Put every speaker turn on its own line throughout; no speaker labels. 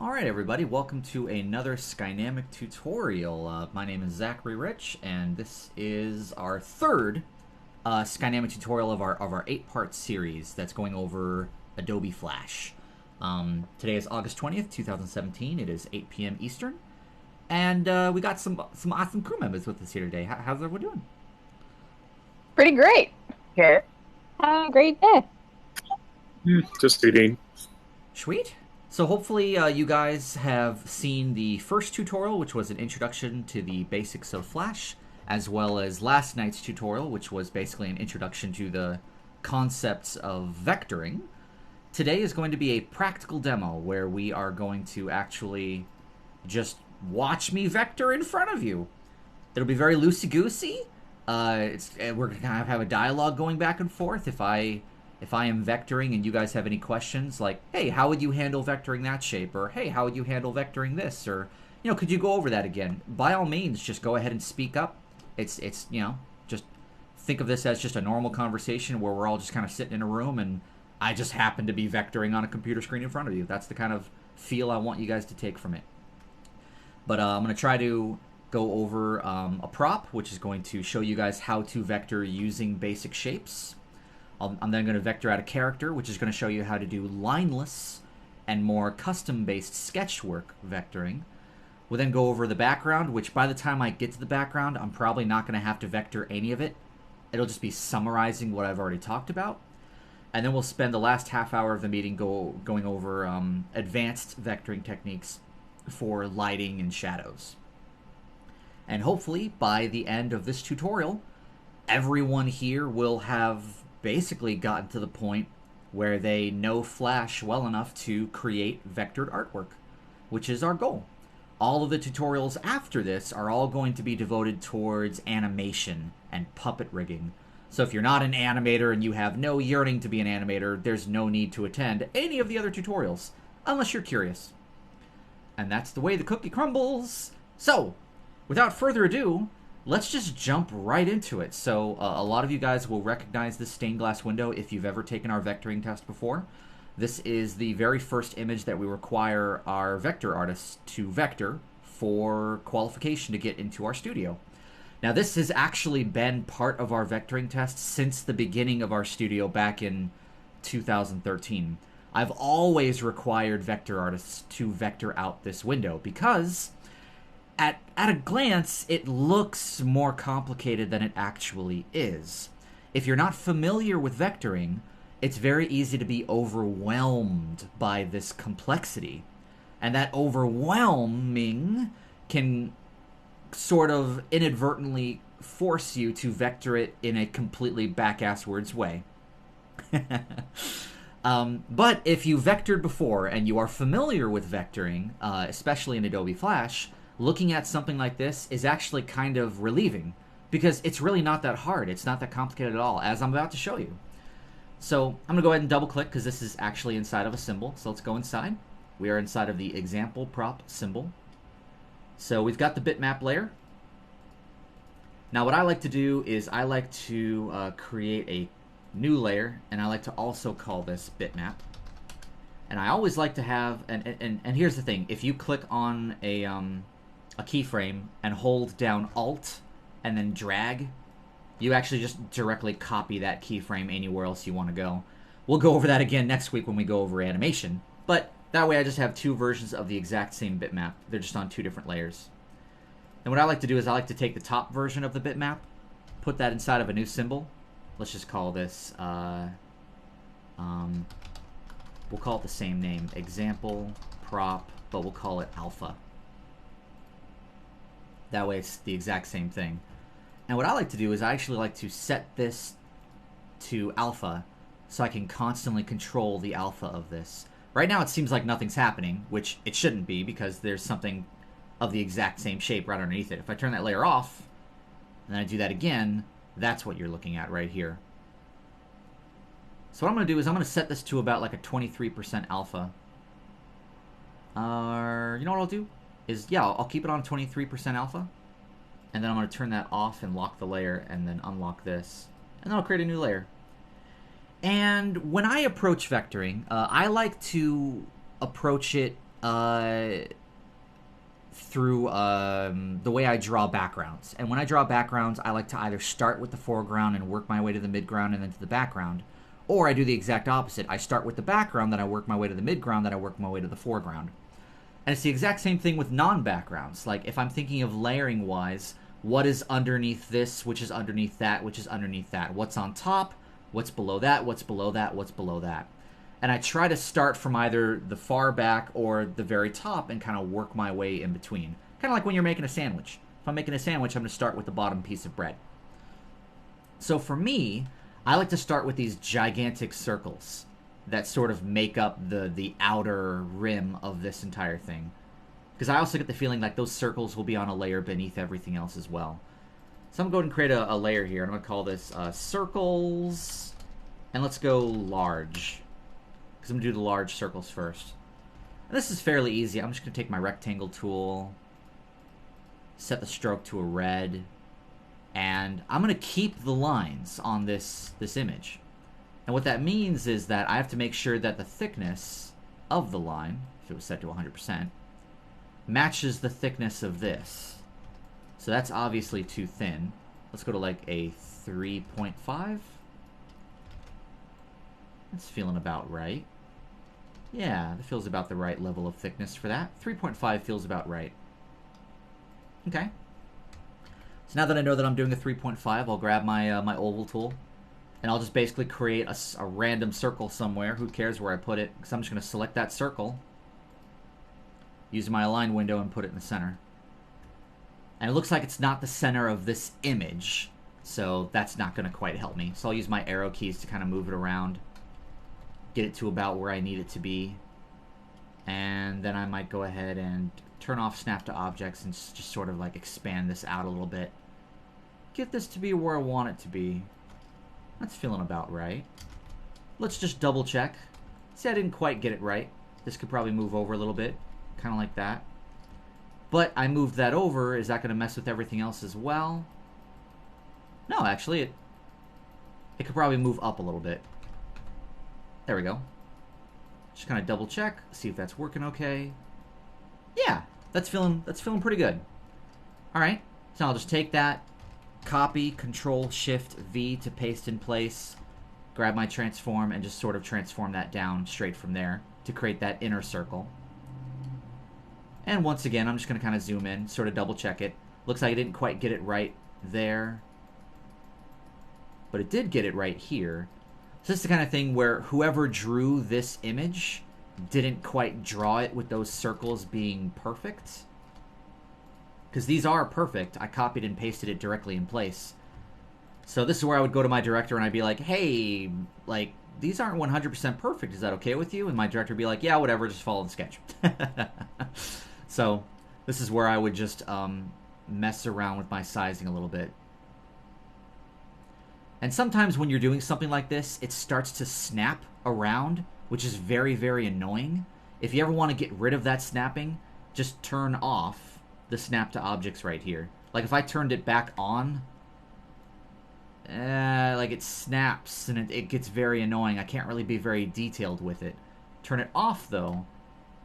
Alright everybody, welcome to another Skynamic tutorial. My name is Zachary Rich, and this is our third Skynamic tutorial of our 8-part series that's going over Adobe Flash. Today is August 20th, 2017. It is 8 p.m. Eastern. And we got some awesome crew members with us here today. How's everyone doing?
Pretty great.
Okay.
Have a great day.
Just eating.
Sweet. So hopefully you guys have seen the first tutorial, which was an introduction to the basics of Flash, as well as last night's tutorial, which was basically an introduction to the concepts of vectoring. Today is going to be a practical demo where we are going to actually just watch me vector in front of you. It'll be very loosey-goosey. We're going to kind of have a dialogue going back and forth. If I am vectoring and you guys have any questions, like, hey, how would you handle vectoring that shape? Or, hey, how would you handle vectoring this? Or, could you go over that again? By all means, just go ahead and speak up. It's just think of this as just a normal conversation where we're all just kind of sitting in a room and I just happen to be vectoring on a computer screen in front of you. That's the kind of feel I want you guys to take from it. But I'm going to try to go over a prop, which is going to show you guys how to vector using basic shapes. I'm then going to vector out a character, which is going to show you how to do lineless and more custom-based sketch work vectoring. We'll then go over the background, which by the time I get to the background, I'm probably not going to have to vector any of it. It'll just be summarizing what I've already talked about. And then we'll spend the last half hour of the meeting going over advanced vectoring techniques for lighting and shadows. And hopefully, by the end of this tutorial, everyone here will have basically gotten to the point where they know Flash well enough to create vectored artwork, which is our goal. All of the tutorials after this are all going to be devoted towards animation and puppet rigging. So if you're not an animator and you have no yearning to be an animator, there's no need to attend any of the other tutorials, unless you're curious. And that's the way the cookie crumbles. So, without further ado, let's just jump right into it. So a lot of you guys will recognize this stained glass window if you've ever taken our vectoring test before. This is the very first image that we require our vector artists to vector for qualification to get into our studio. Now this has actually been part of our vectoring test since the beginning of our studio back in 2013. I've always required vector artists to vector out this window because at a glance, it looks more complicated than it actually is. If you're not familiar with vectoring, it's very easy to be overwhelmed by this complexity. And that overwhelming can sort of inadvertently force you to vector it in a completely back-asswards way. But if you vectored before and you are familiar with vectoring, especially in Adobe Flash, looking at something like this is actually kind of relieving because it's really not that hard. It's not that complicated at all, as I'm about to show you. So I'm going to go ahead and double click because this is actually inside of a symbol. So let's go inside. We are inside of the example prop symbol. So we've got the bitmap layer. Now what I like to do is I like to create a new layer, and I like to also call this bitmap. And I always like to have, and here's the thing, if you click on a keyframe and hold down Alt and then drag, you actually just directly copy that keyframe anywhere else you want to go. We'll go over that again next week when we go over animation, but that way I just have two versions of the exact same bitmap. They're just on two different layers. And what I like to do is I like to take the top version of the bitmap, put that inside of a new symbol. Let's just call this, we'll call it the same name, example prop, but we'll call it alpha. That way it's the exact same thing. And what I like to do is I actually like to set this to alpha so I can constantly control the alpha of this. Right now it seems like nothing's happening, which it shouldn't be because there's something of the exact same shape right underneath it. If I turn that layer off and then I do that again, that's what you're looking at right here. So what I'm going to do is I'm going to set this to about like a 23% alpha. You know what I'll do? I'll keep it on 23% alpha, and then I'm going to turn that off and lock the layer and then unlock this, and then I'll create a new layer. And when I approach vectoring, I like to approach it through the way I draw backgrounds. And when I draw backgrounds, I like to either start with the foreground and work my way to the midground and then to the background, or I do the exact opposite. I start with the background, then I work my way to the midground, then I work my way to the foreground. And it's the exact same thing with non-backgrounds. Like, if I'm thinking of layering-wise, what is underneath this, which is underneath that, which is underneath that? What's on top? What's below that? What's below that? What's below that? And I try to start from either the far back or the very top and kind of work my way in between. Kind of like when you're making a sandwich. If I'm making a sandwich, I'm going to start with the bottom piece of bread. So for me, I like to start with these gigantic circles that sort of make up the outer rim of this entire thing. Because I also get the feeling like those circles will be on a layer beneath everything else as well. So I'm going to go ahead and create a layer here. I'm going to call this circles. And let's go large. Because I'm going to do the large circles first. And this is fairly easy. I'm just going to take my rectangle tool. Set the stroke to a red. And I'm going to keep the lines on this image. And what that means is that I have to make sure that the thickness of the line, if it was set to 100%, matches the thickness of this. So that's obviously too thin. Let's go to like a 3.5. That's feeling about right. Yeah, that feels about the right level of thickness for that. 3.5 feels about right. Okay. So now that I know that I'm doing a 3.5, I'll grab my my oval tool. And I'll just basically create a random circle somewhere. Who cares where I put it? Because I'm just going to select that circle. Use my align window and put it in the center. And it looks like it's not the center of this image. So that's not going to quite help me. So I'll use my arrow keys to kind of move it around. Get it to about where I need it to be. And then I might go ahead and turn off snap to objects and just sort of like expand this out a little bit. Get this to be where I want it to be. That's feeling about right. Let's just double check. See, I didn't quite get it right. This could probably move over a little bit. Kind of like that. But I moved that over. Is that going to mess with everything else as well? No, actually, it could probably move up a little bit. There we go. Just kind of double check. See if that's working okay. Yeah, that's feeling pretty good. All right. So I'll just take that. Copy, Control, Shift, V to paste in place. Grab my transform and just sort of transform that down straight from there to create that inner circle. And once again, I'm just going to kind of zoom in, sort of double check it. Looks like I didn't quite get it right there. But it did get it right here. So this is the kind of thing where whoever drew this image didn't quite draw it with those circles being perfect. Because these are perfect. I copied and pasted it directly in place. So this is where I would go to my director and I'd be like, hey, like, these aren't 100% perfect. Is that okay with you? And my director would be like, yeah, whatever, just follow the sketch. So this is where I would just mess around with my sizing a little bit. And sometimes when you're doing something like this, it starts to snap around, which is very, very annoying. If you ever want to get rid of that snapping, just turn off the snap to objects right here. Like if I turned it back on, like it snaps and it gets very annoying. I can't really be very detailed with it. Turn it off though,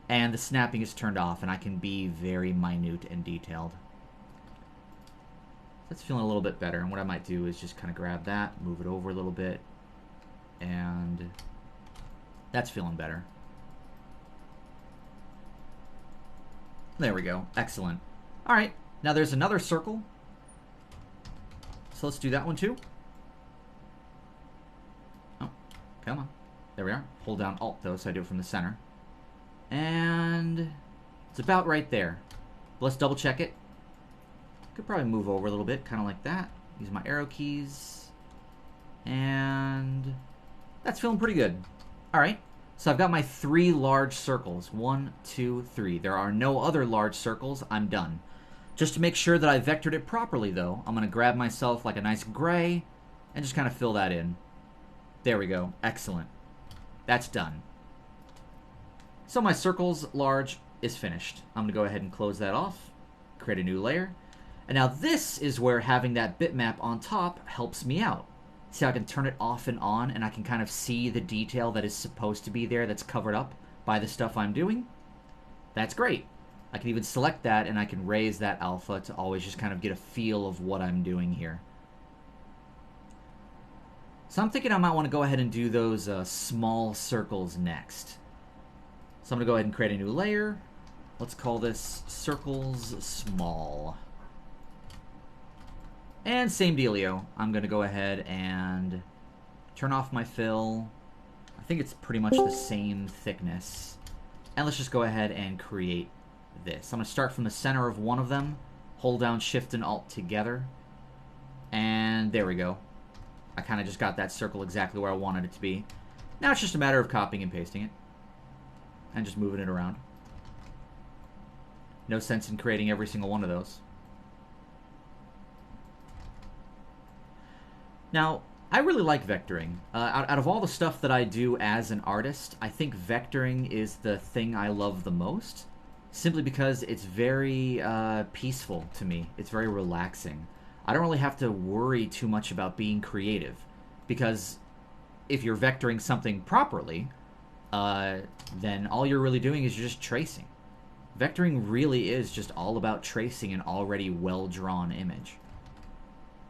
and the snapping is turned off and I can be very minute and detailed. That's feeling a little bit better. And what I might do is just kind of grab that, move it over a little bit, and that's feeling better. There we go. Excellent. All right. Now there's another circle. So let's do that one too. Oh, come on. There we are. Hold down Alt though, so I do it from the center. And it's about right there. Let's double check it. Could probably move over a little bit, kind of like that. Use my arrow keys. And that's feeling pretty good. All right. So I've got my 3 large circles. 1, 2, 3. There are no other large circles. I'm done. Just to make sure that I vectored it properly, though, I'm going to grab myself like a nice gray and just kind of fill that in. There we go. Excellent. That's done. So my circles large is finished. I'm going to go ahead and close that off. Create a new layer. And now this is where having that bitmap on top helps me out. See how I can turn it off and on, and I can kind of see the detail that is supposed to be there that's covered up by the stuff I'm doing? That's great. I can even select that, and I can raise that alpha to always just kind of get a feel of what I'm doing here. So I'm thinking I might want to go ahead and do those small circles next. So I'm going to go ahead and create a new layer. Let's call this Circles Small. And same dealio. I'm going to go ahead and turn off my fill. I think it's pretty much the same thickness. And let's just go ahead and create this. I'm going to start from the center of one of them, hold down Shift and Alt together, and there we go. I kind of just got that circle exactly where I wanted it to be. Now it's just a matter of copying and pasting it, and just moving it around. No sense in creating every single one of those. Now, I really like vectoring. Out of all the stuff that I do as an artist, I think vectoring is the thing I love the most, simply because it's very peaceful to me. It's very relaxing. I don't really have to worry too much about being creative, because if you're vectoring something properly, then all you're really doing is you're just tracing. Vectoring really is just all about tracing an already well-drawn image.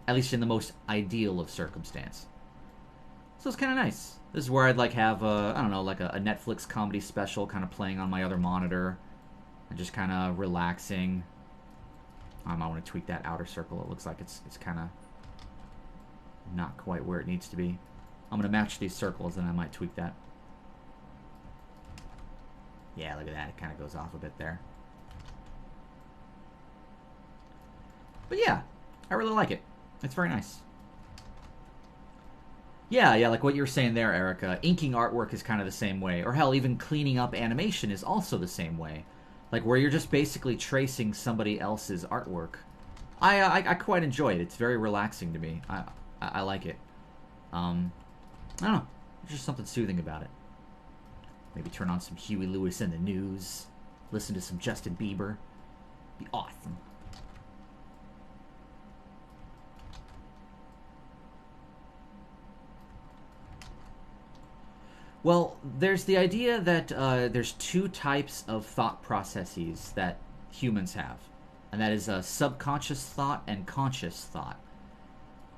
At least in the most ideal of circumstance. So it's kind of nice. This is where I'd like have I don't know, like a Netflix comedy special kind of playing on my other monitor. And just kind of relaxing. I might want to tweak that outer circle. It looks like it's kind of not quite where it needs to be. I'm going to match these circles and I might tweak that. Yeah, look at that. It kind of goes off a bit there. But yeah, I really like it. It's very nice. Yeah, like what you were saying there, Erica. Inking artwork is kind of the same way. Or hell, even cleaning up animation is also the same way. Like where you're just basically tracing somebody else's artwork. I quite enjoy it. It's very relaxing to me. I like it. I don't know. There's just something soothing about it. Maybe turn on some Huey Lewis and the News. Listen to some Justin Bieber. Be awesome. Well, there's the idea that there's two types of thought processes that humans have. And that is subconscious thought and conscious thought.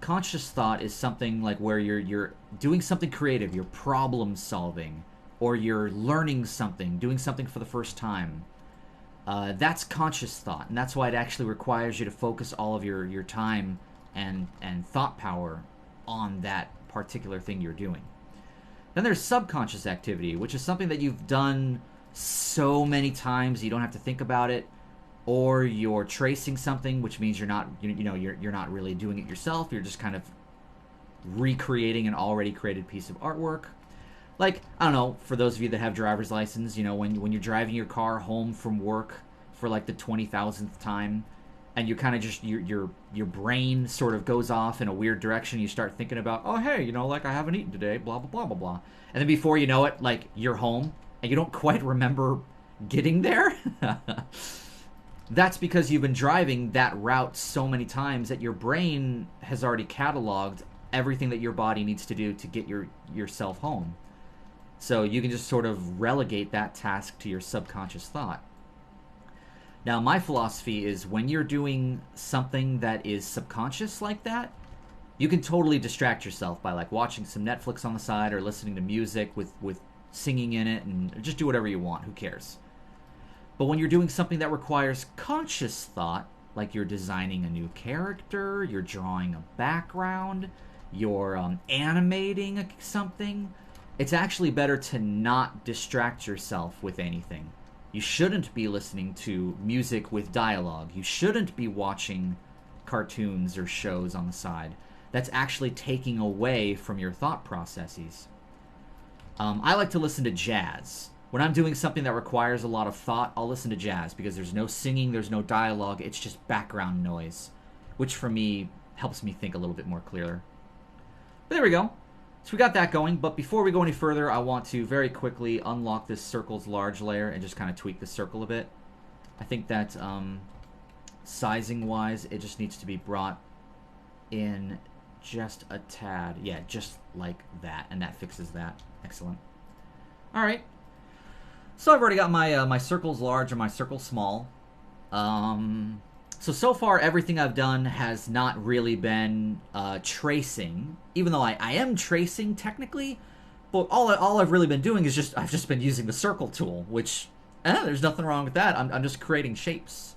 Conscious thought is something like where you're doing something creative, you're problem solving, or you're learning something, doing something for the first time. That's conscious thought, and that's why it actually requires you to focus all of your time and thought power on that particular thing you're doing. Then there's subconscious activity, which is something that you've done so many times you don't have to think about it, or you're tracing something, which means you're not really doing it yourself. You're just kind of recreating an already created piece of artwork. Like, I don't know, for those of you that have driver's license, when you're driving your car home from work for like the 20,000th time, and you kind of just your brain sort of goes off in a weird direction. You start thinking about, oh hey, like I haven't eaten today, blah blah blah blah blah, and then before you know it, like you're home and you don't quite remember getting there. That's because you've been driving that route so many times that your brain has already cataloged everything that your body needs to do to get yourself home. So you can just sort of relegate that task to your subconscious thought. Now, my philosophy is when you're doing something that is subconscious like that, you can totally distract yourself by like watching some Netflix on the side or listening to music with singing in it, and just do whatever you want. Who cares? But when you're doing something that requires conscious thought, like you're designing a new character, you're drawing a background, you're animating something, it's actually better to not distract yourself with anything. You shouldn't be listening to music with dialogue. You shouldn't be watching cartoons or shows on the side. That's actually taking away from your thought processes. I like to listen to jazz. When I'm doing something that requires a lot of thought, I'll listen to jazz because there's no singing, there's no dialogue, it's just background noise, which for me helps me think a little bit more clearer. But there we go. So we got that going, but before we go any further, I want to very quickly unlock this circle's large layer and just kind of tweak the circle a bit. I think that sizing-wise, it just needs to be brought in just a tad. Yeah, just like that, and that fixes that. Excellent. All right. So I've already got my my circles large and my circles small. So far everything I've done has not really been tracing, even though I am tracing technically. But all I've really been doing is I've just been using the circle tool, which there's nothing wrong with that. I'm just creating shapes.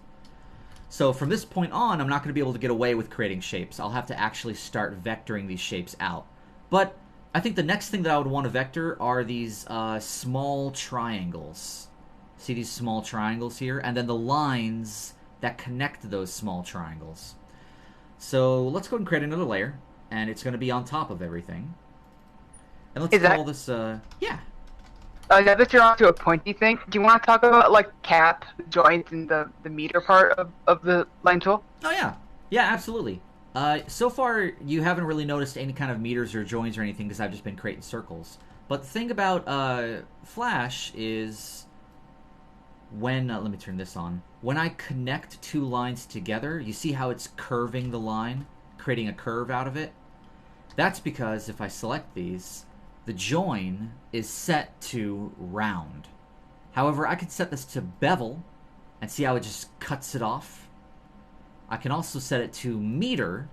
So from this point on, I'm not going to be able to get away with creating shapes. I'll have to actually start vectoring these shapes out. But I think the next thing that I would want to vector are these small triangles. See these small triangles here? And then the lines that connect those small triangles. So let's go ahead and create another layer, and it's going to be on top of everything. And let's call this, yeah.
Now that you're onto a pointy thing, do you want to talk about, like, cap, joint, and the meter part of the line tool?
Oh, yeah. Yeah, absolutely. So far, you haven't really noticed any kind of meters or joins or anything because I've just been creating circles. But the thing about Flash is when, let me turn this on. When I connect two lines together, you see how it's curving the line, creating a curve out of it? That's because if I select these, the join is set to round. However, I could set this to bevel and see how it just cuts it off. I can also set it to meter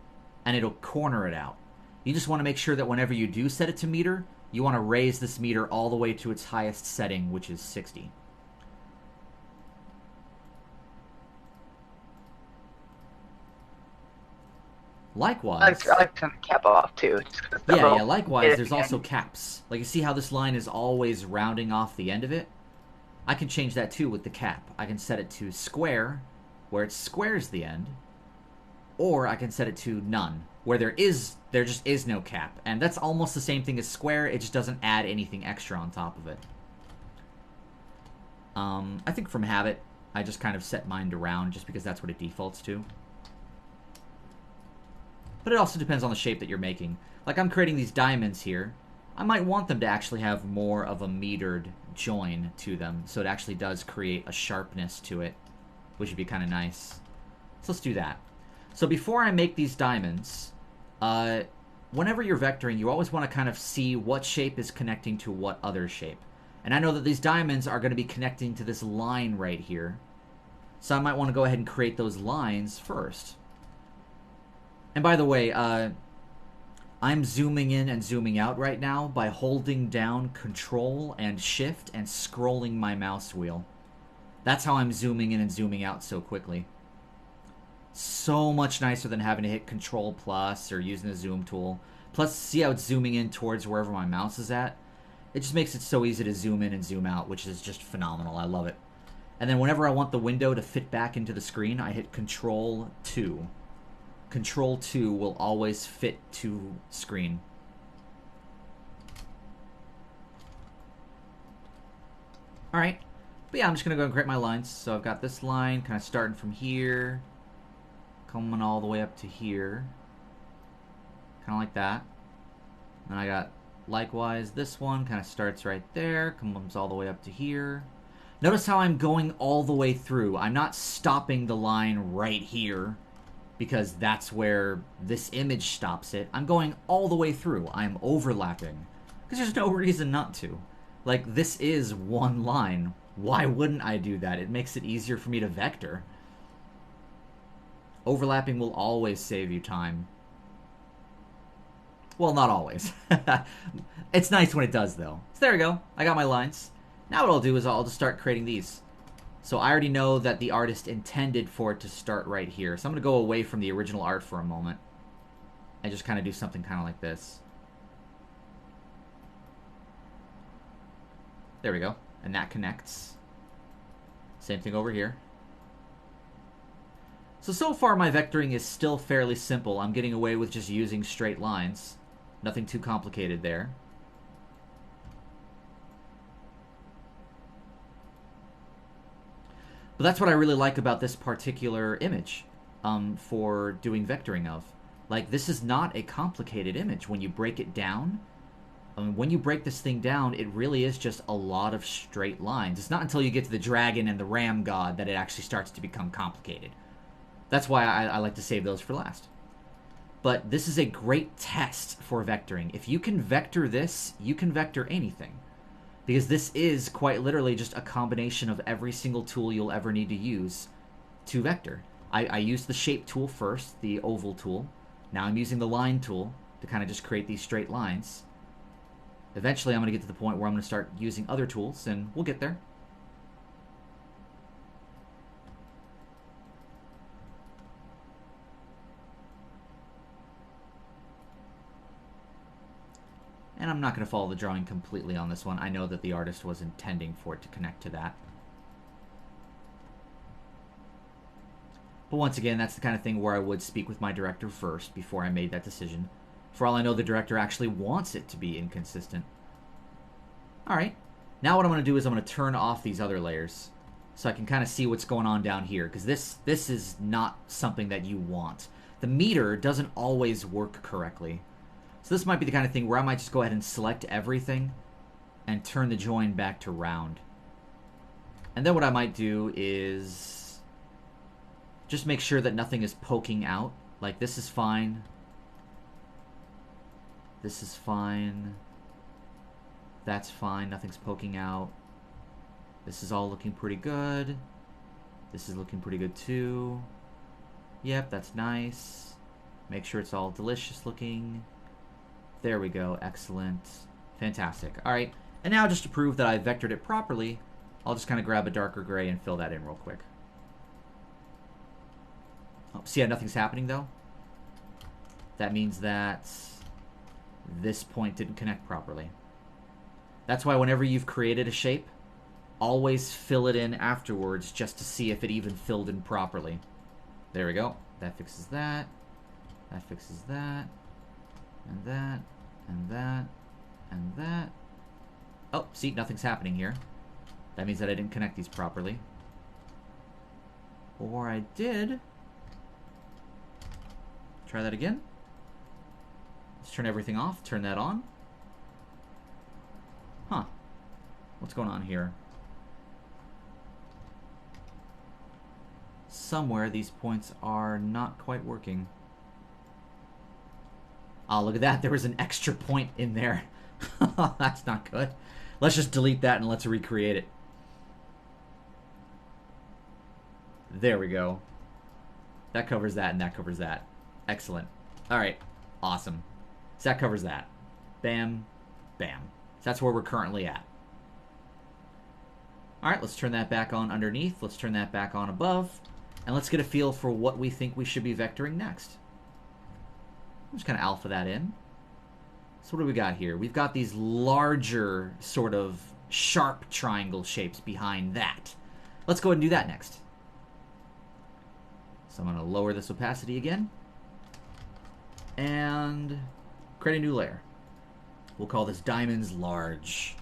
and it'll corner it out. You just want to make sure that whenever you do set it to meter, you want to raise this meter all the way to its highest setting, which is 60. Likewise,
I like to turn the cap off too.
yeah. Likewise, there's also caps. Like you see how this line is always rounding off the end of it. I can change that too with the cap. I can set it to square, where it squares the end, or I can set it to none, where there just is no cap, and that's almost the same thing as square. It just doesn't add anything extra on top of it. I think from habit, I just kind of set mine to round just because that's what it defaults to. But it also depends on the shape that you're making. Like I'm creating these diamonds here. I might want them to actually have more of a metered join to them, so it actually does create a sharpness to it, which would be kind of nice. So let's do that. So before I make these diamonds, whenever you're vectoring, you always want to kind of see what shape is connecting to what other shape. And I know that these diamonds are going to be connecting to this line right here. So I might want to go ahead and create those lines first. And by the way, I'm zooming in and zooming out right now by holding down Control and Shift and scrolling my mouse wheel. That's how I'm zooming in and zooming out so quickly. So much nicer than having to hit Control Plus or using the zoom tool. Plus, see how it's zooming in towards wherever my mouse is at? It just makes it so easy to zoom in and zoom out, which is just phenomenal. I love it. And then whenever I want the window to fit back into the screen, I hit Control 2. Control 2 will always fit to screen. Alright. But yeah, I'm just going to go and create my lines. So I've got this line kind of starting from here, coming all the way up to here. Kind of like that. And I got, likewise, this one kind of starts right there, comes all the way up to here. Notice how I'm going all the way through. I'm not stopping the line right here, because that's where this image stops it. I'm going all the way through. I'm overlapping. Because there's no reason not to. Like, this is one line. Why wouldn't I do that? It makes it easier for me to vector. Overlapping will always save you time. Well, not always. It's nice when it does, though. So there we go. I got my lines. Now what I'll do is I'll just start creating these. So I already know that the artist intended for it to start right here. So I'm going to go away from the original art for a moment and just kind of do something kind of like this. There we go. And that connects. Same thing over here. So far my vectoring is still fairly simple. I'm getting away with just using straight lines. Nothing too complicated there. But that's what I really like about this particular image for doing vectoring of. Like, this is not a complicated image when you break it down. When you break this thing down, it really is just a lot of straight lines. It's not until you get to the dragon and the ram god that it actually starts to become complicated. That's why I like to save those for last. But this is a great test for vectoring. If you can vector this, you can vector anything. because this is quite literally just a combination of every single tool you'll ever need to use to vector. I used the shape tool first, the oval tool. Now I'm using the line tool to kind of just create these straight lines. Eventually I'm going to get to the point where I'm going to start using other tools, and we'll get there. And I'm not going to follow the drawing completely on this one. I know that the artist was intending for it to connect to that. But once again, that's the kind of thing where I would speak with my director first before I made that decision. For all I know, the director actually wants it to be inconsistent. Alright, now what I'm going to do is I'm going to turn off these other layers so I can kind of see what's going on down here, because this is not something that you want. The meter doesn't always work correctly. So this might be the kind of thing where I might just go ahead and select everything and turn the join back to round. And then what I might do is just make sure that nothing is poking out. Like, this is fine. This is fine. That's fine. Nothing's poking out. This is all looking pretty good. This is looking pretty good too. Yep, that's nice. Make sure it's all delicious looking. There we go. Excellent. Fantastic. Alright. And now just to prove that I vectored it properly, I'll just kind of grab a darker gray and fill that in real quick. Oh, see how nothing's happening though? That means that this point didn't connect properly. That's why whenever you've created a shape, always fill it in afterwards just to see if it even filled in properly. There we go. That fixes that. That fixes that. And that. And that. And that. Oh, see, nothing's happening here. That means that I didn't connect these properly. Or I did. Try that again. Let's turn everything off. Turn that on. Huh. What's going on here? Somewhere these points are not quite working. Oh, look at that. There was an extra point in there. That's not good. Let's just delete that and let's recreate it. There we go. That covers that and that covers that. Excellent. Alright. Awesome. So that covers that. Bam. Bam. So that's where we're currently at. Alright, let's turn that back on underneath. Let's turn that back on above. And let's get a feel for what we think we should be vectoring next. I'm just kind of alpha that in. So what do we got here? We've got these larger sort of sharp triangle shapes behind that. Let's go ahead and do that next. So I'm going to lower this opacity again. And create a new layer. We'll call this Diamonds Large.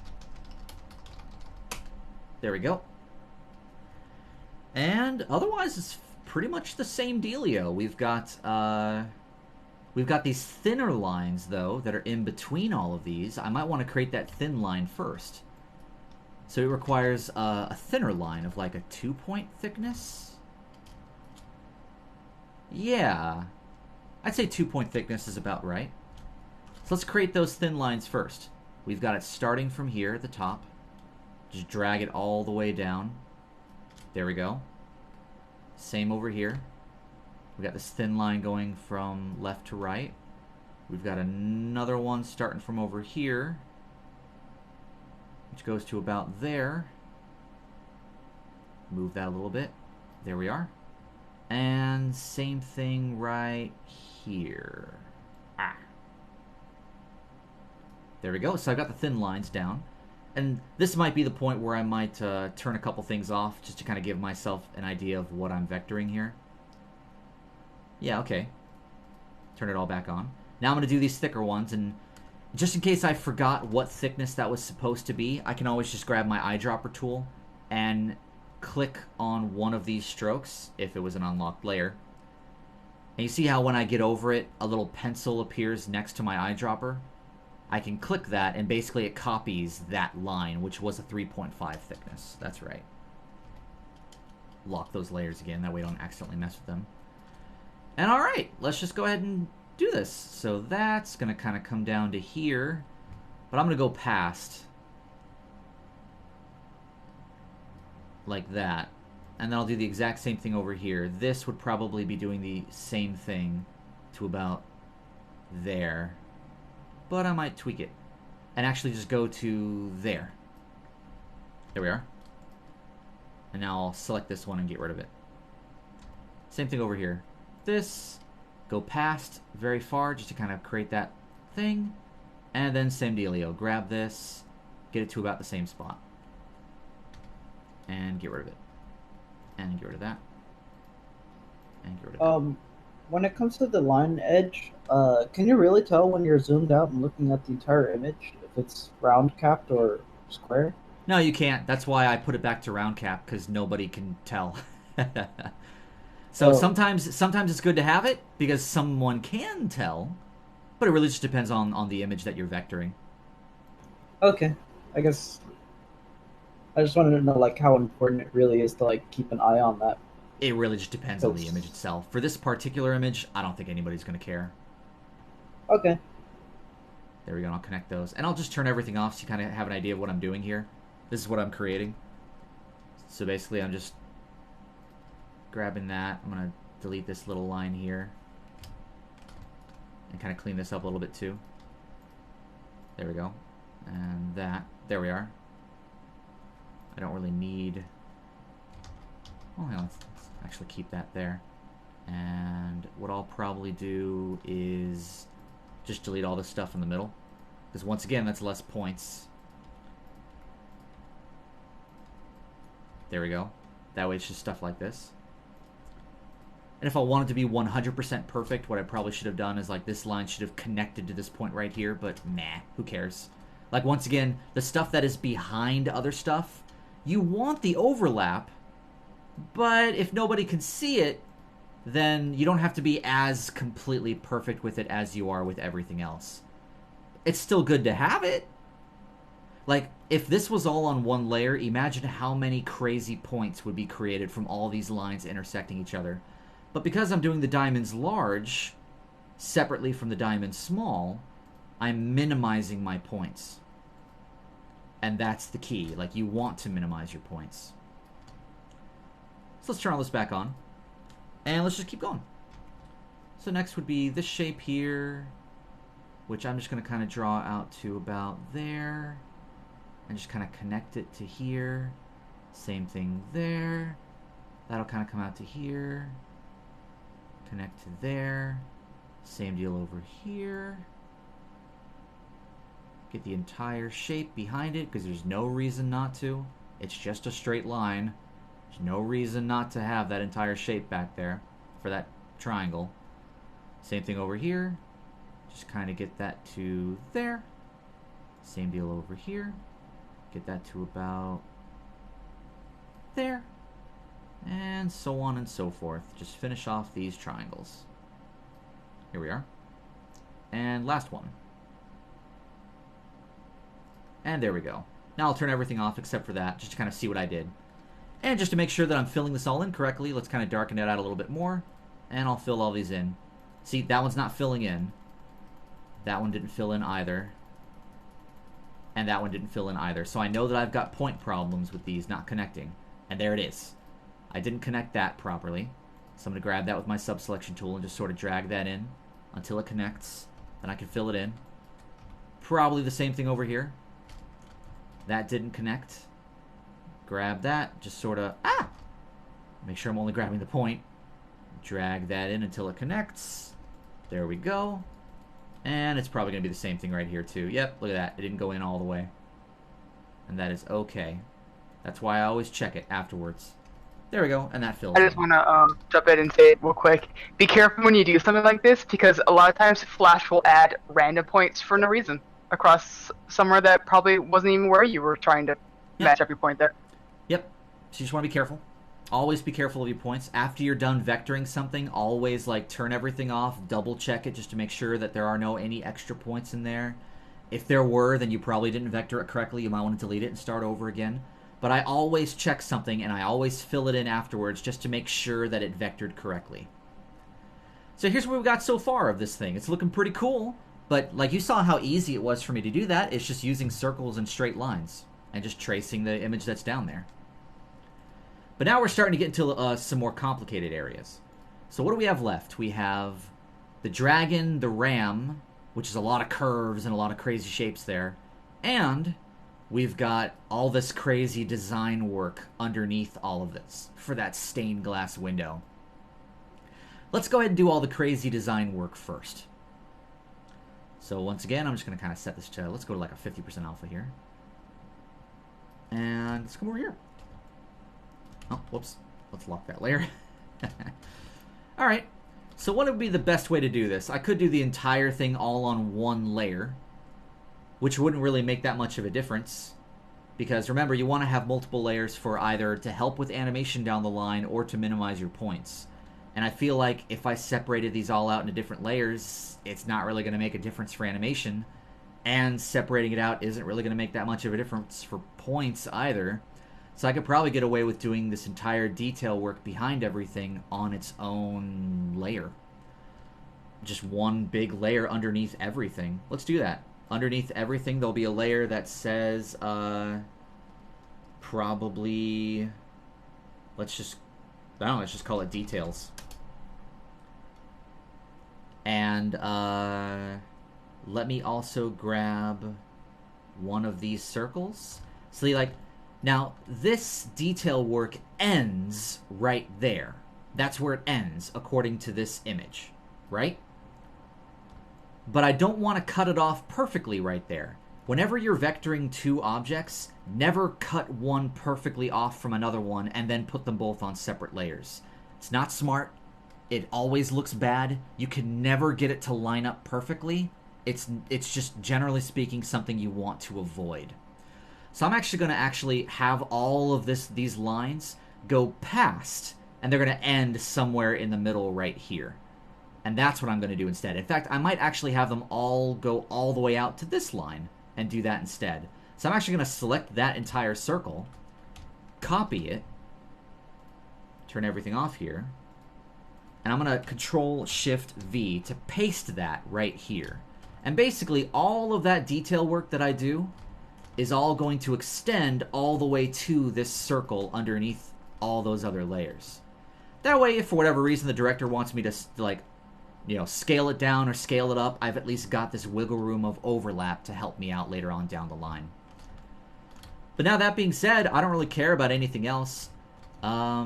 There we go. And otherwise, it's pretty much the same dealio. We've got these thinner lines, though, that are in between all of these. I might want to create that thin line first. So it requires a thinner line of like a 2-point thickness. Yeah. I'd say 2-point thickness is about right. So let's create those thin lines first. We've got it starting from here at the top. Just drag it all the way down. There we go. Same over here. We've got this thin line going from left to right. We've got another one starting from over here, which goes to about there. Move that a little bit. There we are. And same thing right here. Ah. There we go. So I've got the thin lines down. And this might be the point where I might turn a couple things off just to kind of give myself an idea of what I'm vectoring here. Yeah, okay. Turn it all back on. Now I'm going to do these thicker ones, and just in case I forgot what thickness that was supposed to be, I can always just grab my eyedropper tool and click on one of these strokes if it was an unlocked layer. And you see how when I get over it, a little pencil appears next to my eyedropper? I can click that, and basically it copies that line, which was a 3.5 thickness. That's right. Lock those layers again, that way I don't accidentally mess with them. And alright, let's just go ahead and do this. So that's going to kind of come down to here, but I'm going to go past. like that. And then I'll do the exact same thing over here. This would probably be doing the same thing to about there. But I might tweak it and actually just go to there. There we are. And now I'll select this one and get rid of it. Same thing over here. This, go past very far just to kind of create that thing. And then same dealio. Grab this, get it to about the same spot. And get rid of it. And get rid of that. And get rid of that.
When it comes to the line edge, can you really tell when you're zoomed out and looking at the entire image if it's round capped or square?
No, you can't. That's why I put it back to round cap, because nobody can tell. So sometimes it's good to have it because someone can tell, but it really just depends on the image that you're vectoring.
Okay, I guess I just wanted to know like how important it really is to like keep an eye on that.
It really just depends on the image itself. For this particular image, I don't think anybody's going to care.
Okay.
There we go. And I'll connect those. And I'll just turn everything off so you kind of have an idea of what I'm doing here. This is what I'm creating. So basically, I'm just grabbing that. I'm going to delete this little line here. And kind of clean this up a little bit too. There we go. And that. There we are. I don't really need... Oh, yeah, let's actually keep that there. And what I'll probably do is just delete all this stuff in the middle. Because once again, that's less points. There we go. That way it's just stuff like this. And if I wanted to be 100% perfect, what I probably should have done is like this line should have connected to this point right here, but meh, who cares? Like once again, the stuff that is behind other stuff, you want the overlap, but if nobody can see it, then you don't have to be as completely perfect with it as you are with everything else. It's still good to have it. Like, if this was all on one layer, imagine how many crazy points would be created from all these lines intersecting each other. But because I'm doing the diamonds large, separately from the diamonds small, I'm minimizing my points. And that's the key. Like, you want to minimize your points. So let's turn all this back on. And let's just keep going. So next would be this shape here, which I'm just going to kind of draw out to about there. And just kind of connect it to here. Same thing there. That'll kind of come out to here. Connect to there. Same deal over here. Get the entire shape behind it because there's no reason not to. It's just a straight line. There's no reason not to have that entire shape back there for that triangle. Same thing over here. Just kind of get that to there. Same deal over here. Get that to about there. And so on and so forth. Just finish off these triangles. Here we are. And last one. And there we go. Now I'll turn everything off except for that, just to kind of see what I did. And just to make sure that I'm filling this all in correctly, let's kind of darken it out a little bit more. And I'll fill all these in. See, that one's not filling in. That one didn't fill in either. And that one didn't fill in either. So I know that I've got point problems with these not connecting. And there it is. I didn't connect that properly. So I'm going to grab that with my subselection tool and just sort of drag that in until it connects. Then I can fill it in. Probably the same thing over here. That didn't connect. Grab that, just sort of, make sure I'm only grabbing the point. Drag that in until it connects. There we go. And it's probably going to be the same thing right here too. Yep, look at that. It didn't go in all the way. And that is okay. That's why I always check it afterwards. There we go, and that fills
I just want to jump in and say it real quick. Be careful when you do something like this, because a lot of times Flash will add random points for no reason across somewhere that probably wasn't even where you were trying to match up your point there.
Yep. So you just want to be careful. Always be careful of your points. After you're done vectoring something, always like turn everything off, double check it just to make sure that there are any extra points in there. If there were, then you probably didn't vector it correctly. You might want to delete it and start over again. But I always check something and I always fill it in afterwards just to make sure that it vectored correctly. So here's what we've got so far of this thing. It's looking pretty cool, but like you saw how easy it was for me to do that. It's just using circles and straight lines and just tracing the image that's down there. But now we're starting to get into some more complicated areas. So what do we have left? We have the dragon, the ram, which is a lot of curves and a lot of crazy shapes there. And we've got all this crazy design work underneath all of this for that stained glass window. Let's go ahead and do all the crazy design work first. So once again, I'm just going to kind of set this to, let's go to like a 50% alpha here. And let's come over here. Oh, whoops. Let's lock that layer. All right. So what would be the best way to do this? I could do the entire thing all on one layer, which wouldn't really make that much of a difference. Because remember, you want to have multiple layers for either to help with animation down the line or to minimize your points. And I feel like if I separated these all out into different layers, it's not really going to make a difference for animation. And separating it out isn't really going to make that much of a difference for points either. So I could probably get away with doing this entire detail work behind everything on its own layer. Just one big layer underneath everything. Let's do that. Underneath everything, there'll be a layer that says, probably, let's just call it details. And let me also grab one of these circles. So like, now this detail work ends right there. That's where it ends according to this image, right? But I don't want to cut it off perfectly right there. Whenever you're vectoring two objects, never cut one perfectly off from another one and then put them both on separate layers. It's not smart. It always looks bad. You can never get it to line up perfectly. It's just, generally speaking, something you want to avoid. So I'm actually going to have all of these lines go past, and they're going to end somewhere in the middle right here. And that's what I'm going to do instead. In fact, I might actually have them all go all the way out to this line and do that instead. So I'm actually going to select that entire circle, copy it, turn everything off here, and I'm going to Control-Shift-V to paste that right here. And basically, all of that detail work that I do is all going to extend all the way to this circle underneath all those other layers. That way, if for whatever reason the director wants me to, like, you know, scale it down or scale it up, I've at least got this wiggle room of overlap to help me out later on down the line. But now that being said, I don't really care about anything else. I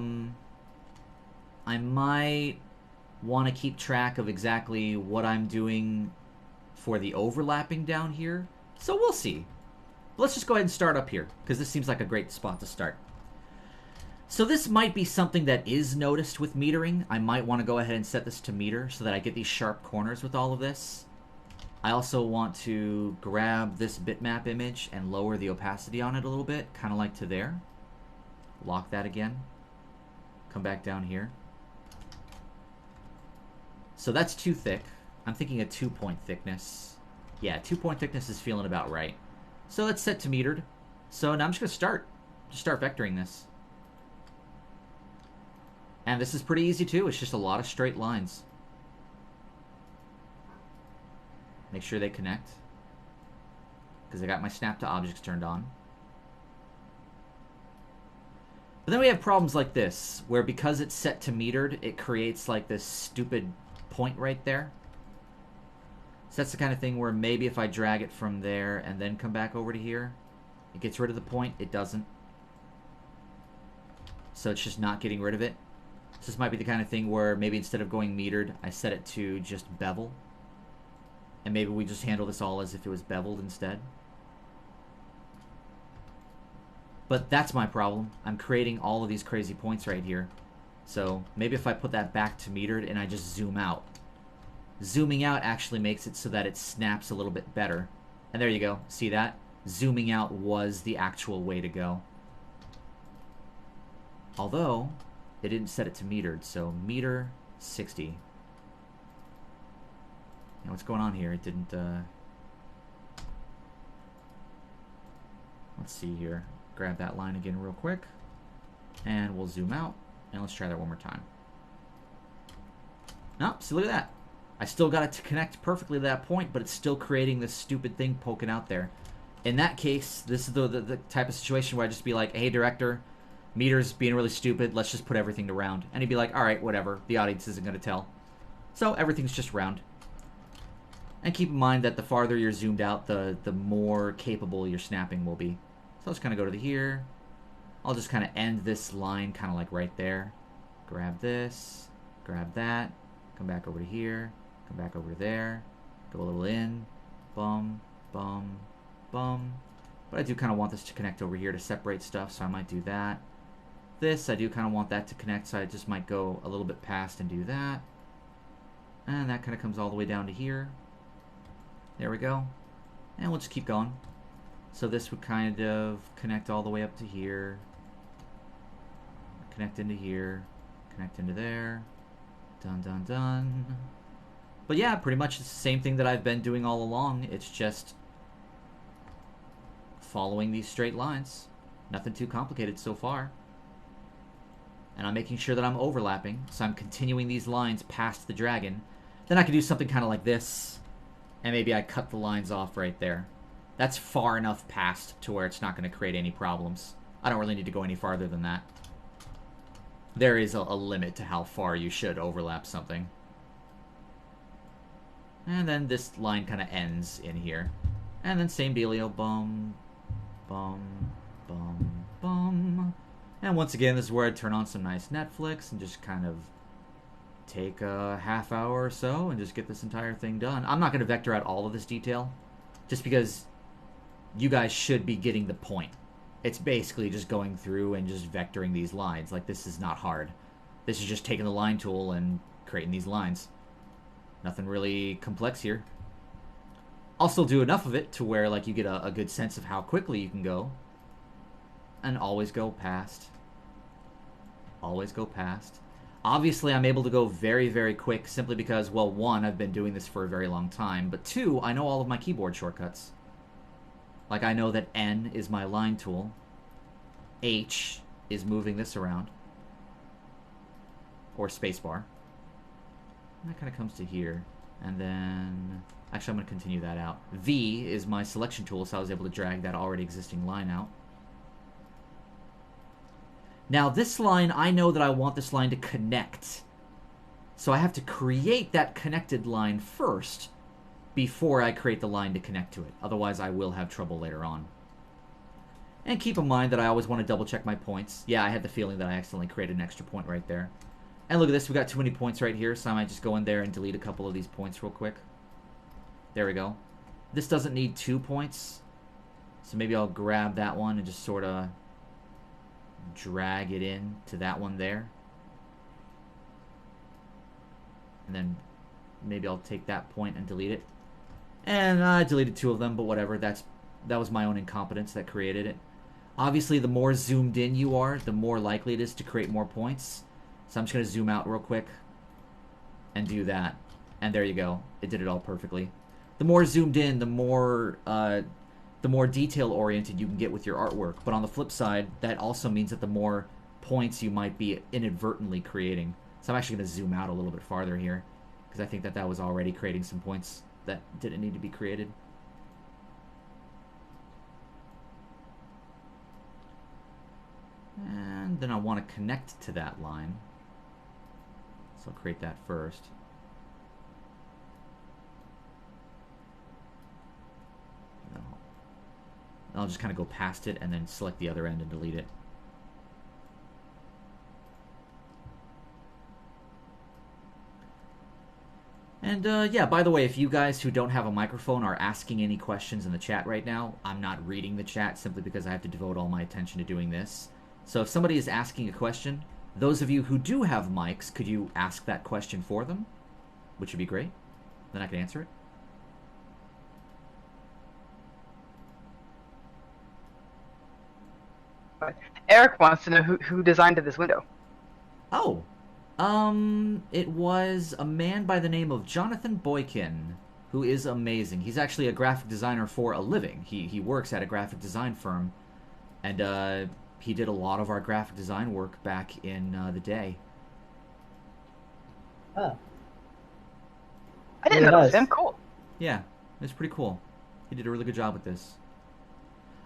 might want to keep track of exactly what I'm doing for the overlapping down here. So we'll see. But let's just go ahead and start up here, because this seems like a great spot to start. So this might be something that is noticed with metering. I might want to go ahead and set this to meter so that I get these sharp corners with all of this. I also want to grab this bitmap image and lower the opacity on it a little bit, kind of like to there. Lock that again. Come back down here. So that's too thick. I'm thinking a 2-point thickness. Yeah, 2-point thickness is feeling about right. So let's set to metered. So now I'm just going to start vectoring this. And this is pretty easy too. It's just a lot of straight lines. Make sure they connect, because I got my snap to objects turned on. But then we have problems like this, where because it's set to metered, it creates like this stupid point right there. So that's the kind of thing where maybe if I drag it from there and then come back over to here, it gets rid of the point. It doesn't. So it's just not getting rid of it. So this might be the kind of thing where maybe instead of going metered, I set it to just bevel. And maybe we just handle this all as if it was beveled instead. But that's my problem. I'm creating all of these crazy points right here. So maybe if I put that back to metered and I just zoom out. Zooming out actually makes it so that it snaps a little bit better. And there you go. See that? Zooming out was the actual way to go. Although, it didn't set it to metered, so meter 60. Now what's going on here? It didn't, let's see here. Grab that line again real quick. And we'll zoom out. And let's try that one more time. No, see, look at that. I still got it to connect perfectly to that point, but it's still creating this stupid thing poking out there. In that case, this is the type of situation where I just be like, hey, director, Meter's being really stupid. Let's just put everything to round. And he'd be like, all right, whatever. The audience isn't going to tell. So everything's just round. And keep in mind that the farther you're zoomed out, the more capable your snapping will be. So I'll just kind of go to here. I'll just kind of end this line kind of like right there. Grab this. Grab that. Come back over to here. Come back over to there. Go a little in. Bum. Bum. Bum. But I do kind of want this to connect over here to separate stuff, so I might do that. This, I do kind of want that to connect, so I just might go a little bit past and do that. And that kind of comes all the way down to here. There we go. And we'll just keep going. So this would kind of connect all the way up to here. Connect into here. Connect into there. Dun, dun, dun. But yeah, pretty much it's the same thing that I've been doing all along. It's just following these straight lines. Nothing too complicated so far. And I'm making sure that I'm overlapping, so I'm continuing these lines past the dragon. Then I can do something kind of like this, and maybe I cut the lines off right there. That's far enough past to where it's not going to create any problems. I don't really need to go any farther than that. There is a limit to how far you should overlap something. And then this line kind of ends in here. And then same dealio, bum, bum, bum, bum. And once again, this is where I turn on some nice Netflix and just kind of take a half hour or so and just get this entire thing done. I'm not going to vector out all of this detail, just because you guys should be getting the point. It's basically just going through and just vectoring these lines. Like, this is not hard. This is just taking the line tool and creating these lines. Nothing really complex here. I'll still do enough of it to where, like, you get a good sense of how quickly you can go. And always go past. Always go past. Obviously, I'm able to go very, very quick simply because, well, one, I've been doing this for a very long time, but two, I know all of my keyboard shortcuts. Like, I know that N is my line tool. H is moving this around. Or spacebar. And that kind of comes to here. And then... Actually, I'm going to continue that out. V is my selection tool, so I was able to drag that already existing line out. Now, this line, I know that I want this line to connect. So I have to create that connected line first before I create the line to connect to it. Otherwise, I will have trouble later on. And keep in mind that I always want to double check my points. Yeah, I had the feeling that I accidentally created an extra point right there. And look at this, we got too many points right here, so I might just go in there and delete a couple of these points real quick. There we go. This doesn't need 2 points, so maybe I'll grab that one and just sort of drag it in to that one there. And then maybe I'll take that point and delete it. And I deleted 2 of them, but whatever. That was my own incompetence that created it. Obviously, the more zoomed in you are, the more likely it is to create more points. So I'm just going to zoom out real quick and do that. And there you go. It did it all perfectly. The more zoomed in, the more detail-oriented you can get with your artwork. But on the flip side, that also means that the more points you might be inadvertently creating. So I'm actually going to zoom out a little bit farther here, because I think that was already creating some points that didn't need to be created. And then I want to connect to that line. So I'll create that first. I'll just kind of go past it and then select the other end and delete it. And yeah, by the way, if you guys who don't have a microphone are asking any questions in the chat right now, I'm not reading the chat simply because I have to devote all my attention to doing this. So if somebody is asking a question, those of you who do have mics, could you ask that question for them? Which would be great. Then I can answer it.
Eric wants to know who designed this window.
Oh, it was a man by the name of Jonathan Boykin, who is amazing. He's actually a graphic designer for a living. He works at a graphic design firm, and he did a lot of our graphic design work back in the day.
Oh.
I didn't know that was him. Cool.
Yeah, it's pretty cool. He did a really good job with this.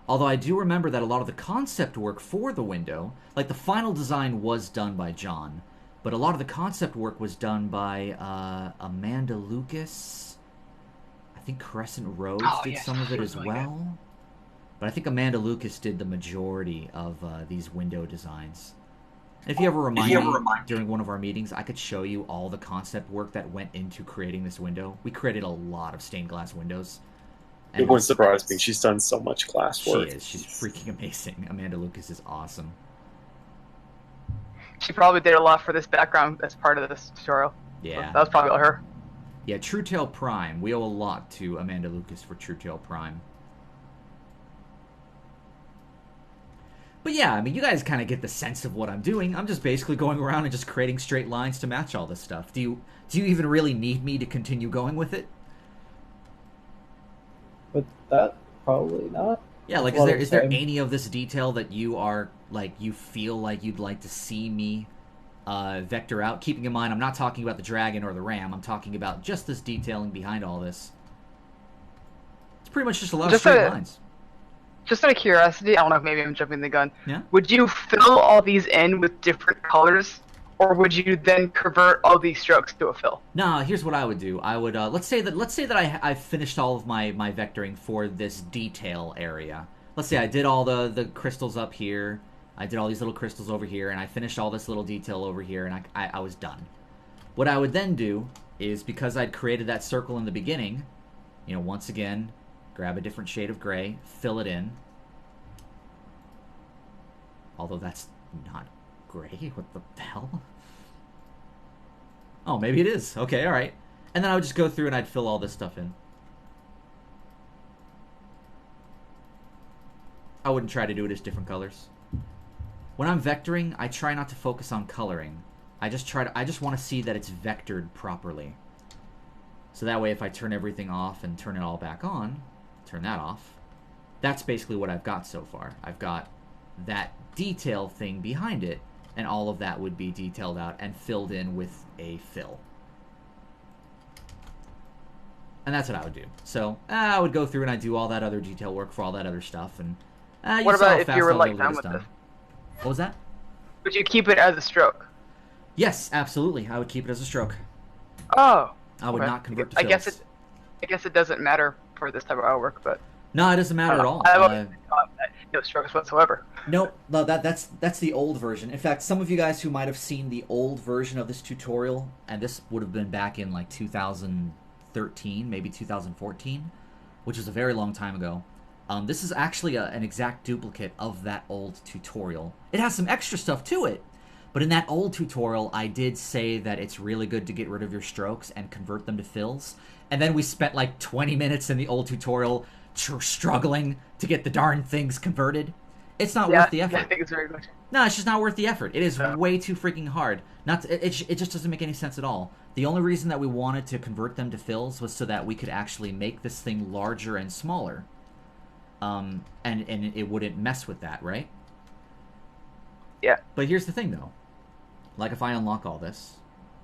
Although I do remember that a lot of the concept work for the window, like the final design was done by John, but a lot of the concept work was done by Amanda Lucas. I think Crescent Rhodes did some of it as well. But I think Amanda Lucas did the majority of these window designs. If you ever remind me during one of our meetings, I could show you all the concept work that went into creating this window. We created a lot of stained glass windows. And
it wouldn't surprise me. She's done so much glass work.
She is. She's freaking amazing. Amanda Lucas is awesome.
She probably did a lot for this background as part of this tutorial.
Yeah.
That was probably all her.
Yeah, True Tail Prime. We owe a lot to Amanda Lucas for True Tail Prime. But yeah, I mean, you guys kind of get the sense of what I'm doing. I'm just basically going around and just creating straight lines to match all this stuff. Do you even really need me to continue going with it?
But that probably not.
Yeah, like is there any of this detail that you are like you feel like you'd like to see me vector out? Keeping in mind, I'm not talking about the dragon or the ram. I'm talking about just this detailing behind all this. It's pretty much just a lot of straight lines.
Just out of curiosity, I don't know if maybe I'm jumping the gun.
Yeah.
Would you fill all these in with different colors, or would you then convert all these strokes to a fill?
No, here's what I would do. I would let's say that I've finished all of my vectoring for this detail area. Let's say I did all the crystals up here. I did all these little crystals over here, and I finished all this little detail over here, and I was done. What I would then do is, because I'd created that circle in the beginning, you know, once again, grab a different shade of gray, fill it in. Although that's not gray. What the hell? Oh, maybe it is. Okay, alright. And then I would just go through and I'd fill all this stuff in. I wouldn't try to do it as different colors. When I'm vectoring, I try not to focus on coloring. I just want to see that it's vectored properly. So that way if I turn everything off and turn it all back on, turn that off, that's basically what I've got so far. I've got that detail thing behind it, and all of that would be detailed out and filled in with a fill. And that's what I would do. So I would go through and I'd do all that other detail work for all that other stuff. And
what about if you were like done with this?
What was that?
Would you keep it as a stroke?
Yes, absolutely. I would keep it as a stroke.
Oh.
I would not convert to fills.
I guess it doesn't matter for this type of artwork, but
no, it doesn't matter at all.
No strokes whatsoever.
Nope. No, that's the old version. In fact, some of you guys who might have seen the old version of this tutorial, and this would have been back in like 2013, maybe 2014, which was a very long time ago. This is actually an exact duplicate of that old tutorial. It has some extra stuff to it, but in that old tutorial, I did say that it's really good to get rid of your strokes and convert them to fills. And then we spent like 20 minutes in the old tutorial struggling to get the darn things converted. It's not worth the effort.
I think it's very good.
No, it's just not worth the effort. It is way too freaking hard. It just doesn't make any sense at all. The only reason that we wanted to convert them to fills was so that we could actually make this thing larger and smaller. And it wouldn't mess with that, right?
Yeah.
But here's the thing, though. Like, if I unlock all this,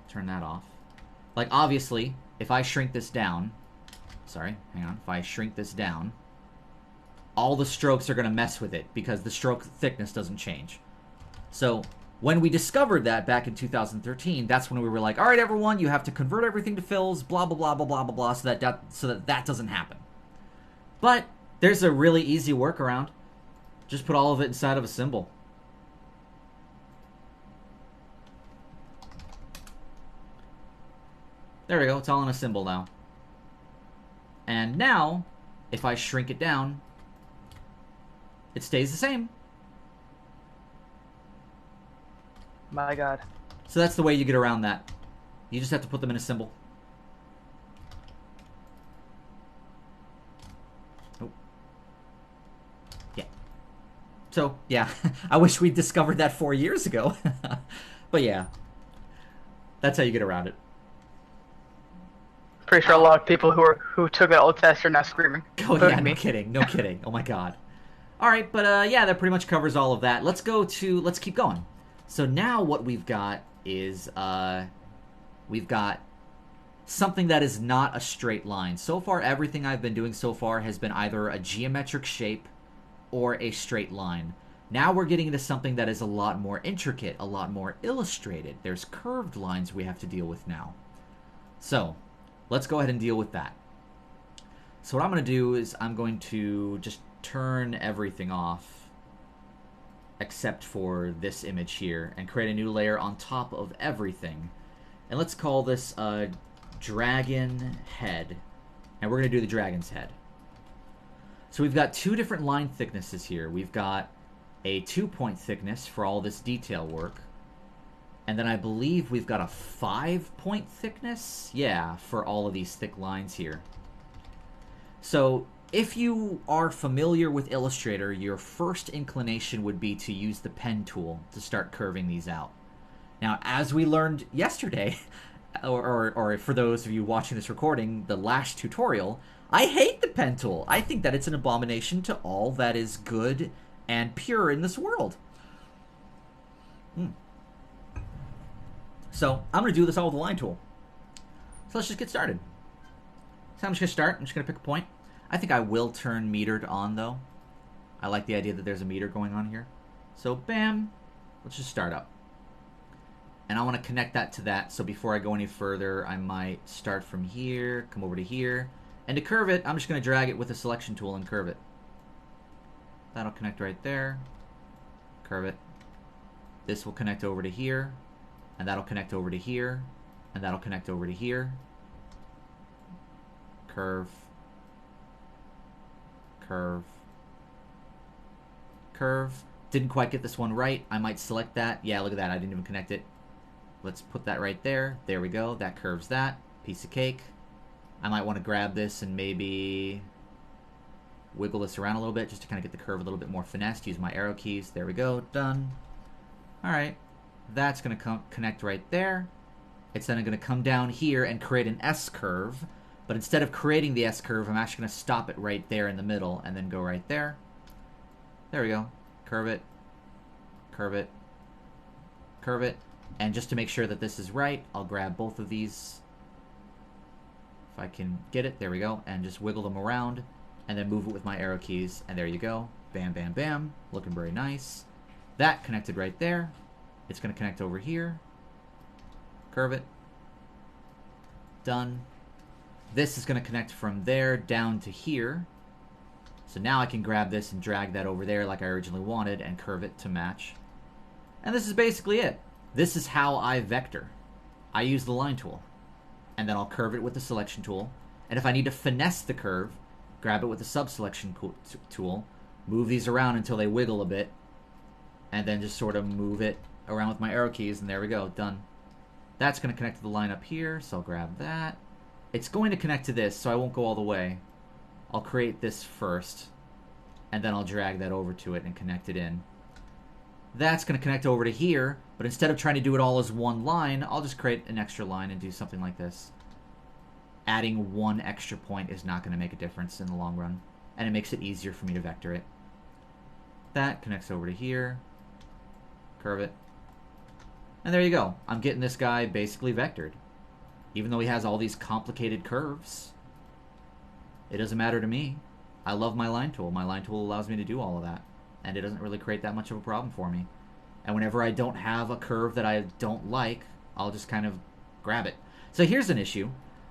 turn that off. Like, obviously, if I shrink this down... Sorry, hang on. If I shrink this down, all the strokes are going to mess with it because the stroke thickness doesn't change. So, when we discovered that back in 2013, that's when we were like, all right, everyone, you have to convert everything to fills, blah, blah, blah, blah, blah, blah, blah, so that doesn't happen. But there's a really easy workaround. Just put all of it inside of a symbol. There we go. It's all in a symbol now. And now, if I shrink it down, it stays the same.
My God.
So that's the way you get around that. You just have to put them in a symbol. Oh. Yeah. So, yeah. I wish we'd discovered that 4 years ago. But yeah. That's how you get around it.
Pretty sure a lot of people who took that old test are now screaming.
Oh yeah, no kidding, no kidding. Oh my God. All right, but yeah, that pretty much covers all of that. Let's keep going. So now what we've got is we've got something that is not a straight line. So far, everything I've been doing so far has been either a geometric shape or a straight line. Now we're getting into something that is a lot more intricate, a lot more illustrated. There's curved lines we have to deal with now. So let's go ahead and deal with that. So what I'm going to do is I'm going to just turn everything off except for this image here and create a new layer on top of everything. And let's call this a dragon head. And we're going to do the dragon's head. So we've got two different line thicknesses here. We've got a 2-point thickness for all this detail work. And then I believe we've got a 5-point thickness, yeah, for all of these thick lines here. So if you are familiar with Illustrator, your first inclination would be to use the pen tool to start curving these out. Now, as we learned yesterday, or for those of you watching this recording, the last tutorial, I hate the pen tool. I think that it's an abomination to all that is good and pure in this world. So I'm going to do this all with the line tool. So let's just get started. So I'm just going to start. I'm just going to pick a point. I think I will turn metered on, though. I like the idea that there's a meter going on here. So bam, let's just start up. And I want to connect that to that. So before I go any further, I might start from here, come over to here. And to curve it, I'm just going to drag it with the selection tool and curve it. That'll connect right there. Curve it. This will connect over to here. And that'll connect over to here. And that'll connect over to here. Curve. Curve. Curve. Didn't quite get this one right. I might select that. Yeah, look at that. I didn't even connect it. Let's put that right there. There we go. That curves that. Piece of cake. I might want to grab this and maybe wiggle this around a little bit just to kind of get the curve a little bit more finessed. Use my arrow keys. There we go. Done. All right. That's going to connect right there. It's then going to come down here and create an S curve. But instead of creating the S curve, I'm actually going to stop it right there in the middle and then go right there. There we go. Curve it. Curve it. Curve it. And just to make sure that this is right, I'll grab both of these. If I can get it, there we go. And just wiggle them around and then move it with my arrow keys. And there you go. Bam, bam, bam. Looking very nice. That connected right there. It's going to connect over here. Curve it. Done. This is going to connect from there down to here. So now I can grab this and drag that over there like I originally wanted and curve it to match. And this is basically it. This is how I vector. I use the line tool. And then I'll curve it with the selection tool. And if I need to finesse the curve, grab it with the subselection tool, move these around until they wiggle a bit, and then just sort of move it around with my arrow keys, and there we go, done. That's going to connect to the line up here, so I'll grab that. It's going to connect to this, so I won't go all the way. I'll create this first, and then I'll drag that over to it and connect it in. That's going to connect over to here, but instead of trying to do it all as one line, I'll just create an extra line and do something like this. Adding one extra point is not going to make a difference in the long run, and it makes it easier for me to vector it. That connects over to here. Curve it. And there you go. I'm getting this guy basically vectored. Even though he has all these complicated curves, it doesn't matter to me. I love my line tool. My line tool allows me to do all of that. And it doesn't really create that much of a problem for me. And whenever I don't have a curve that I don't like, I'll just kind of grab it. So here's an issue.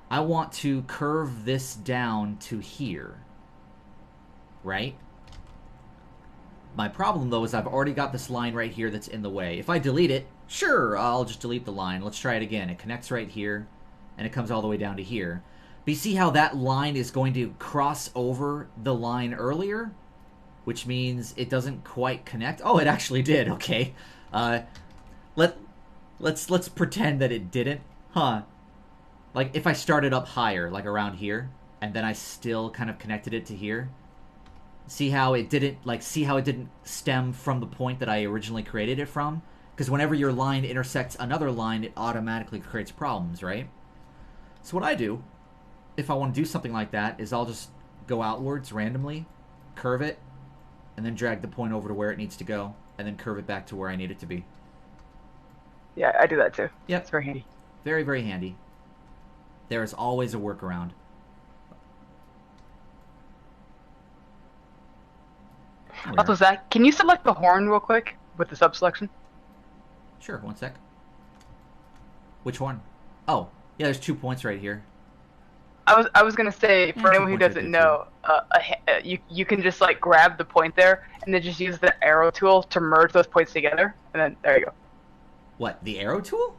I want to curve this down to here. Right? My problem, though, is I've already got this line right here that's in the way. If I delete it, sure, I'll just delete the line. Let's try it again. It connects right here, and it comes all the way down to here. But you see how that line is going to cross over the line earlier? Which means it doesn't quite connect. Oh, it actually did. Okay. Let's pretend that it didn't. Huh. Like, if I started up higher, like around here, and then I still kind of connected it to here. See how it didn't stem from the point that I originally created it from? Because whenever your line intersects another line, it automatically creates problems, right? So what I do, if I want to do something like that, is I'll just go outwards randomly, curve it, and then drag the point over to where it needs to go, and then curve it back to where I need it to be.
Yeah, I do that too.
Yep.
It's very handy.
Very, very handy. There is always a workaround. There we
Also,
are.
Zach, can you select the horn real quick with the sub selection?
Sure, one sec. Which one? Oh, yeah, there's 2 points right here.
I was gonna say, for
Yeah, 2
anyone who
points right
doesn't
there, too.
know, you can just like grab the point there and then just use the arrow tool to merge those points together, and then there you go.
What, the arrow tool?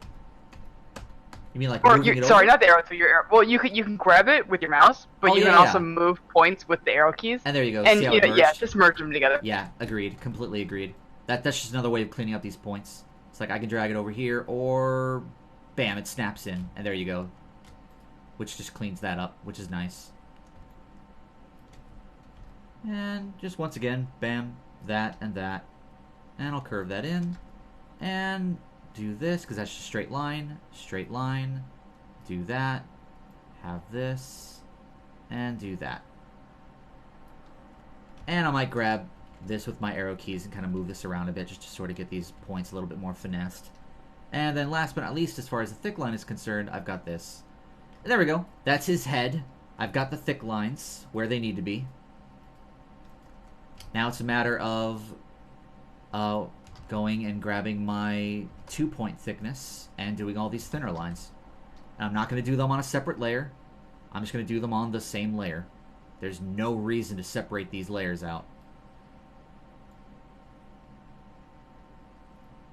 You mean like
Or
moving it
sorry,
over?
not the arrow tool. Your arrow. Well, you can grab it with your mouse, but
Oh,
you
yeah,
can also
yeah.
move points with the arrow keys.
And there you go.
And
See how it merged?
yeah, just merge them together.
Yeah, agreed. Completely agreed. That's just another way of cleaning up these points. It's like I can drag it over here, or bam, it snaps in, and there you go. Which just cleans that up, which is nice. And just once again, bam, that and that. And I'll curve that in. And do this, because that's just straight line. Straight line. Do that. Have this. And do that. And I might grab this with my arrow keys and kind of move this around a bit just to sort of get these points a little bit more finessed. And then last but not least, as far as the thick line is concerned, I've got this. There we go. That's his head. I've got the thick lines where they need to be. Now it's a matter of going and grabbing my 2-point thickness and doing all these thinner lines. And I'm not going to do them on a separate layer. I'm just going to do them on the same layer. There's no reason to separate these layers out.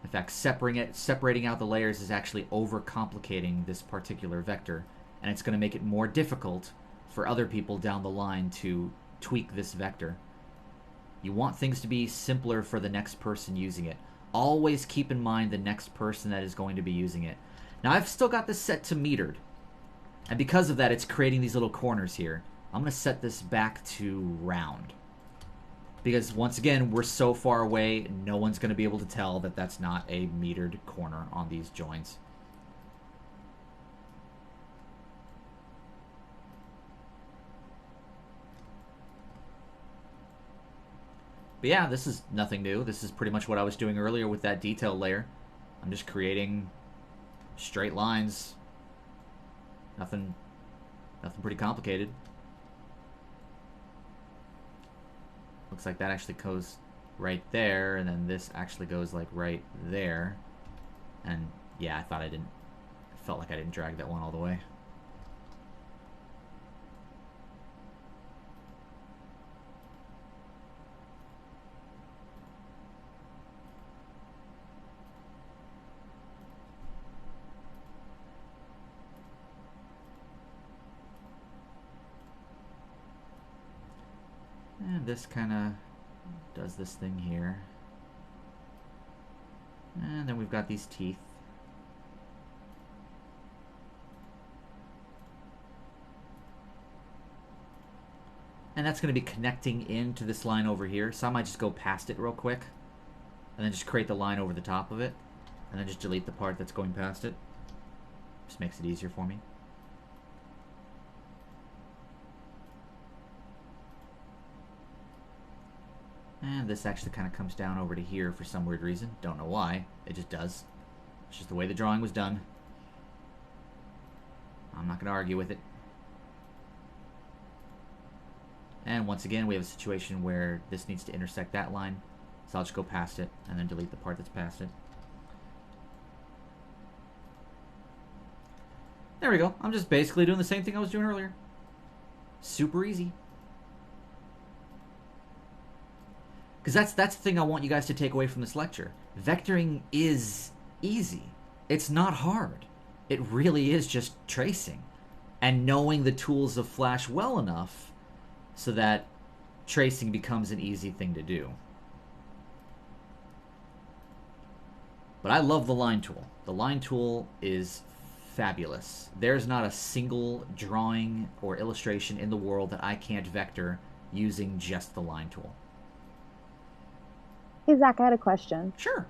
In fact, separating out the layers is actually overcomplicating this particular vector, and it's going to make it more difficult for other people down the line to tweak this vector. You want things to be simpler for the next person using it. Always keep in mind the next person that is going to be using it. Now, I've still got this set to metered, and because of that, it's creating these little corners here. I'm going to set this back to round. Because, once again, we're so far away, no one's going to be able to tell that that's not a metered corner on these joints. But yeah, this is nothing new. This is pretty much what I was doing earlier with that detail layer. I'm just creating straight lines. Nothing pretty complicated. Looks like that actually goes right there, and then this actually goes like right there. And yeah, I felt like I didn't drag that one all the way. And this kind of does this thing here. And then we've got these teeth. And that's going to be connecting into this line over here. So I might just go past it real quick. And then just create the line over the top of it. And then just delete the part that's going past it. Just makes it easier for me. And this actually kind of comes down over to here for some weird reason. Don't know why. It just does. It's just the way the drawing was done. I'm not going to argue with it. And once again, we have a situation where this needs to intersect that line. So I'll just go past it and then delete the part that's past it. There we go. I'm just basically doing the same thing I was doing earlier. Super easy. Because that's the thing I want you guys to take away from this lecture. Vectoring is easy. It's not hard. It really is just tracing. And knowing the tools of Flash well enough so that tracing becomes an easy thing to do. But I love the line tool. The line tool is fabulous. There's not a single drawing or illustration in the world that I can't vector using just the line tool.
Hey, Zach, I had a question.
Sure.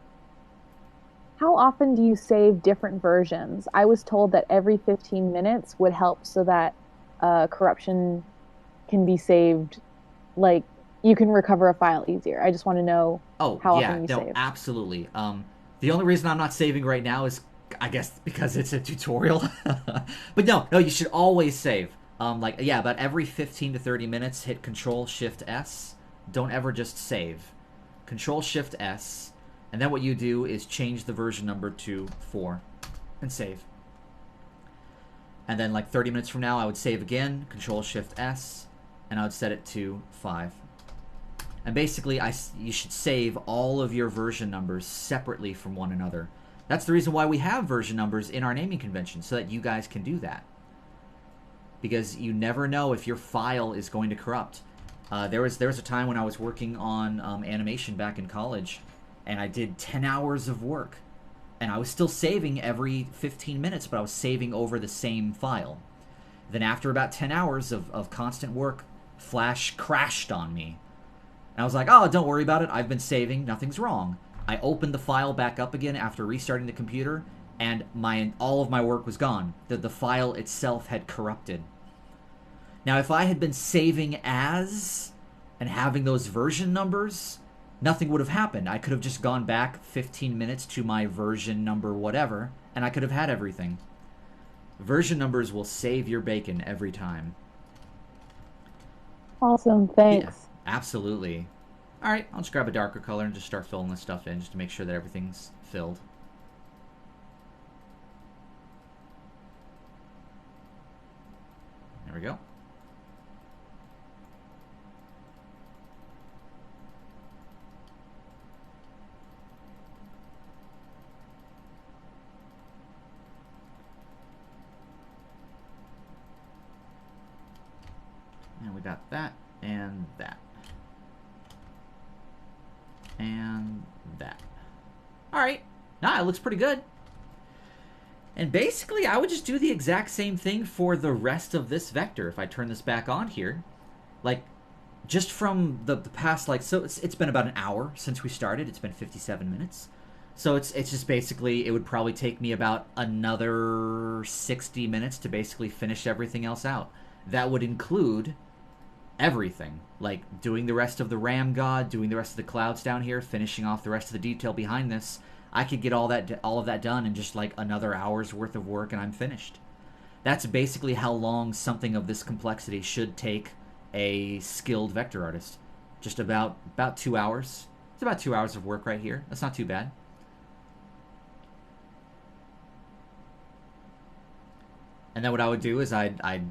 How often do you save different versions? I was told that every 15 minutes would help so that corruption can be saved. Like, you can recover a file easier. I just want to know how often you save.
Absolutely. The only reason I'm not saving right now is, I guess, because it's a tutorial. But no, you should always save. About every 15 to 30 minutes, hit Control-Shift-S don't ever just save. Control-Shift-S, and then what you do is change the version number to 4 and save. And then like 30 minutes from now, I would save again, Control-Shift-S, and I would set it to 5. And basically, you should save all of your version numbers separately from one another. That's the reason why we have version numbers in our naming convention, so that you guys can do that. Because you never know if your file is going to corrupt. There was a time when I was working on animation back in college, and I did 10 hours of work. And I was still saving every 15 minutes, but I was saving over the same file. Then after about 10 hours of constant work, Flash crashed on me. And I was like, oh, don't worry about it. I've been saving. Nothing's wrong. I opened the file back up again after restarting the computer, and all of my work was gone. The file itself had corrupted. Now, if I had been saving as and having those version numbers, nothing would have happened. I could have just gone back 15 minutes to my version number whatever, and I could have had everything. Version numbers will save your bacon every time.
Awesome, thanks.
Yeah, absolutely. All right, I'll just grab a darker color and just start filling this stuff in just to make sure that everything's filled. There we go. And we got that and that. And that. Alright. Nah, it looks pretty good. And basically, I would just do the exact same thing for the rest of this vector. If I turn this back on here, like, just from the past, like, so it's been about an hour since we started. It's been 57 minutes. So it's just basically, it would probably take me about another 60 minutes to basically finish everything else out. That would include everything, like doing the rest of the ram god, doing the rest of the clouds down here, finishing off the rest of the detail behind this. I could get all of that done in just like another hour's worth of work, and I'm finished. That's basically how long something of this complexity should take a skilled vector artist. Just about 2 hours. It's about 2 hours of work right here. That's not too bad. And then what I would do is I'd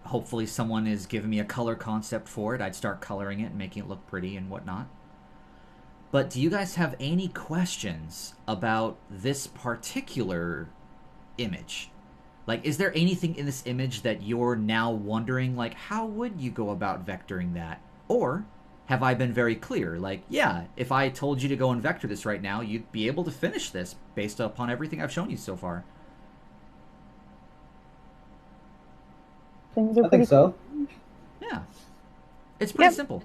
hopefully someone is giving me a color concept for it. I'd start coloring it and making it look pretty and whatnot. But do you guys have any questions about this particular image? Like, is there anything in this image that you're now wondering, like, how would you go about vectoring that? Or have I been very clear? Like, yeah, if I told you to go and vector this right now, you'd be able to finish this based upon everything I've shown you so far.
Things are
I think so.
Yeah. It's pretty simple.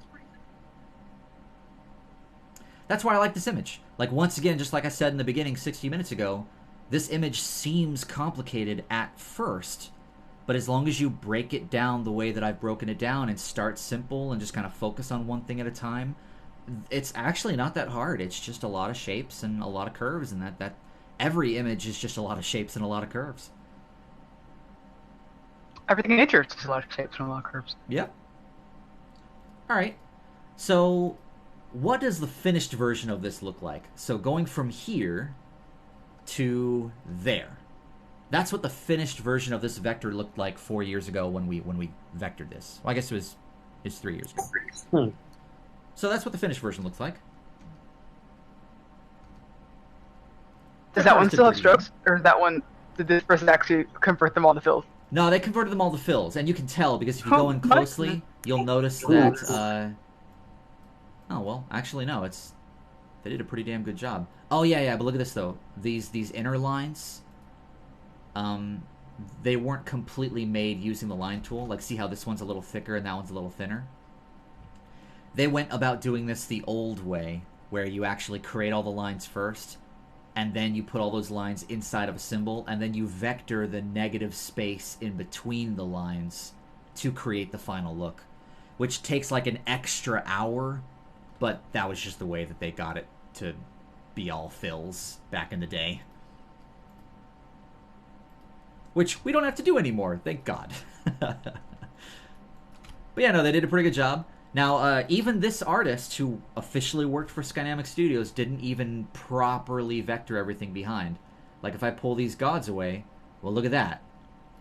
That's why I like this image. Like, once again, just like I said in the beginning 60 minutes ago, this image seems complicated at first, but as long as you break it down the way that I've broken it down and start simple and just kind of focus on one thing at a time, it's actually not that hard. It's just a lot of shapes and a lot of curves, and that every image is just a lot of shapes and a lot of curves.
Everything in nature is just a lot of shapes and a lot of curves.
Yep. All right. So what does the finished version of this look like? So going from here to there. That's what the finished version of this vector looked like 4 years ago when we vectored this. Well, I guess it's 3 years ago. So that's what the finished version looks like.
Does that one still have strokes? Or is that one, did this person actually convert them all to fills?
No, they converted them all to fills, and you can tell because if you go in closely, you'll notice that. Oh well, actually no, they did a pretty damn good job. Oh yeah, but look at this though. These inner lines, they weren't completely made using the line tool. Like, see how this one's a little thicker and that one's a little thinner. They went about doing this the old way, where you actually create all the lines first, and then you put all those lines inside of a symbol, and then you vector the negative space in between the lines to create the final look, which takes like an extra hour, but that was just the way that they got it to be all fills back in the day. Which we don't have to do anymore, thank God. But yeah, no, they did a pretty good job. Now, even this artist who officially worked for Skynamic Studios didn't even properly vector everything behind. Like, if I pull these gods away, well, look at that.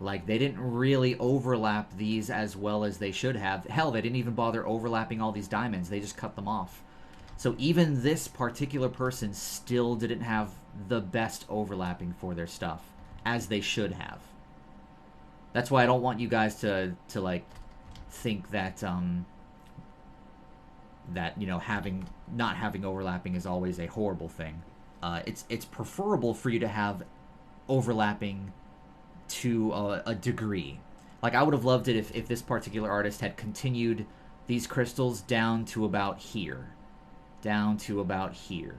Like, they didn't really overlap these as well as they should have. Hell, they didn't even bother overlapping all these diamonds. They just cut them off. So even this particular person still didn't have the best overlapping for their stuff, as they should have. That's why I don't want you guys to like, think that, that, you know, not having overlapping is always a horrible thing. It's preferable for you to have overlapping to a degree. Like, I would have loved it if this particular artist had continued these crystals down to about here. Down to about here.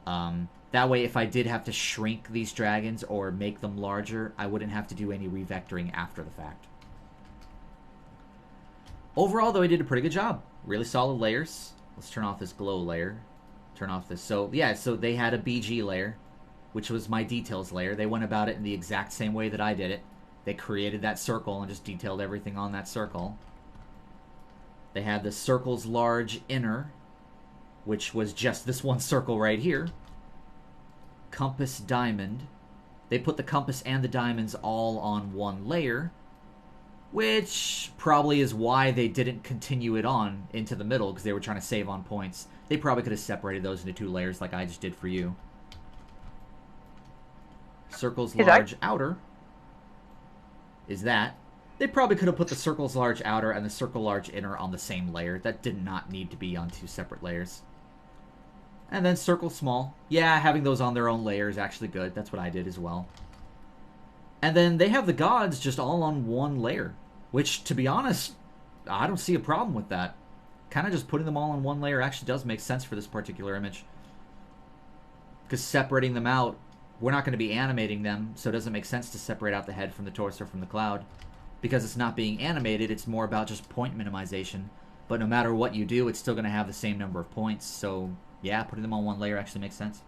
That way, if I did have to shrink these dragons or make them larger, I wouldn't have to do any revectoring after the fact. Overall, though, I did a pretty good job. Really solid layers. Let's turn off this glow layer. Turn off this. So, yeah, so they had a BG layer, which was my details layer. They went about it in the exact same way that I did it. They created that circle and just detailed everything on that circle. They had the circle's large inner, which was just this one circle right here. Compass diamond. They put the compass and the diamonds all on one layer, which probably is why they didn't continue it on into the middle, because they were trying to save on points. They probably could have separated those into two layers like I just did for you. Circle's large outer is that. They probably could have put the circle's large outer and the circle large inner on the same layer. That did not need to be on two separate layers. And then circle small. Yeah, having those on their own layer is actually good. That's what I did as well. And then they have the gods just all on one layer, which, to be honest, I don't see a problem with that. Kind of just putting them all on one layer actually does make sense for this particular image. Because separating them out, we're not going to be animating them, so it doesn't make sense to separate out the head from the torso from the cloud. Because it's not being animated, it's more about just point minimization. But no matter what you do, it's still going to have the same number of points, so yeah, putting them on one layer actually makes sense.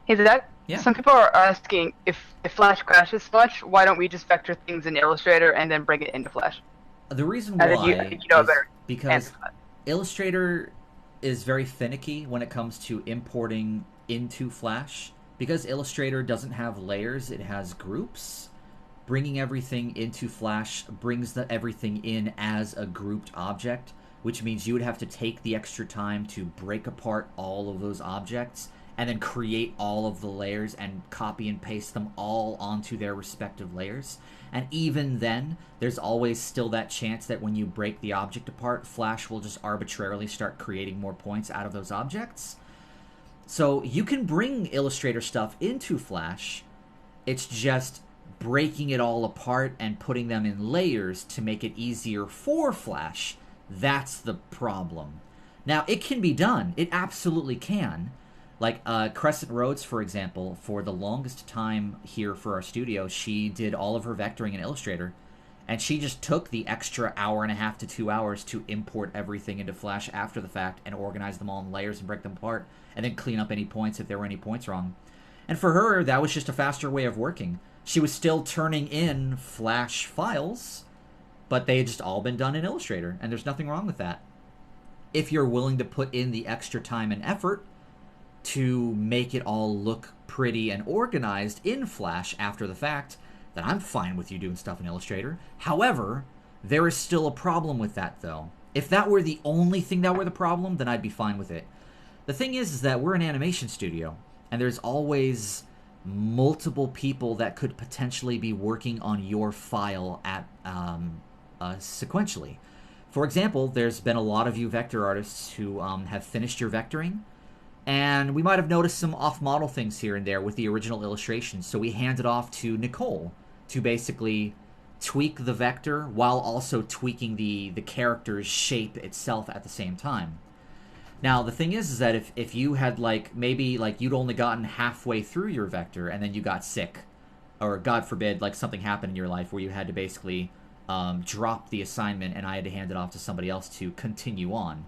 Hey, Zach,
yeah.
Some people are asking, if Flash crashes so much, why don't we just vector things in Illustrator and then bring it into Flash?
The reason why
you know
is because Illustrator is very finicky when it comes to importing into Flash. Because Illustrator doesn't have layers, it has groups. Bringing everything into Flash brings everything in as a grouped object, which means you would have to take the extra time to break apart all of those objects and then create all of the layers and copy and paste them all onto their respective layers. And even then, there's always still that chance that when you break the object apart, Flash will just arbitrarily start creating more points out of those objects. So you can bring Illustrator stuff into Flash, it's just breaking it all apart and putting them in layers to make it easier for Flash. That's the problem. Now, it can be done. It absolutely can. Like, Crescent Rhodes, for example, for the longest time here for our studio, she did all of her vectoring in Illustrator, and she just took the extra hour and a half to 2 hours to import everything into Flash after the fact and organize them all in layers and break them apart, and then clean up any points if there were any points wrong. And for her, that was just a faster way of working. She was still turning in Flash files, but they had just all been done in Illustrator, and there's nothing wrong with that. If you're willing to put in the extra time and effort to make it all look pretty and organized in Flash after the fact, then I'm fine with you doing stuff in Illustrator. However, there is still a problem with that, though. If that were the only thing that were the problem, then I'd be fine with it. The thing is that we're an animation studio, and there's always multiple people that could potentially be working on your file at sequentially. For example, there's been a lot of you vector artists who have finished your vectoring, and we might have noticed some off-model things here and there with the original illustrations, so we handed off to Nicole to basically tweak the vector while also tweaking the character's shape itself at the same time. Now, the thing is that if you had, like, maybe, like, you'd only gotten halfway through your vector and then you got sick, or, God forbid, like, something happened in your life where you had to basically drop the assignment and I had to hand it off to somebody else to continue on.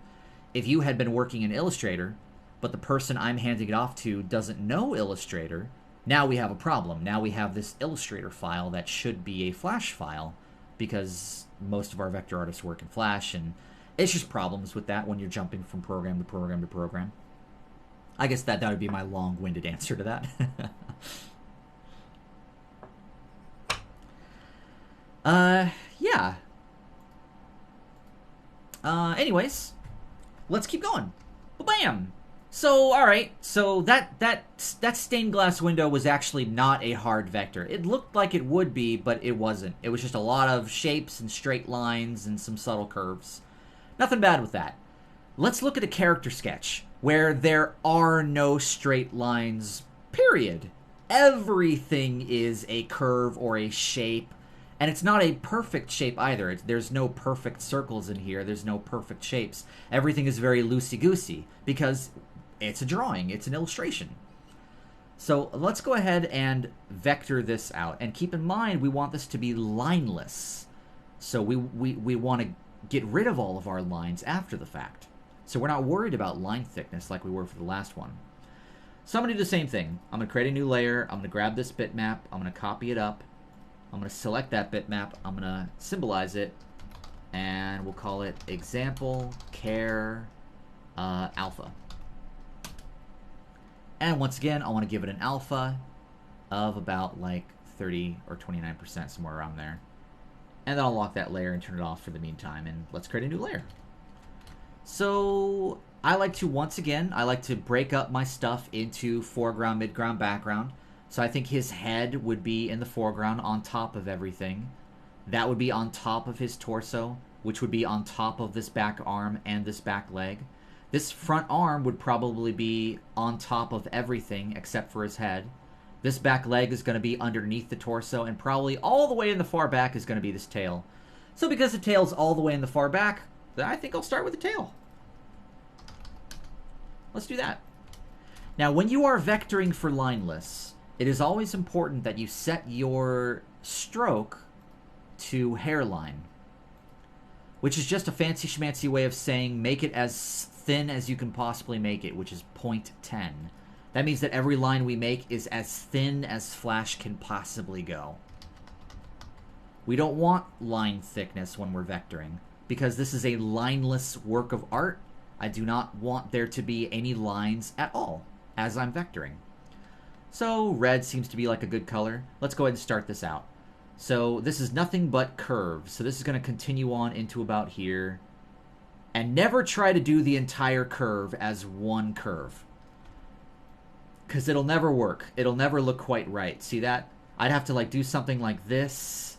If you had been working in Illustrator, but the person I'm handing it off to doesn't know Illustrator, now we have a problem. Now we have this Illustrator file that should be a Flash file, because most of our vector artists work in Flash, and it's just problems with that when you're jumping from program to program to program. I guess that would be my long-winded answer to that. Yeah. Anyways, let's keep going. Bam! So, alright, so that stained glass window was actually not a hard vector. It looked like it would be, but it wasn't. It was just a lot of shapes and straight lines and some subtle curves. Nothing bad with that. Let's look at a character sketch where there are no straight lines, period. Everything is a curve or a shape, and it's not a perfect shape either. There's no perfect circles in here. There's no perfect shapes. Everything is very loosey-goosey because it's a drawing. It's an illustration. So let's go ahead and vector this out. And keep in mind, we want this to be lineless. So we want to get rid of all of our lines after the fact. So we're not worried about line thickness like we were for the last one. So I'm going to do the same thing. I'm going to create a new layer. I'm going to grab this bitmap. I'm going to copy it up. I'm going to select that bitmap. I'm going to symbolize it. And we'll call it example char alpha. And once again, I want to give it an alpha of about like 30 or 29%, somewhere around there. And then I'll lock that layer and turn it off for the meantime. And let's create a new layer. So I like to break up my stuff into foreground, midground, background. So I think his head would be in the foreground on top of everything. That would be on top of his torso, which would be on top of this back arm and this back leg. This front arm would probably be on top of everything except for his head. This back leg is going to be underneath the torso, and probably all the way in the far back is going to be this tail. So because the tail's all the way in the far back, I think I'll start with the tail. Let's do that. Now, when you are vectoring for lineless, it is always important that you set your stroke to hairline, which is just a fancy schmancy way of saying make it as thin as you can possibly make it, which is 0.10. That means that every line we make is as thin as Flash can possibly go. We don't want line thickness when we're vectoring, because this is a lineless work of art. I do not want there to be any lines at all as I'm vectoring. So red seems to be like a good color. Let's go ahead and start this out. So this is nothing but curves. So this is going to continue on into about here. And never try to do the entire curve as one curve, because it'll never work. It'll never look quite right. See that? I'd have to like do something like this,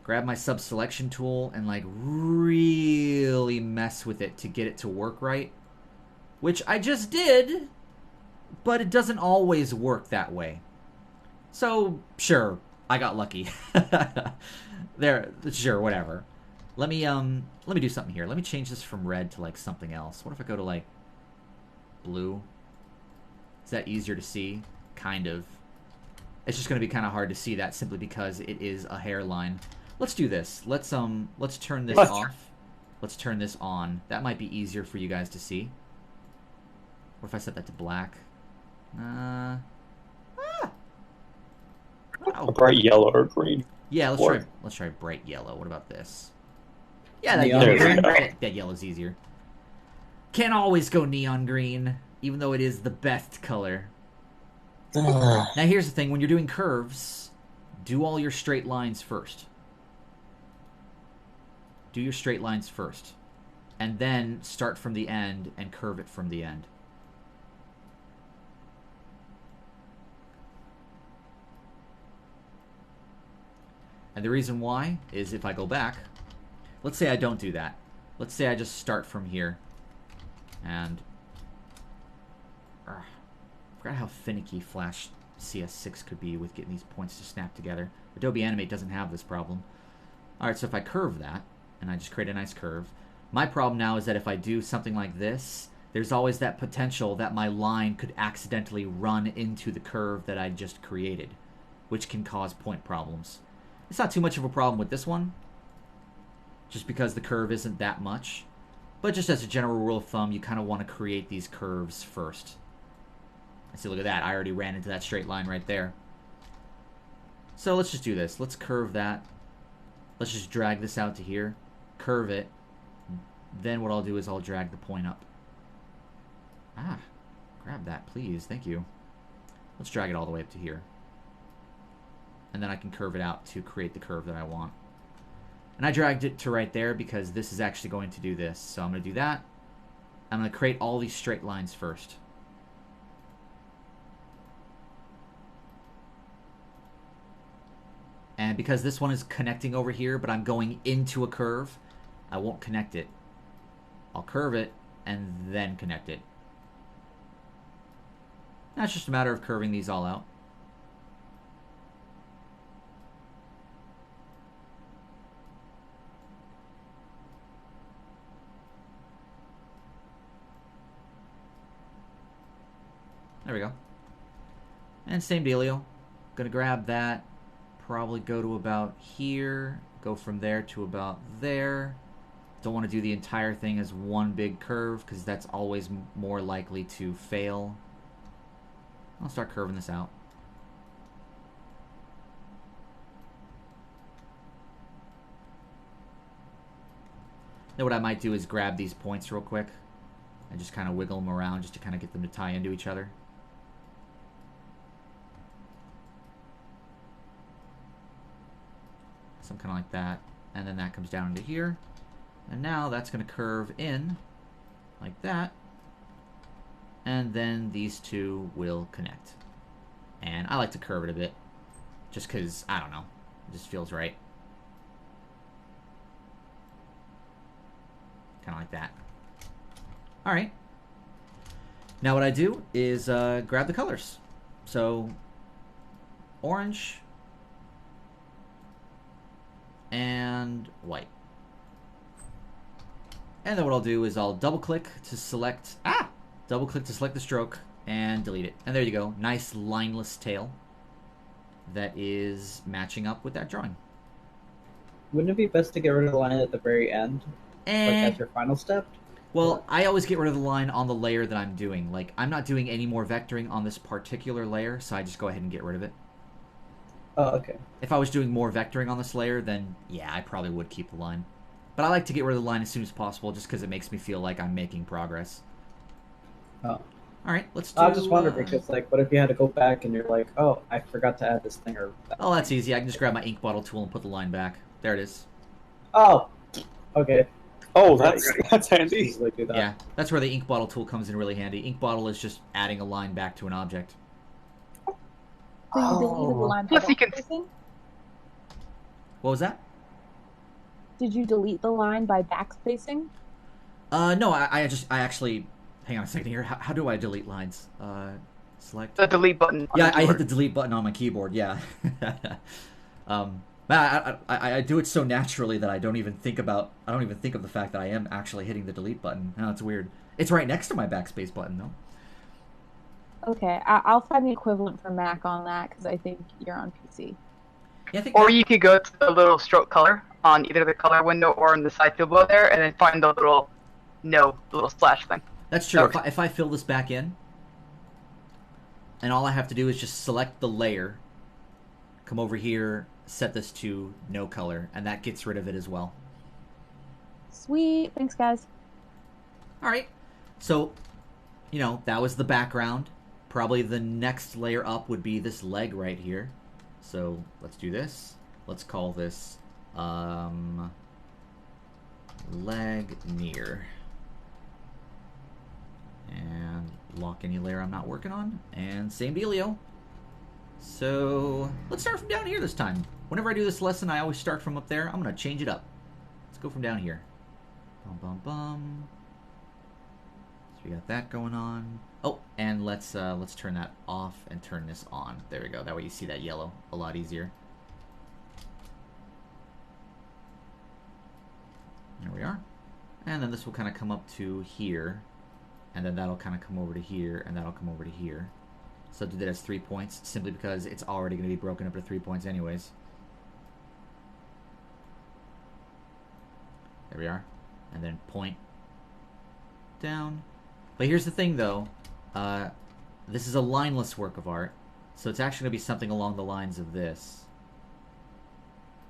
grab my sub-selection tool, and like really mess with it to get it to work right, which I just did, but it doesn't always work that way. So sure, I got lucky. There, sure, whatever. Let me do something here. Let me change this from red to like something else. What if I go to like blue? Is that easier to see? Kind of. It's just going to be kind of hard to see that simply because it is a hairline. Let's do this. Let's turn this off. Let's turn this on. That might be easier for you guys to see. What if I set that to black?
A bright yellow or green.
Yeah, let's try bright yellow. What about this? Yeah, that yellow's easier. Can't always go neon green, even though it is the best color. Now here's the thing, when you're doing curves, do all your straight lines first. Do your straight lines first. And then start from the end and curve it from the end. And the reason why is if I go back, let's say I don't do that. Let's say I just start from here. And I forgot how finicky Flash CS6 could be with getting these points to snap together. Adobe Animate doesn't have this problem. Alright, so if I curve that, and I just create a nice curve, my problem now is that if I do something like this, there's always that potential that my line could accidentally run into the curve that I just created, which can cause point problems. It's not too much of a problem with this one, just because the curve isn't that much. But just as a general rule of thumb, you kind of want to create these curves first. See, look at that. I already ran into that straight line right there. So let's just do this. Let's curve that let's just drag this out to here, curve it. Then what I'll do is I'll drag the point up. Ah, grab that, please. Thank you. Let's drag it all the way up to here. And then I can curve it out to create the curve that I want. And I dragged it to right there because this is actually going to do this. So I'm going to do that. I'm going to create all these straight lines first. And because this one is connecting over here, but I'm going into a curve, I won't connect it. I'll curve it and then connect it. Now it's just a matter of curving these all out. There we go. And same dealio. Gonna grab that, probably go to about here, go from there to about there. Don't want to do the entire thing as one big curve because that's always more likely to fail. I'll start curving this out. Then what I might do is grab these points real quick and just kind of wiggle them around just to kind of get them to tie into each other. Something kind of like that. And then that comes down into here. And now that's going to curve in like that. And then these two will connect. And I like to curve it a bit. Just because, I don't know. It just feels right. Kind of like that. Alright. Now what I do is grab the colors. So, orange and white. And then what I'll do is I'll double click to select the stroke and delete it. And there you go. Nice lineless tail that is matching up with that drawing.
Wouldn't it be best to get rid of the line at the very end? Like as your final step?
Well, I always get rid of the line on the layer that I'm doing. Like, I'm not doing any more vectoring on this particular layer, so I just go ahead and get rid of it.
Oh, okay.
If I was doing more vectoring on this layer, then yeah, I probably would keep the line. But I like to get rid of the line as soon as possible just because it makes me feel like I'm making progress.
Oh.
Alright, let's do...
I just wondered because, like, what if you had to go back and you're like, oh, I forgot to add this thing or...
Oh, that's easy. I can just grab my ink bottle tool and put the line back. There it is.
Oh! Okay.
Oh, that's handy.
Easily do that.
Yeah, that's where the ink bottle tool comes in really handy. Ink bottle is just adding a line back to an object.
So you deleted the line by
Plus you can-
backspacing?
What was that?
Did you delete the line by backspacing?
No, I actually... Hang on a second here. How do I delete lines? Select...
The delete button. On
Yeah,
the
I hit
keyboard.
the delete button on my keyboard, yeah. I do it so naturally that I don't even think of the fact that I am actually hitting the delete button. No, it's weird. It's right next to my backspace button, though.
Okay, I'll find the equivalent for Mac on that because I think you're on PC.
Yeah, I think
Or you could go to the little stroke color on either the color window or in the side field below there, and then find the little slash thing.
that's true.
Okay.
If I fill this back in, and all I have to do is just select the layer, come over here, set this to no color, and that gets rid of it as well.
Sweet, thanks guys.
Alright, so, that was the background. Probably the next layer up would be this leg right here. So, let's do this. Let's call this, leg near. And lock any layer I'm not working on. And same dealio. So, let's start from down here this time. Whenever I do this lesson, I always start from up there. I'm going to change it up. Let's go from down here. Bum, bum, bum. So we got that going on. Oh, and let's turn that off and turn this on. There we go. That way you see that yellow a lot easier. There we are. And then this will kind of come up to here. And then that'll kind of come over to here. And that'll come over to here. So do that as 3 points, simply because it's already going to be broken up to 3 points anyways. There we are. And then point down. But here's the thing, though. This is a lineless work of art. So it's actually going to be something along the lines of this.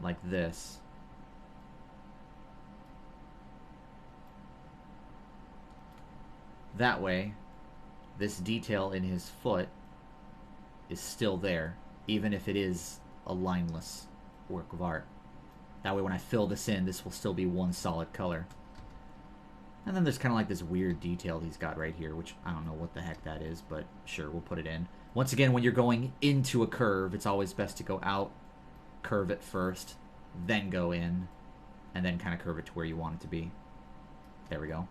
Like this. That way, this detail in his foot is still there, even if it is a lineless work of art. That way when I fill this in, this will still be one solid color. And then there's kind of like this weird detail he's got right here, which I don't know what the heck that is, but sure, we'll put it in. Once again, when you're going into a curve, it's always best to go out, curve it first, then go in, and then kind of curve it to where you want it to be. There we go.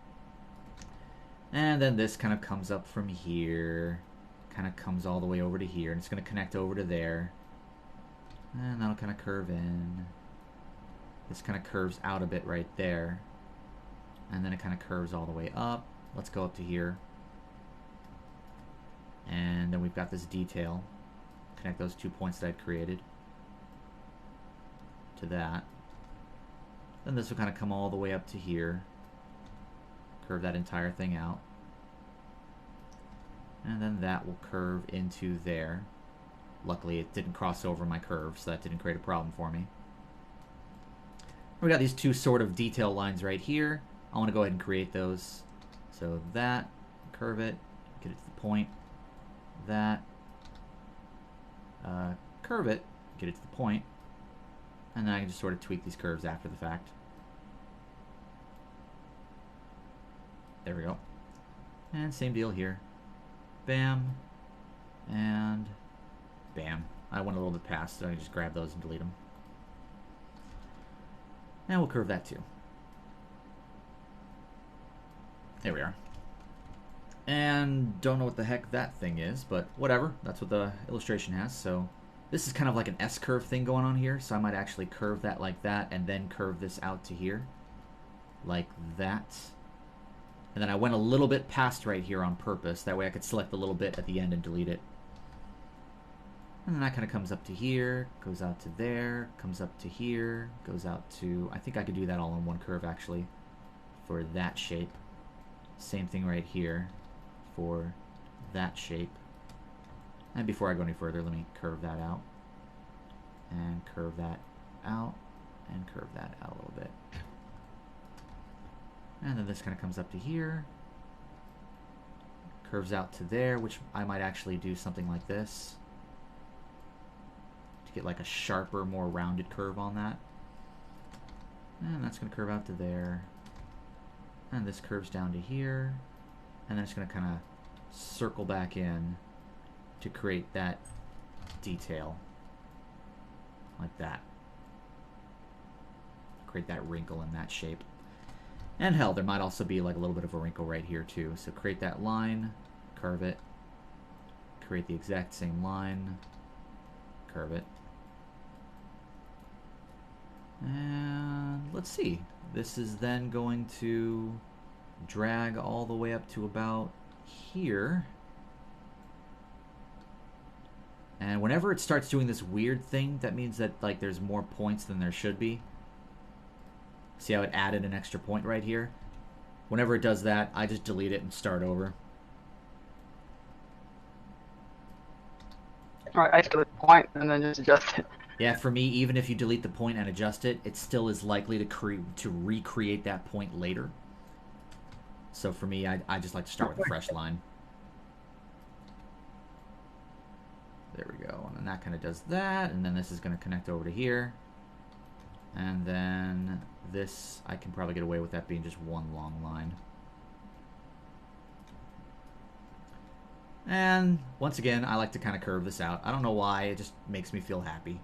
And then this kind of comes up from here, kind of comes all the way over to here, and it's going to connect over to there. And that'll kind of curve in. This kind of curves out a bit right there. And then it kind of curves all the way up. Let's go up to here. And then we've got this detail. Connect those 2 points that I'd created to that. Then this will kind of come all the way up to here. Curve that entire thing out. And then that will curve into there. Luckily it didn't cross over my curve, so that didn't create a problem for me. We got these two sort of detail lines right here. I want to go ahead and create those. So that, curve it, get it to the point. That, curve it, get it to the point. And then I can just sort of tweak these curves after the fact. There we go. And same deal here. Bam. And bam. I went a little bit past, so I can just grab those and delete them. And we'll curve that too. There we are. And don't know what the heck that thing is, but whatever. That's what the illustration has. So this is kind of like an S-curve thing going on here. So I might actually curve that like that and then curve this out to here. Like that. And then I went a little bit past right here on purpose. That way I could select a little bit at the end and delete it. And then that kind of comes up to here, goes out to there, comes up to here, goes out to... I think I could do that all in one curve actually for that shape. Same thing right here for that shape. And before I go any further, let me curve that out. And curve that out. And curve that out a little bit. And then this kind of comes up to here. Curves out to there, which I might actually do something like this. To get like a sharper, more rounded curve on that. And that's going to curve out to there. And this curves down to here. And then it's going to kind of circle back in to create that detail. Like that. Create that wrinkle in that shape. And hell, there might also be like a little bit of a wrinkle right here too. So create that line, curve it, create the exact same line, curve it. And let's see. This is then going to drag all the way up to about here. And whenever it starts doing this weird thing, that means that like there's more points than there should be. See how it added an extra point right here? Whenever it does that, I just delete it and start over.
Alright, I delete the point and then just adjust it.
Yeah, for me, even if you delete the point and adjust it, it still is likely to recreate that point later. So for me, I just like to start with a fresh line. There we go. And then that kind of does that. And then this is going to connect over to here. And then this, I can probably get away with that being just one long line. And once again, I like to kind of curve this out. I don't know why, it just makes me feel happy.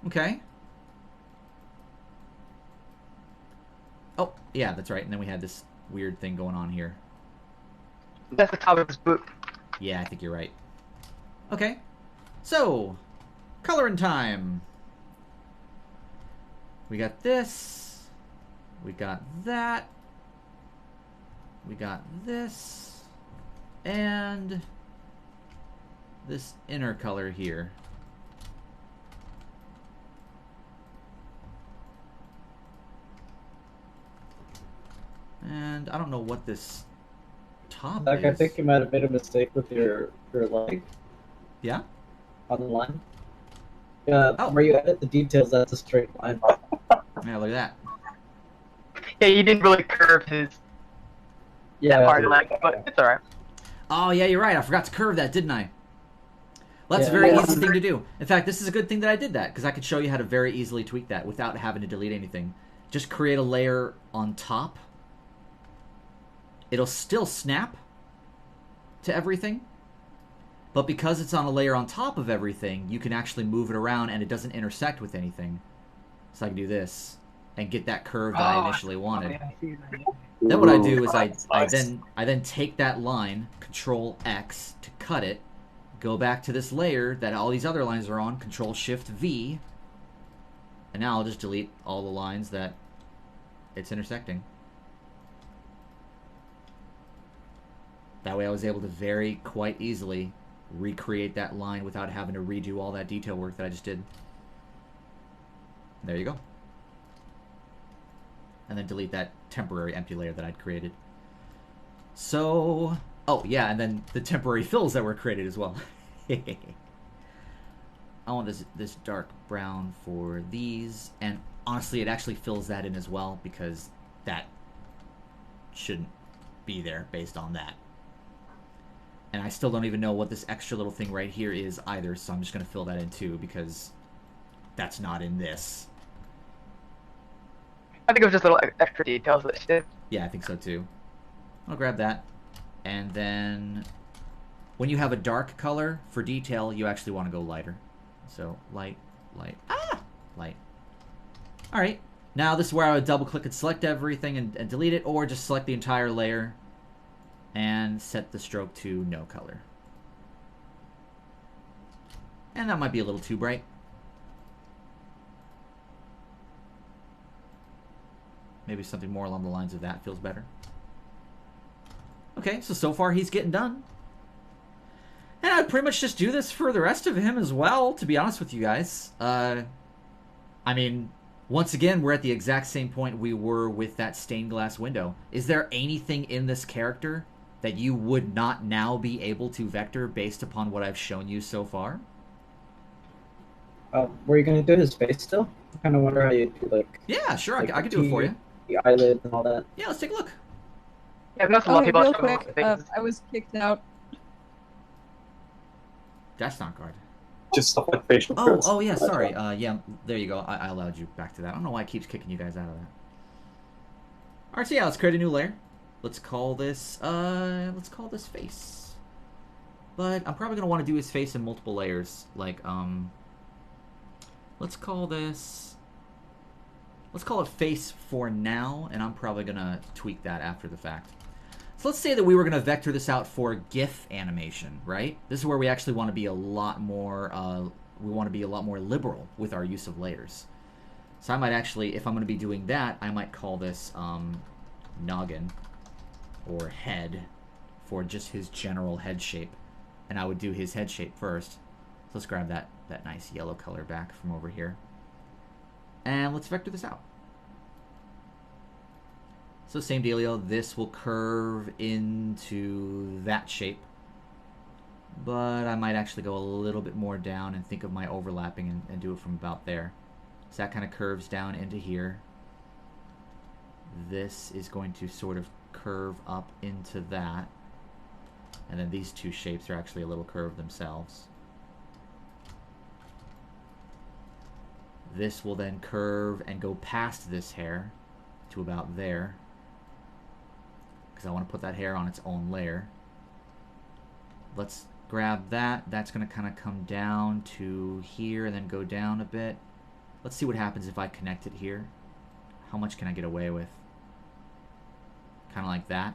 Okay. Oh, yeah, that's right. And then we had this weird thing going on here.
That's the top of his boot.
Yeah, I think you're right. Okay. So, coloring time. We got this. We got that. We got this. And this inner color here. And I don't know what this top
Like,
is.
I think you might have made a mistake with your leg
Yeah?
on the line. Yeah,
Oh.
where you edit the details, that's a straight line.
Yeah, look at that.
Yeah, you didn't really curve that hard leg, but it's alright.
Oh, yeah, you're right. I forgot to curve that, didn't I? Well, that's a very easy thing to do. In fact, this is a good thing that I did that, because I could show you how to very easily tweak that without having to delete anything. Just create a layer on top. It'll still snap to everything, but because it's on a layer on top of everything, you can actually move it around and it doesn't intersect with anything. So I can do this and get that curve that I initially wanted. Then what I do is I then take that line, Control X to cut it, go back to this layer that all these other lines are on, Control Shift V, and now I'll just delete all the lines that it's intersecting. That way I was able to quite easily recreate that line without having to redo all that detail work that I just did. There you go. And then delete that temporary empty layer that I'd created. So, oh yeah, and then the temporary fills that were created as well. I want this dark brown for these, and honestly it actually fills that in as well, because that shouldn't be there based on that. And I still don't even know what this extra little thing right here is either, so I'm just going to fill that in too, because that's not in this.
I think it was just little extra details that she did.
Yeah, I think so too. I'll grab that. And then when you have a dark color for detail, you actually want to go lighter. So light, light, light. All right. Now this is where I would double click and select everything and delete it, or just select the entire layer and set the stroke to no color. And that might be a little too bright. Maybe something more along the lines of that feels better. Okay, so far he's getting done. And I'd pretty much just do this for the rest of him as well, to be honest with you guys. I mean, once again, we're at the exact same point we were with that stained glass window. Is there anything in this character that you would not now be able to vector based upon what I've shown you so far?
Were you going to do his face still? I kind of wonder how you do, like...
Yeah, sure, I can do it for you.
The eyelid and all that.
Yeah, let's take a look.
Yeah, I've noticed a lot of people
real
showing
quick,
faces.
I was kicked out.
That's not guard.
Just stuff like facial cuts.
Oh yeah, sorry. Yeah, there you go. I allowed you back to that. I don't know why it keeps kicking you guys out of that. Alright, so yeah, let's create a new layer. Let's call this face. But I'm probably gonna want to do his face in multiple layers. Like, let's call it face for now, and I'm probably gonna tweak that after the fact. So let's say that we were gonna vector this out for GIF animation, right? This is where we actually want to be a lot more liberal with our use of layers. So I might actually, if I'm gonna be doing that, I might call this noggin or head for just his general head shape, and I would do his head shape first. So let's grab that nice yellow color back from over here, and let's vector this out. So same dealio, this will curve into that shape, but I might actually go a little bit more down and think of my overlapping and do it from about there. So that kind of curves down into here. This is going to sort of curve up into that, and then these two shapes are actually a little curved themselves. This will then curve and go past this hair to about there, because I want to put that hair on its own layer. Let's grab that. That's going to kind of come down to here and then go down a bit. Let's see what happens if I connect it here. How much can I get away with? Kind of like that.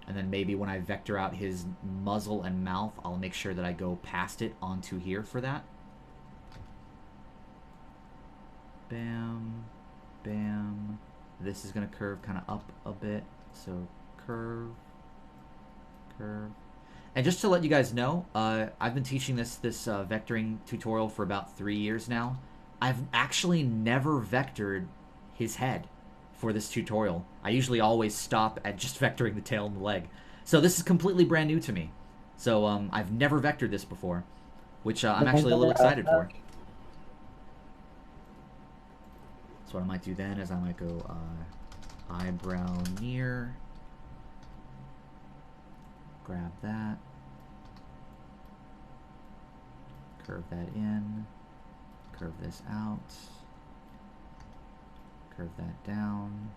And then maybe when I vector out his muzzle and mouth, I'll make sure that I go past it onto here for that. Bam, bam. This is going to curve kind of up a bit. So curve, curve. And just to let you guys know, I've been teaching this vectoring tutorial for about 3 years now. I've actually never vectored his head for this tutorial. I usually always stop at just vectoring the tail and the leg. So this is completely brand new to me. So I've never vectored this before, which I'm actually a little excited for. So what I might do then is I might go eyebrow near. Grab that. Curve that in. Curve this out. Curve that down.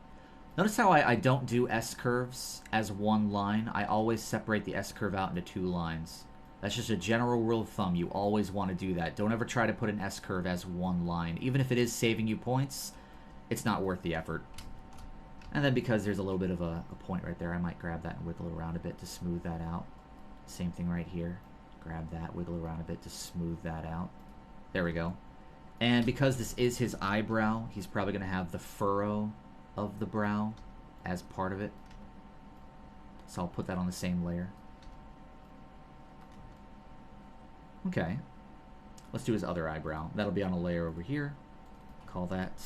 Notice how I don't do S-curves as one line. I always separate the S-curve out into two lines. That's just a general rule of thumb. You always want to do that. Don't ever try to put an S-curve as one line. Even if it is saving you points, it's not worth the effort. And then because there's a little bit of a point right there, I might grab that and wiggle it around a bit to smooth that out. Same thing right here. Grab that, wiggle it around a bit to smooth that out. There we go. And because this is his eyebrow, he's probably going to have the furrow of the brow as part of it. So I'll put that on the same layer. Okay. Let's do his other eyebrow. That'll be on a layer over here. Call that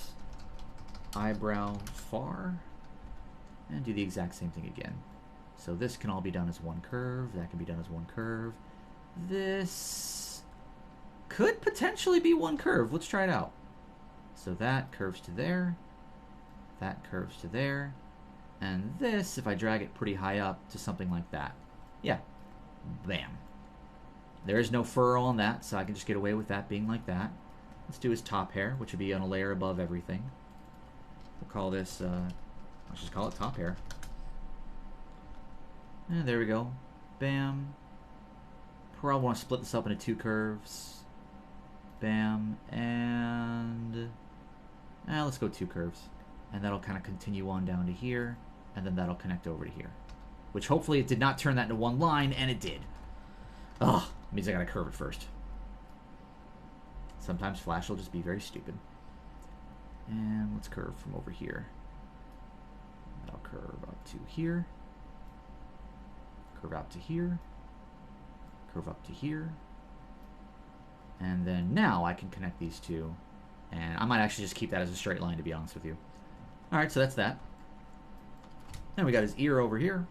eyebrow far. And do the exact same thing again. So this can all be done as one curve. That can be done as one curve. This could potentially be one curve. Let's try it out. So that curves to there. That curves to there. And this, if I drag it pretty high up to something like that. Yeah. Bam. There is no furrow on that, so I can just get away with that being like that. Let's do his top hair, which would be on a layer above everything. We'll call this, let's just call it top hair. And there we go. Bam. Probably want to split this up into two curves. Bam. And let's go two curves. And that'll kind of continue on down to here. And then that'll connect over to here. Which hopefully it did not turn that into one line, and it did. Ugh. Means I gotta curve it first. Sometimes Flash will just be very stupid. And let's curve from over here. That'll curve up to here. Curve out to here. Curve up to here. And then now I can connect these two. And I might actually just keep that as a straight line, to be honest with you. Alright, so that's that. Then we got his ear over here.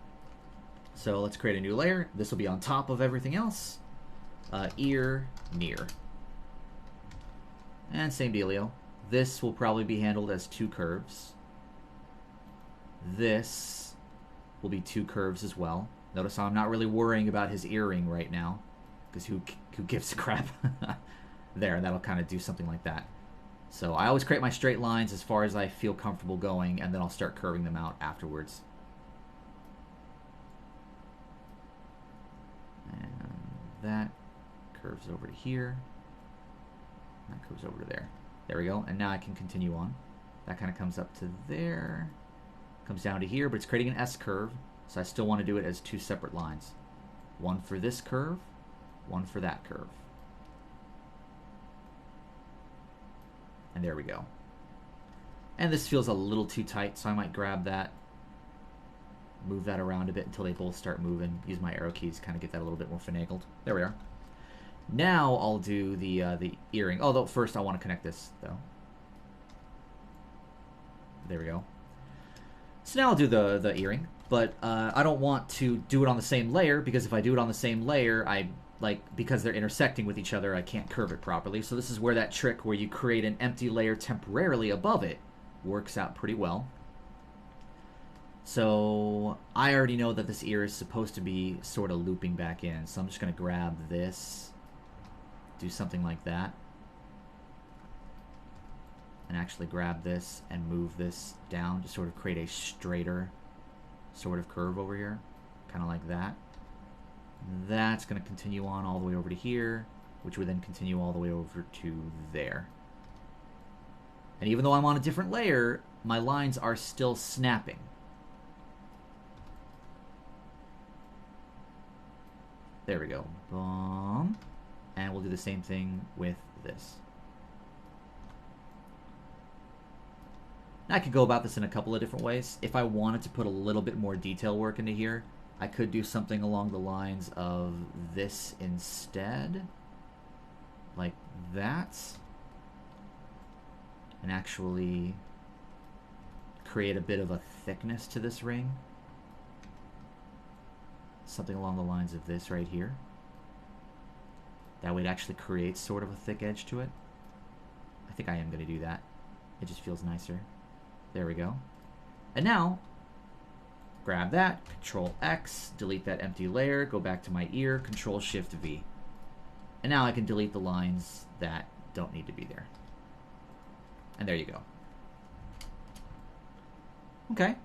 So let's create a new layer. This will be on top of everything else. Ear near. And same dealio. This will probably be handled as two curves. This will be two curves as well. Notice how I'm not really worrying about his earring right now, because who gives a crap? There, that'll kind of do something like that. So I always create my straight lines as far as I feel comfortable going, and then I'll start curving them out afterwards. And that curves over to here. That curves over to there. There we go. And now I can continue on. That kind of comes up to there. Comes down to here, but it's creating an S curve. So I still want to do it as two separate lines. One for this curve, one for that curve. And there we go. And this feels a little too tight, so I might grab that, move that around a bit until they both start moving. Use my arrow keys, kind of get that a little bit more finagled. There we are. Now I'll do the earring. Although first I want to connect this, though. There we go. So now I'll do the earring, but I don't want to do it on the same layer, because if I do it on the same layer, because they're intersecting with each other, I can't curve it properly. So this is where that trick where you create an empty layer temporarily above it works out pretty well. So I already know that this ear is supposed to be sort of looping back in, so I'm just going to grab this, do something like that, and actually grab this and move this down to sort of create a straighter sort of curve over here, kind of like that. That's going to continue on all the way over to here, which would then continue all the way over to there. And even though I'm on a different layer, my lines are still snapping. There we go. Boom. And we'll do the same thing with this. Now I could go about this in a couple of different ways. If I wanted to put a little bit more detail work into here, I could do something along the lines of this instead. Like that. And actually create a bit of a thickness to this ring. Something along the lines of this right here. That way it actually creates sort of a thick edge to it. I think I am going to do that. It just feels nicer. There we go. And now, grab that, Control X, delete that empty layer, go back to my ear, Control Shift V. And now I can delete the lines that don't need to be there. And there you go. Okay.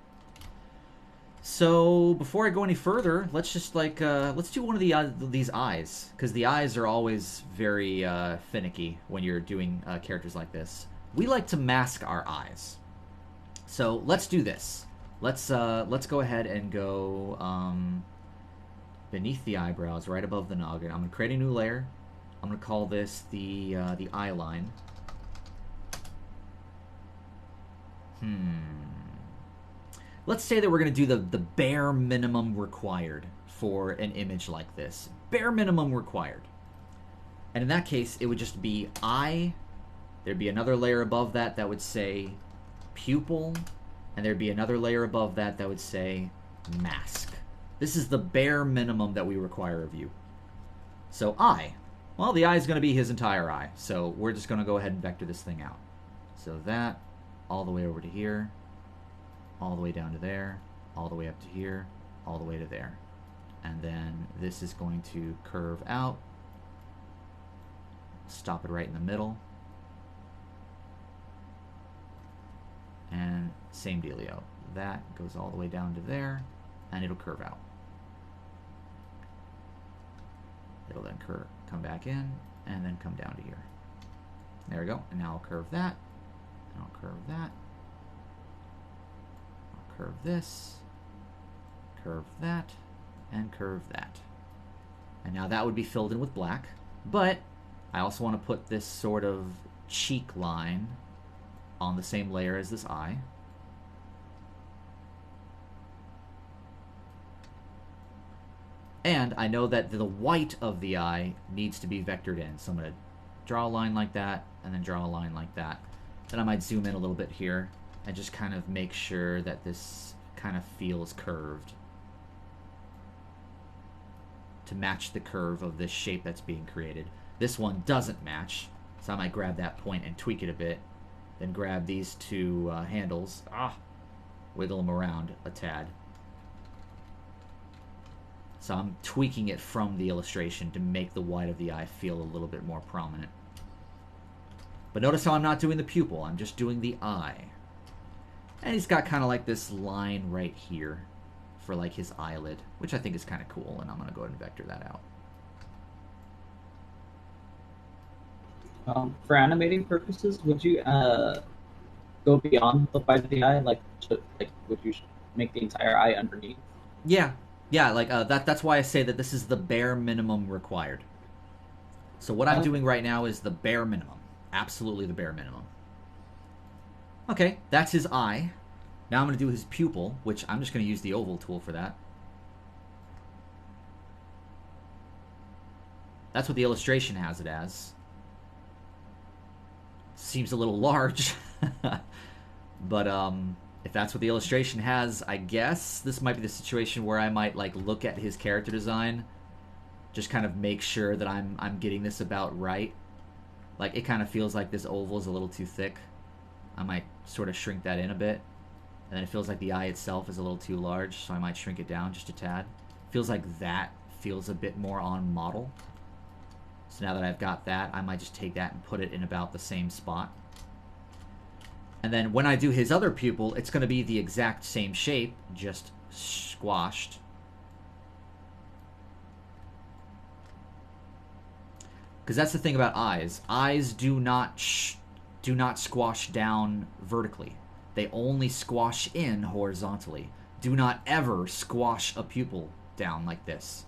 So before I go any further, let's just let's do one of these eyes, because the eyes are always very finicky when you're doing characters like this. We like to mask our eyes. So let's do this. Let's go ahead and go beneath the eyebrows, right above the noggin. I'm gonna create a new layer. I'm gonna call this the eye line. Let's say that we're gonna do the bare minimum required for an image like this. Bare minimum required. And in that case, it would just be eye. There'd be another layer above that that would say pupil. And there'd be another layer above that that would say mask. This is the bare minimum that we require of you. So eye. Well, the eye is going to be his entire eye. So we're just going to go ahead and vector this thing out. So that, all the way over to here, all the way down to there, all the way up to here, all the way to there. And then this is going to curve out. Stop it right in the middle. And same dealio. That goes all the way down to there, and it'll curve out. It'll then come back in, and then come down to here. There we go. And now I'll curve that, and I'll curve that. I'll curve this, curve that, and curve that. And now that would be filled in with black, but I also want to put this sort of cheek line on the same layer as this eye. And I know that the white of the eye needs to be vectored in. So I'm going to draw a line like that, and then draw a line like that. Then I might zoom in a little bit here and just kind of make sure that this kind of feels curved to match the curve of this shape that's being created. This one doesn't match, so I might grab that point and tweak it a bit. Then grab these two handles, wiggle them around a tad. So I'm tweaking it from the illustration to make the white of the eye feel a little bit more prominent. But notice how I'm not doing the pupil, I'm just doing the eye. And he's got kind of like this line right here for like his eyelid, which I think is kind of cool, and I'm going to go ahead and vector that
out. For animating purposes, would you go beyond the white of the eye? Like would you make the entire eye underneath?
Yeah, like that's why I say that this is the bare minimum required. So what I'm doing right now is the bare minimum. Absolutely the bare minimum. Okay, that's his eye. Now I'm going to do his pupil, which I'm just going to use the oval tool for that. That's what the illustration has it as. Seems a little large. But if that's what the illustration has, I guess this might be the situation where I might like look at his character design, just kind of make sure that I'm getting this about right. Like it kind of feels like this oval is a little too thick. I might sort of shrink that in a bit. And then it feels like the eye itself is a little too large, so I might shrink it down just a tad. Feels like that feels a bit more on model. So now that I've got that, I might just take that and put it in about the same spot. And then when I do his other pupil, it's going to be the exact same shape, just squashed. Because that's the thing about eyes. Eyes do not squash down vertically. They only squash in horizontally. Do not ever squash a pupil down like this.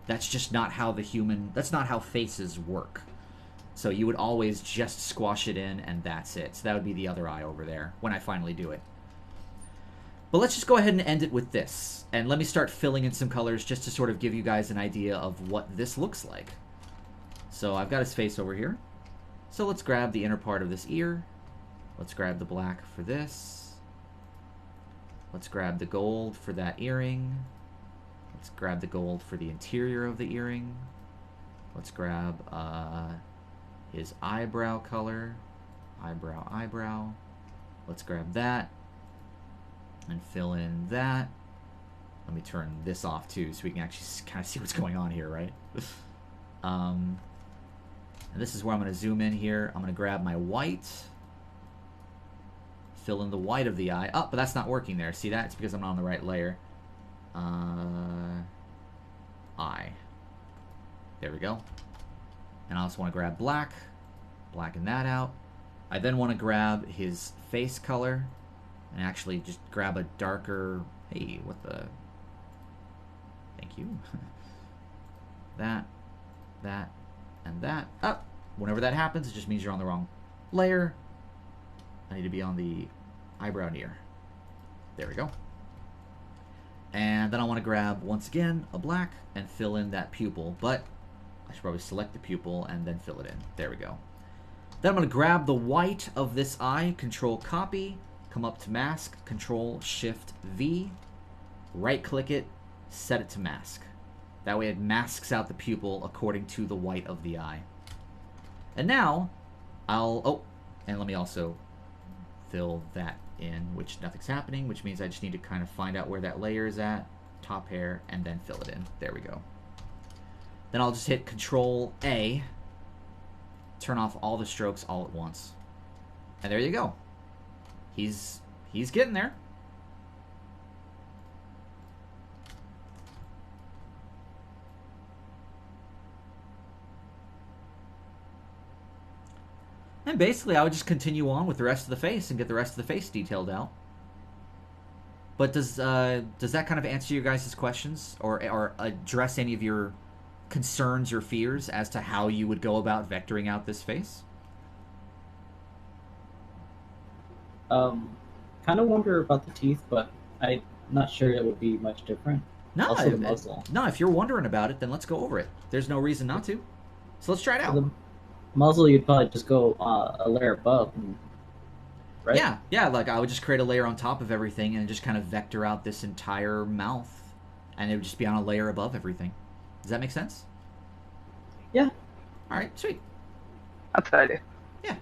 That's just not how that's not how faces work. So you would always just squash it in and that's it. So that would be the other eye over there when I finally do it. But let's just go ahead and end it with this. And let me start filling in some colors just to sort of give you guys an idea of what this looks like. So I've got his face over here. So let's grab the inner part of this ear. Let's grab the black for this. Let's grab the gold for that earring. Let's grab the gold for the interior of the earring. Let's grab his eyebrow color. Eyebrow. Let's grab that. And fill in that. Let me turn this off too, so we can actually kind of see what's going on here, right? And this is where I'm going to zoom in here. I'm going to grab my white. Fill in the white of the eye. Oh, but that's not working there. See that? It's because I'm not on the right layer. Eye. There we go. And I also want to grab black. Blacken that out. I then want to grab his face color. And actually just grab a darker... Hey, what the... Thank you. That, and that. Oh, whenever that happens, it just means you're on the wrong layer. I need to be on the eyebrow near. There we go. And then I want to grab, once again, a black and fill in that pupil. But I should probably select the pupil and then fill it in. There we go. Then I'm going to grab the white of this eye, Control Copy, come up to Mask, Control Shift V, right-click it, set it to Mask. That way it masks out the pupil according to the white of the eye. And now, and let me also fill that in, which nothing's happening, which means I just need to kind of find out where that layer is at, top hair, and then fill it in. There we go. Then I'll just hit Control A, turn off all the strokes all at once. And there you go. He's getting there. And basically, I would just continue on with the rest of the face and get the rest of the face detailed out. But does that kind of answer your guys' questions or address any of your concerns or fears as to how you would go about vectoring out this face?
Kind of wonder about the teeth, but I'm not sure it would be much different.
No,
Also the muzzle.
No, if you're wondering about it, then let's go over it. There's no reason not to. So let's try it out.
The muzzle, you'd probably just go a layer above, right?
Yeah, like I would just create a layer on top of everything and just kind of vector out this entire mouth, and it would just be on a layer above everything. Does that make sense?
Yeah.
All right, sweet.
That's the idea.
Yeah.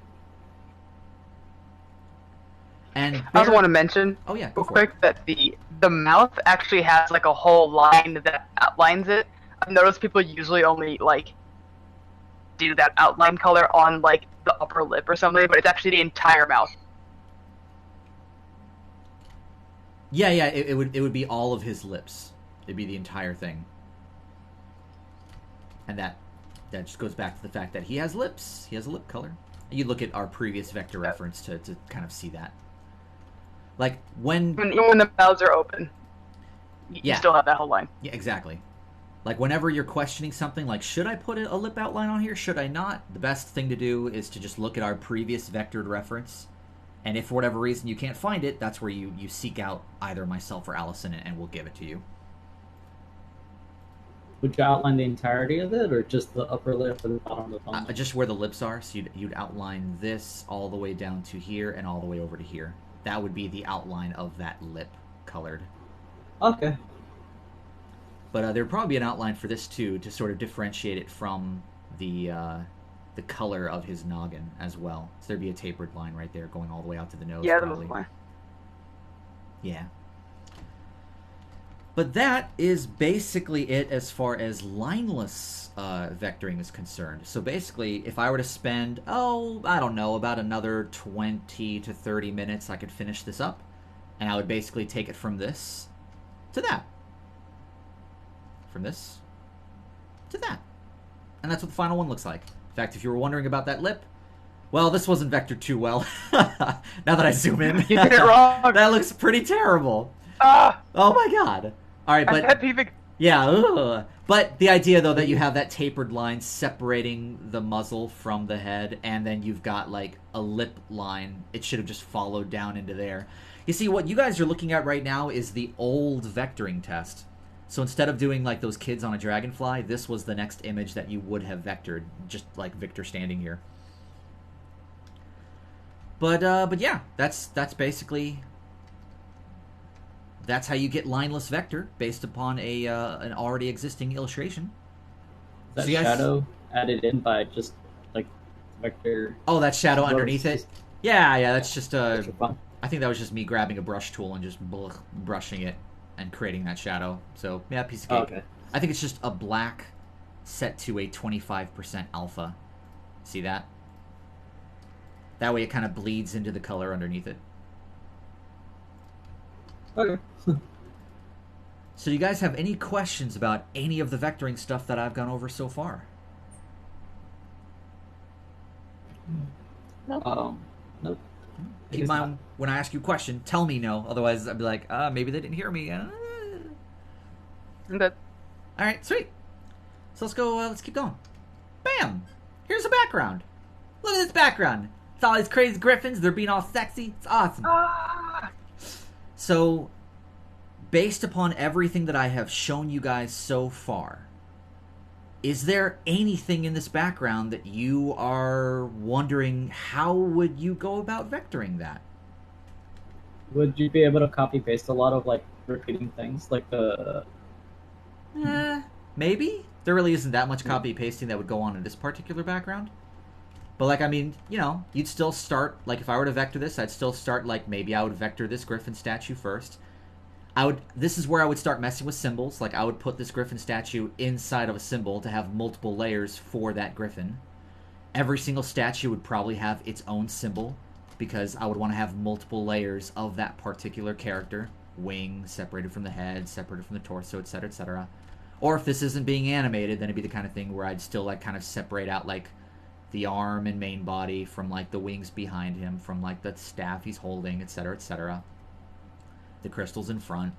And
I also want to mention,
go
real
for
quick,
it.
that the mouth actually has like a whole line that outlines it. I've noticed people usually only like do that outline color on like the upper lip or something, but it's actually the entire mouth.
Yeah, it would be all of his lips. It'd be the entire thing. And that just goes back to the fact that he has lips. He has a lip color. You look at our previous vector reference to kind of see that. Like when
the mouths are open, you still have that whole line.
Yeah, exactly. Like whenever you're questioning something, like should I put a lip outline on here? Should I not? The best thing to do is to just look at our previous vectored reference, and if for whatever reason you can't find it, that's where you seek out either myself or Allison, and we'll give it to you.
Would you outline the entirety of it, or just the upper lip and the bottom of the thumb?
Just where the lips are. So you'd outline this all the way down to here and all the way over to here. That would be the outline of that lip colored.
Okay.
But there would probably be an outline for this too, to sort of differentiate it from the color of his noggin as well. So there'd be a tapered line right there going all the way out to the nose.
Yeah,
probably.
the line.
Yeah. But that is basically it as far as lineless vectoring is concerned. So basically, if I were to spend, I don't know, about another 20 to 30 minutes, I could finish this up. And I would basically take it from this to that. From this to that. And that's what the final one looks like. In fact, if you were wondering about that lip, well, this wasn't vectored too well. Now that I zoom in.
You did it wrong.
That looks pretty terrible.
Ah!
Oh my god. All right, but yeah, but the idea though that you have that tapered line separating the muzzle from the head, and then you've got like a lip line. It should have just followed down into there. You see, what you guys are looking at right now is the old vectoring test. So instead of doing like those kids on a dragonfly, this was the next image that you would have vectored, just like Victor standing here. But yeah, that's basically. That's how you get lineless vector based upon an already existing illustration.
That shadow added in by just like vector.
Oh, that shadow underneath it. Yeah, that's just I think that was just me grabbing a brush tool and just brushing it and creating that shadow. So, yeah, piece of cake.
Okay.
I think it's just a black set to a 25% alpha. See that? That way it kind of bleeds into the color underneath it.
Okay.
So do you guys have any questions about any of the vectoring stuff that I've gone over so far?
Nope.
Nope.
Keep in mind, when I ask you a question, tell me no. Otherwise, I'd be like, maybe they didn't hear me.
That
Alright, sweet. So let's go, let's keep going. Bam! Here's the background. Look at this background. It's all these crazy griffins. They're being all sexy. It's awesome. So, based upon everything that I have shown you guys so far, is there anything in this background that you are wondering how would you go about vectoring that?
Would you be able to copy paste a lot of like repeating things like the?
Maybe. There really isn't that much copy pasting that would go on in this particular background. But like, I mean, you know, you'd still start, like if I were to vector this, I'd still start like maybe I would vector this griffin statue first. This is where I would start messing with symbols. Like I would put this griffin statue inside of a symbol to have multiple layers for that griffin. Every single statue would probably have its own symbol because I would want to have multiple layers of that particular character. Wing separated from the head, separated from the torso, etc., etc. Or if this isn't being animated, then it'd be the kind of thing where I'd still like kind of separate out like the arm and main body from like the wings behind him, from like the staff he's holding, etc., etc. The crystals in front.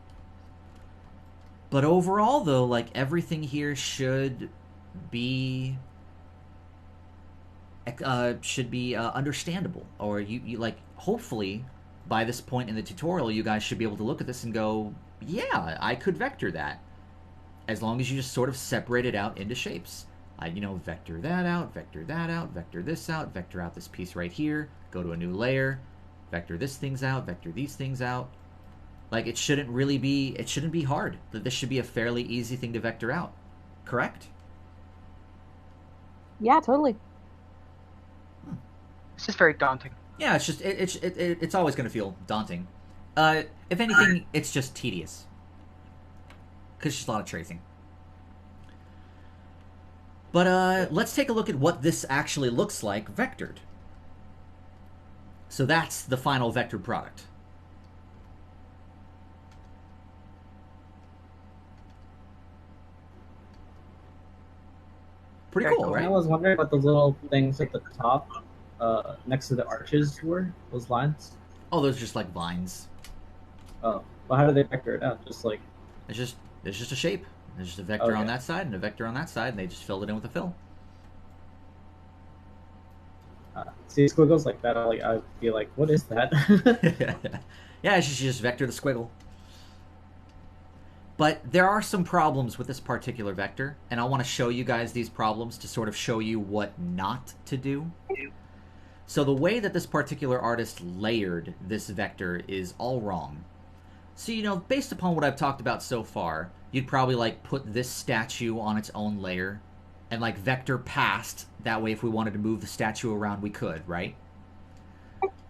But overall, though, like everything here should be understandable, or you like hopefully by this point in the tutorial, you guys should be able to look at this and go, yeah, I could vector that, as long as you just sort of separate it out into shapes. You know, vector that out, vector that out, vector this out, vector out this piece right here, go to a new layer, vector this things out, vector these things out. Like, it shouldn't be hard. This should be a fairly easy thing to vector out. Correct?
Yeah, totally.
it's just very daunting.
Yeah, it's just, it's always going to feel daunting. If anything, it's just tedious. Because it's just a lot of tracing. But let's take a look at what this actually looks like vectored. So that's the final vectored product. Pretty
Very
cool,
cool.
right?
I was wondering what those little things at the top, next to the arches were. Those lines.
Oh, those are just like vines.
Oh, well, how do they vector it out? Just like
It's just a shape. There's just a vector on
Okay.
that side and a vector on that side, and they just filled it in with a fill.
see squiggles like that. I'd be like, what is that?
Yeah, it's just vector the squiggle. But there are some problems with this particular vector, and I want to show you guys these problems to sort of show you what not to do. So the way that this particular artist layered this vector is all wrong. So, you know, based upon what I've talked about so far, you'd probably like put this statue on its own layer and like vector past. That way, if we wanted to move the statue around, we could, right?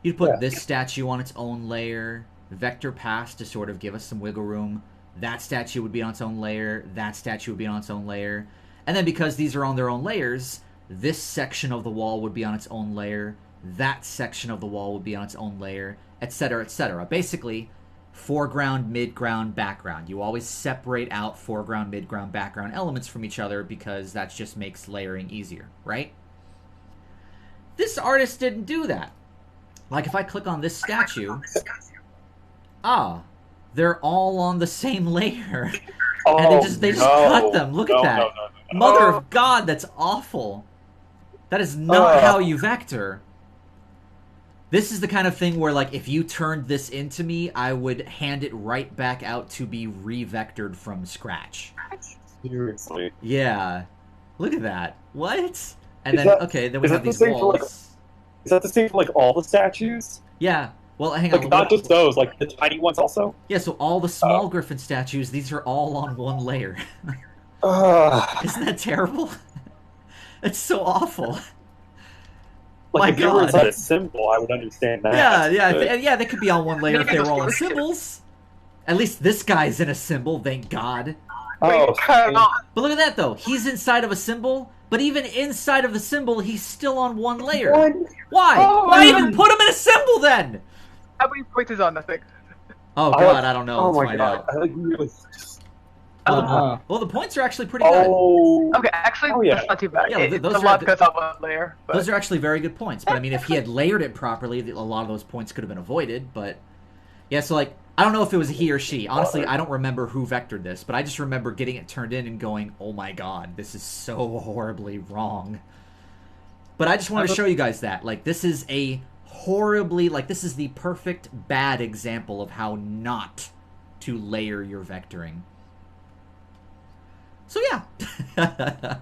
You'd put this statue on its own layer, vector past to sort of give us some wiggle room. That statue would be on its own layer, that statue would be on its own layer. And then because these are on their own layers, this section of the wall would be on its own layer, that section of the wall would be on its own layer, etc., etc. Basically, foreground, midground, background. You always separate out foreground, midground, background elements from each other because that just makes layering easier, right? This artist didn't do that. Like if I click on this statue, they're all on the same layer. And they just cut them. Look at that.
No.
Mother of God, that's awful. That is not how you vector. This is the kind of thing where, like, if you turned this into me, I would hand it right back out to be re-vectored from scratch.
Seriously.
Yeah. Look at that. What? And
Is
then,
that-
okay, then we
is
have
that the
these
same for, like,
walls.
Is that the same for like all the statues?
Yeah. Well, hang
Like
on.
not just those, like the tiny ones also?
Yeah, so all the small griffin statues, these are all on one layer. Isn't that terrible? It's so awful. My
if they were
God.
inside a symbol, I would understand that.
Yeah, they could be on one layer if
Maybe
they were
those
all in
were-
symbols. At least this guy's in a symbol, thank God.
Oh,
But look at that, though. He's inside of a symbol, but even inside of the symbol, he's still on one layer. Why?
Oh,
Why
my
even
God.
put him in a symbol, then?
How many points is on nothing?
Oh, God, I don't know.
Oh
Let's
my
find
god.
out.
I like really.
Well, the points are actually pretty good.
Oh.
Okay, actually,
Oh, yeah.
that's not too bad.
Yeah,
It's
those
a
are
lot
the-
because of one layer. But...
Those are actually very good points. But, I mean, if he had layered it properly, a lot of those points could have been avoided. But, yeah, so, like, I don't know if it was he or she. Honestly, I don't remember who vectored this. But I just remember getting it turned in and going, oh, my God, this is so horribly wrong. But I just wanted to show you guys that. Like, this is a horribly... Like, this is the perfect bad example of how not to layer your vectoring. So, yeah.
I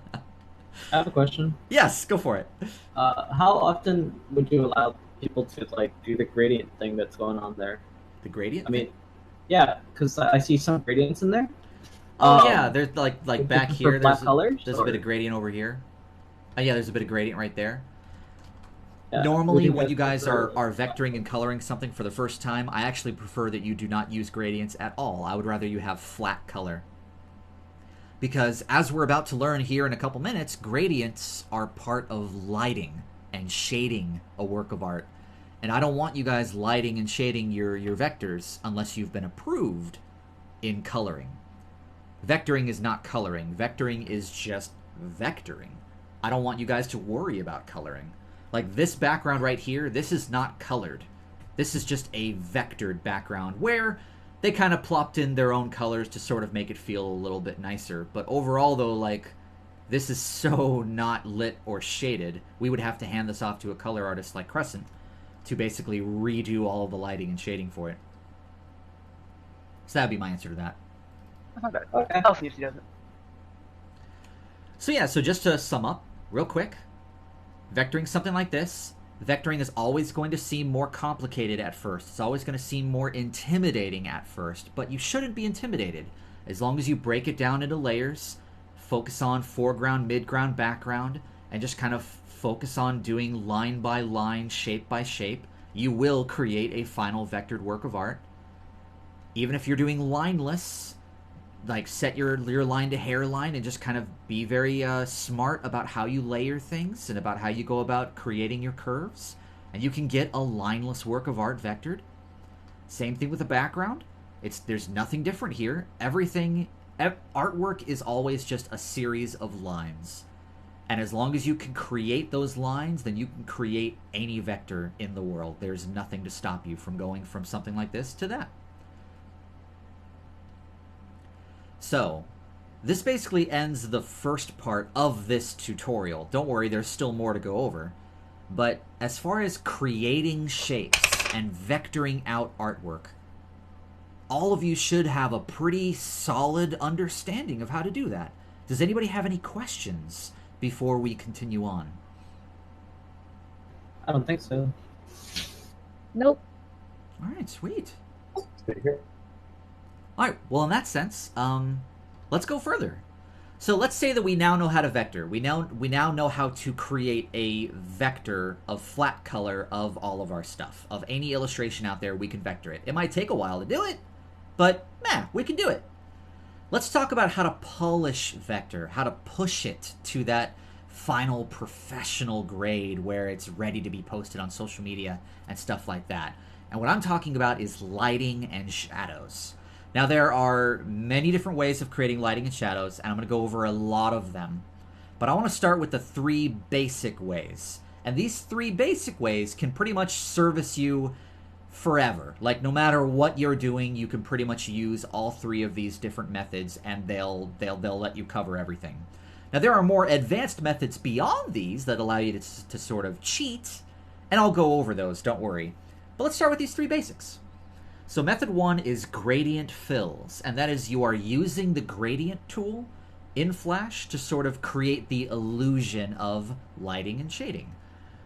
have a question.
Yes, go for it.
How often would you allow people to like do the gradient thing that's going on there?
The gradient?
I mean, yeah, because I see some gradients in there.
Oh, yeah, there's like back
for
here,
black
there's
colors,
a bit
or-
of gradient over here. Yeah, there's a bit of gradient right there.
Yeah,
Normally,
would
when you guys
prefer-
are vectoring and coloring something for the first time, I actually prefer that you do not use gradients at all. I would rather you have flat color. Because, as we're about to learn here in a couple minutes, gradients are part of lighting and shading a work of art. And I don't want you guys lighting and shading your vectors unless you've been approved in coloring. Vectoring is not coloring. Vectoring is just vectoring. I don't want you guys to worry about coloring. Like this background right here, this is not colored. This is just a vectored background where they kind of plopped in their own colors to sort of make it feel a little bit nicer. But overall, though, like, this is so not lit or shaded, we would have to hand this off to a color artist like Crescent to basically redo all of the lighting and shading for it. So that would be my answer to that.
Not bad.
Okay.
I'll see if she does it.
So yeah, so just to sum up real quick, vectoring something like this, vectoring is always going to seem more complicated at first. It's always going to seem more intimidating at first, but you shouldn't be intimidated. As long as you break it down into layers, focus on foreground, midground, background, and just kind of focus on doing line by line, shape by shape, you will create a final vectored work of art. Even if you're doing lineless, like set your line to hairline and just kind of be very smart about how you layer things and about how you go about creating your curves, and you can get a lineless work of art vectored. Same thing with the background. There's nothing different here. Artwork is always just a series of lines, and as long as you can create those lines, then you can create any vector in the world. There's nothing to stop you from going from something like this to that. So, this basically ends the first part of this tutorial. Don't worry, there's still more to go over. But as far as creating shapes and vectoring out artwork, all of you should have a pretty solid understanding of how to do that. Does anybody have any questions before we continue on?
I don't think so.
Nope.
All right, sweet.
Stay here.
All right, well, in that sense, let's go further. So let's say that we now know how to vector. We now know how to create a vector of flat color of all of our stuff. Of any illustration out there, we can vector it. It might take a while to do it, but we can do it. Let's talk about how to polish vector, how to push it to that final professional grade where it's ready to be posted on social media and stuff like that. And what I'm talking about is lighting and shadows. Now, there are many different ways of creating lighting and shadows, and I'm going to go over a lot of them. But I want to start with the 3 basic ways. And these 3 basic ways can pretty much service you forever. Like, no matter what you're doing, you can pretty much use all 3 of these different methods, and they'll let you cover everything. Now, there are more advanced methods beyond these that allow you to sort of cheat, and I'll go over those, don't worry. But let's start with these 3 basics. So method 1 is gradient fills, and that is you are using the gradient tool in Flash to sort of create the illusion of lighting and shading.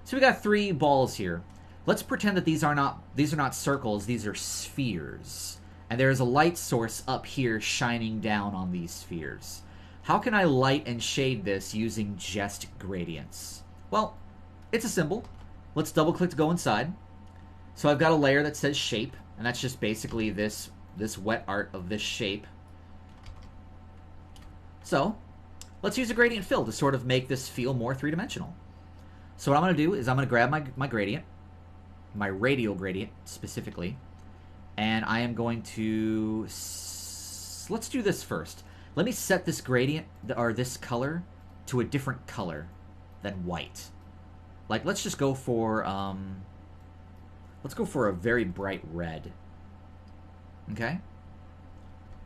So we got 3 balls here. Let's pretend that these are not circles, these are spheres. And there is a light source up here shining down on these spheres. How can I light and shade this using just gradients? Well, it's a symbol. let's double click to go inside. So I've got a layer that says shape, and that's just basically this wet art of this shape. So let's use a gradient fill to sort of make this feel more three-dimensional. So what I'm going to do is I'm going to grab my gradient, my radial gradient specifically, and I am going to, let's do this first. Let me set this gradient, or this color, to a different color than white. Like, let's just go for, let's go for a very bright red. Okay?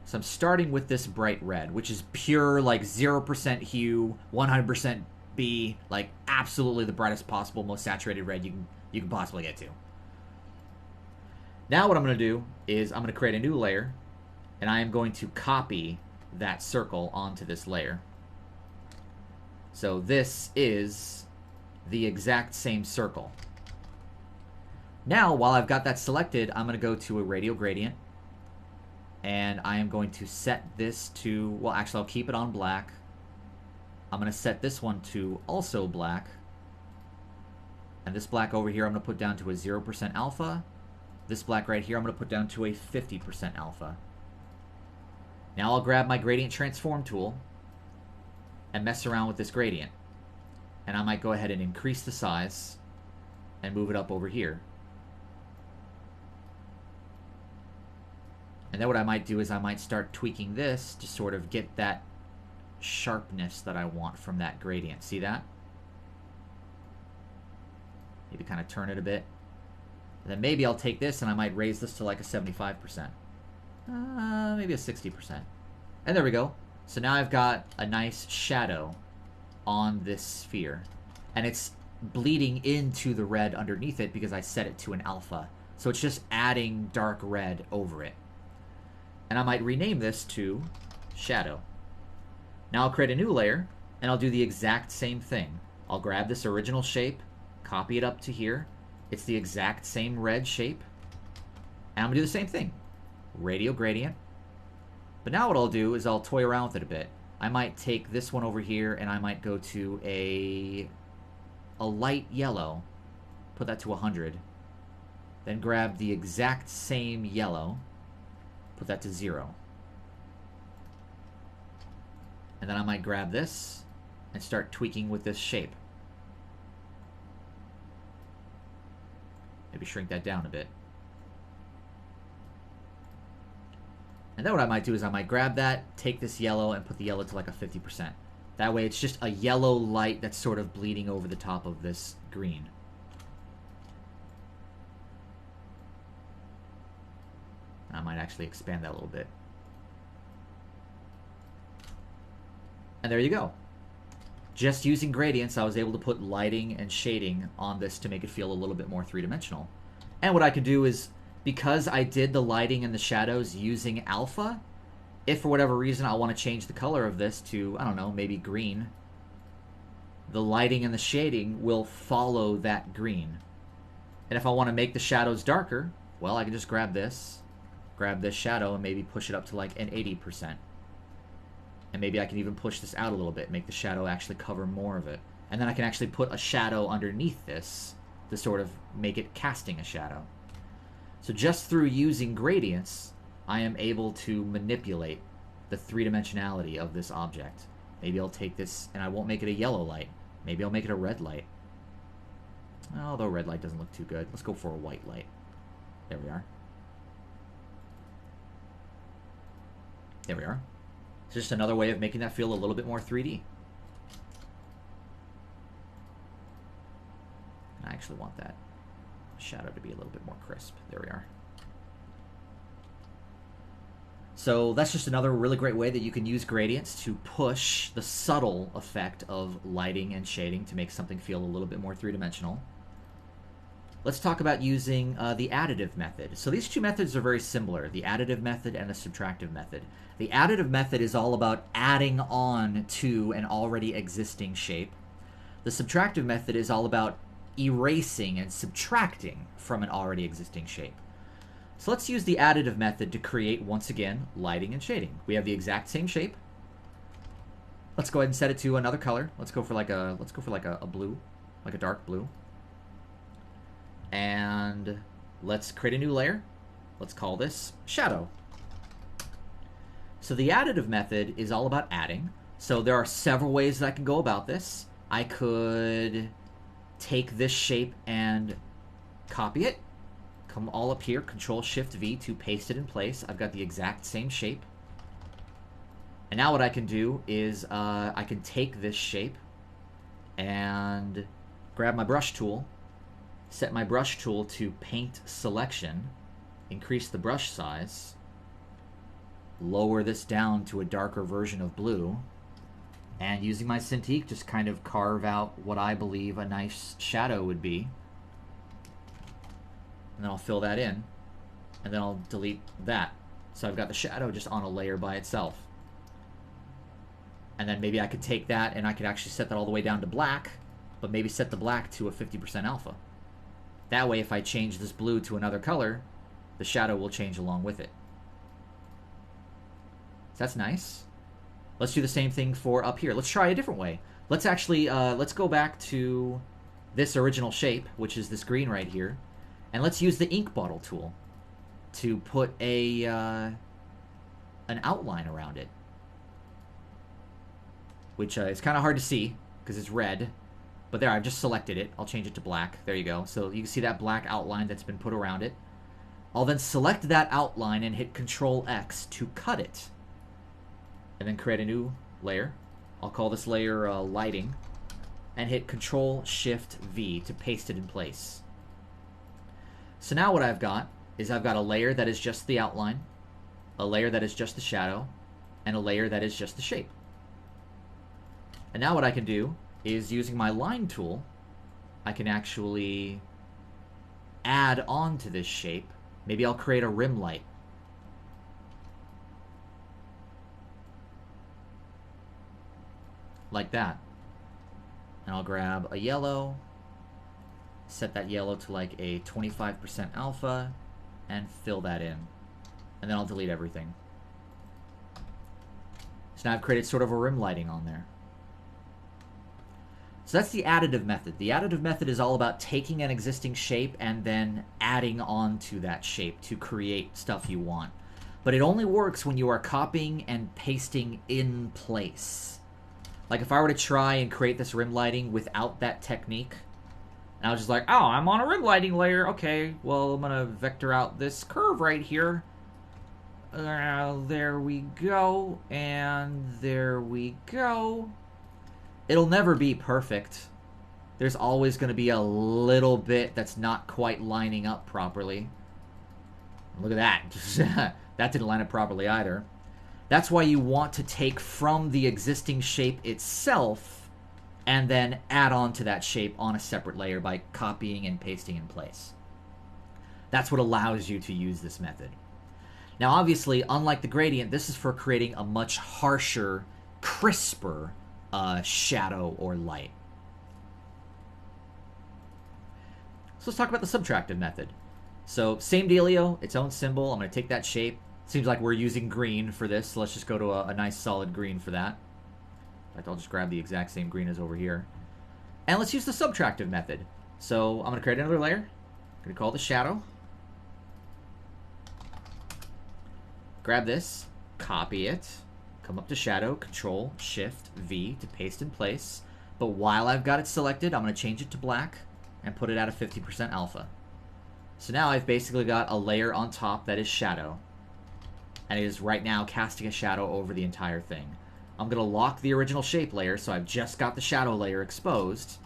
So I'm starting with this bright red, which is pure, like, 0% hue, 100% B, like, absolutely the brightest possible, most saturated red you can possibly get to. Now what I'm going to do is I'm going to create a new layer, and I am going to copy that circle onto this layer. So this is the exact same circle. Now, while I've got that selected, I'm going to go to a radial gradient, and I am going to set this to, well, actually, I'll keep it on black. I'm going to set this one to also black, and this black over here I'm going to put down to a 0% alpha. This black right here I'm going to put down to a 50% alpha. Now I'll grab my gradient transform tool and mess around with this gradient. And I might go ahead and increase the size and move it up over here. And then what I might do is I might start tweaking this to sort of get that sharpness that I want from that gradient. See that? Maybe kind of turn it a bit. And then maybe I'll take this and I might raise this to like a 75%. Maybe a 60%. And there we go. So now I've got a nice shadow on this sphere. And it's bleeding into the red underneath it because I set it to an alpha. So it's just adding dark red over it. And I might rename this to shadow. Now I'll create a new layer, and I'll do the exact same thing. I'll grab this original shape, copy it up to here. It's the exact same red shape. And I'm going to do the same thing. Radial gradient. But now what I'll do is I'll toy around with it a bit. I might take this one over here, and I might go to a light yellow. Put that to 100. Then grab the exact same yellow. Put that to 0. And then I might grab this and start tweaking with this shape. Maybe shrink that down a bit. And then what I might do is I might grab that, take this yellow, and put the yellow to like a 50%. That way it's just a yellow light that's sort of bleeding over the top of this green. I might actually expand that a little bit. And there you go. Just using gradients, I was able to put lighting and shading on this to make it feel a little bit more three-dimensional. And what I could do is, because I did the lighting and the shadows using alpha, if for whatever reason I want to change the color of this to, I don't know, maybe green, the lighting and the shading will follow that green. And if I want to make the shadows darker, well, I can just grab this shadow, and maybe push it up to like an 80%. And maybe I can even push this out a little bit, make the shadow actually cover more of it. And then I can actually put a shadow underneath this to sort of make it casting a shadow. So just through using gradients, I am able to manipulate the three-dimensionality of this object. Maybe I'll take this, and I won't make it a yellow light. Maybe I'll make it a red light. Although red light doesn't look too good. Let's go for a white light. There we are. There we are. It's just another way of making that feel a little bit more 3D. I actually want that shadow to be a little bit more crisp. There we are. So that's just another really great way that you can use gradients to push the subtle effect of lighting and shading to make something feel a little bit more three-dimensional. Let's talk about using the additive method. So these two methods are very similar, the additive method and the subtractive method. The additive method is all about adding on to an already existing shape. The subtractive method is all about erasing and subtracting from an already existing shape. So let's use the additive method to create, once again, lighting and shading. We have the exact same shape. Let's go ahead and set it to another color. Let's go for like a blue, like a dark blue. And let's create a new layer. Let's call this shadow. So the additive method is all about adding. So there are several ways that I can go about this. I could take this shape and copy it. Come all up here, Control-Shift-V to paste it in place. I've got the exact same shape. And now what I can do is I can take this shape and grab my brush tool, set my brush tool to paint selection, increase the brush size, lower this down to a darker version of blue, and using my Cintiq just kind of carve out what I believe a nice shadow would be. And then I'll fill that in, and then I'll delete that. So I've got the shadow just on a layer by itself. And then maybe I could take that and I could actually set that all the way down to black, but maybe set the black to a 50% alpha. That way, if I change this blue to another color, the shadow will change along with it. So that's nice. Let's do the same thing for up here. Let's try a different way. Let's actually, let's go back to this original shape, which is this green right here, and let's use the ink bottle tool to put a an outline around it, which is kind of hard to see because it's red. But there, I've just selected it. I'll change it to black. There you go. So you can see that black outline that's been put around it. I'll then select that outline and hit Control-X to cut it. And then create a new layer. I'll call this layer lighting. And hit Control-Shift-V to paste it in place. So now what I've got is I've got a layer that is just the outline, a layer that is just the shadow, and a layer that is just the shape. And now what I can do is, using my line tool, I can actually add on to this shape. Maybe I'll create a rim light. Like that. And I'll grab a yellow, set that yellow to like a 25% alpha, and fill that in. And then I'll delete everything. So now I've created sort of a rim lighting on there. So that's the additive method. The additive method is all about taking an existing shape and then adding on to that shape to create stuff you want. But it only works when you are copying and pasting in place. Like if I were to try and create this rim lighting without that technique, and I was just like, oh, I'm on a rim lighting layer. Okay, well, I'm going to vector out this curve right here. There we go. And there we go. It'll never be perfect. There's always going to be a little bit that's not quite lining up properly. Look at that. That didn't line up properly either. That's why you want to take from the existing shape itself and then add on to that shape on a separate layer by copying and pasting in place. That's what allows you to use this method. Now, obviously, unlike the gradient, this is for creating a much harsher, crisper shadow or light. So let's talk about the subtractive method. So same dealio, its own symbol. I'm going to take that shape. Seems like we're using green for this, so let's just go to a nice solid green for that. In fact, I'll just grab the exact same green as over here. And let's use the subtractive method. So I'm going to create another layer. I'm going to call it the shadow. Grab this, copy it, come up to shadow, Control-Shift-V to paste in place. But while I've got it selected, I'm going to change it to black and put it at a 50% alpha. So now I've basically got a layer on top that is shadow. And it is right now casting a shadow over the entire thing. I'm going to lock the original shape layer, so I've just got the shadow layer exposed.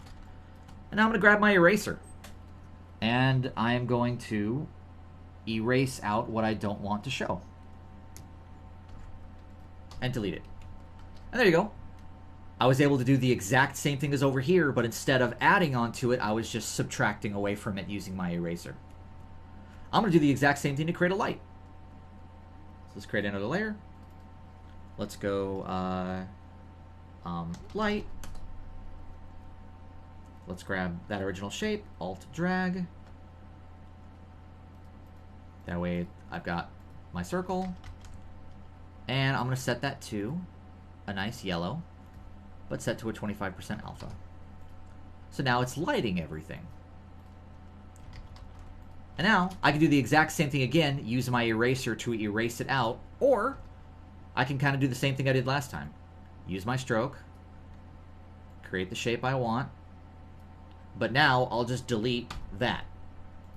And now I'm going to grab my eraser. And I am going to erase out what I don't want to show. And delete it. And there you go. I was able to do the exact same thing as over here, but instead of adding onto it, I was just subtracting away from it using my eraser. I'm going to do the exact same thing to create a light. So let's create another layer. Let's go light. Let's grab that original shape, Alt drag. That way I've got my circle. And I'm going to set that to a nice yellow, but set to a 25% alpha. So now it's lighting everything. And now I can do the exact same thing again, use my eraser to erase it out, or I can kind of do the same thing I did last time. Use my stroke, create the shape I want, but now I'll just delete that.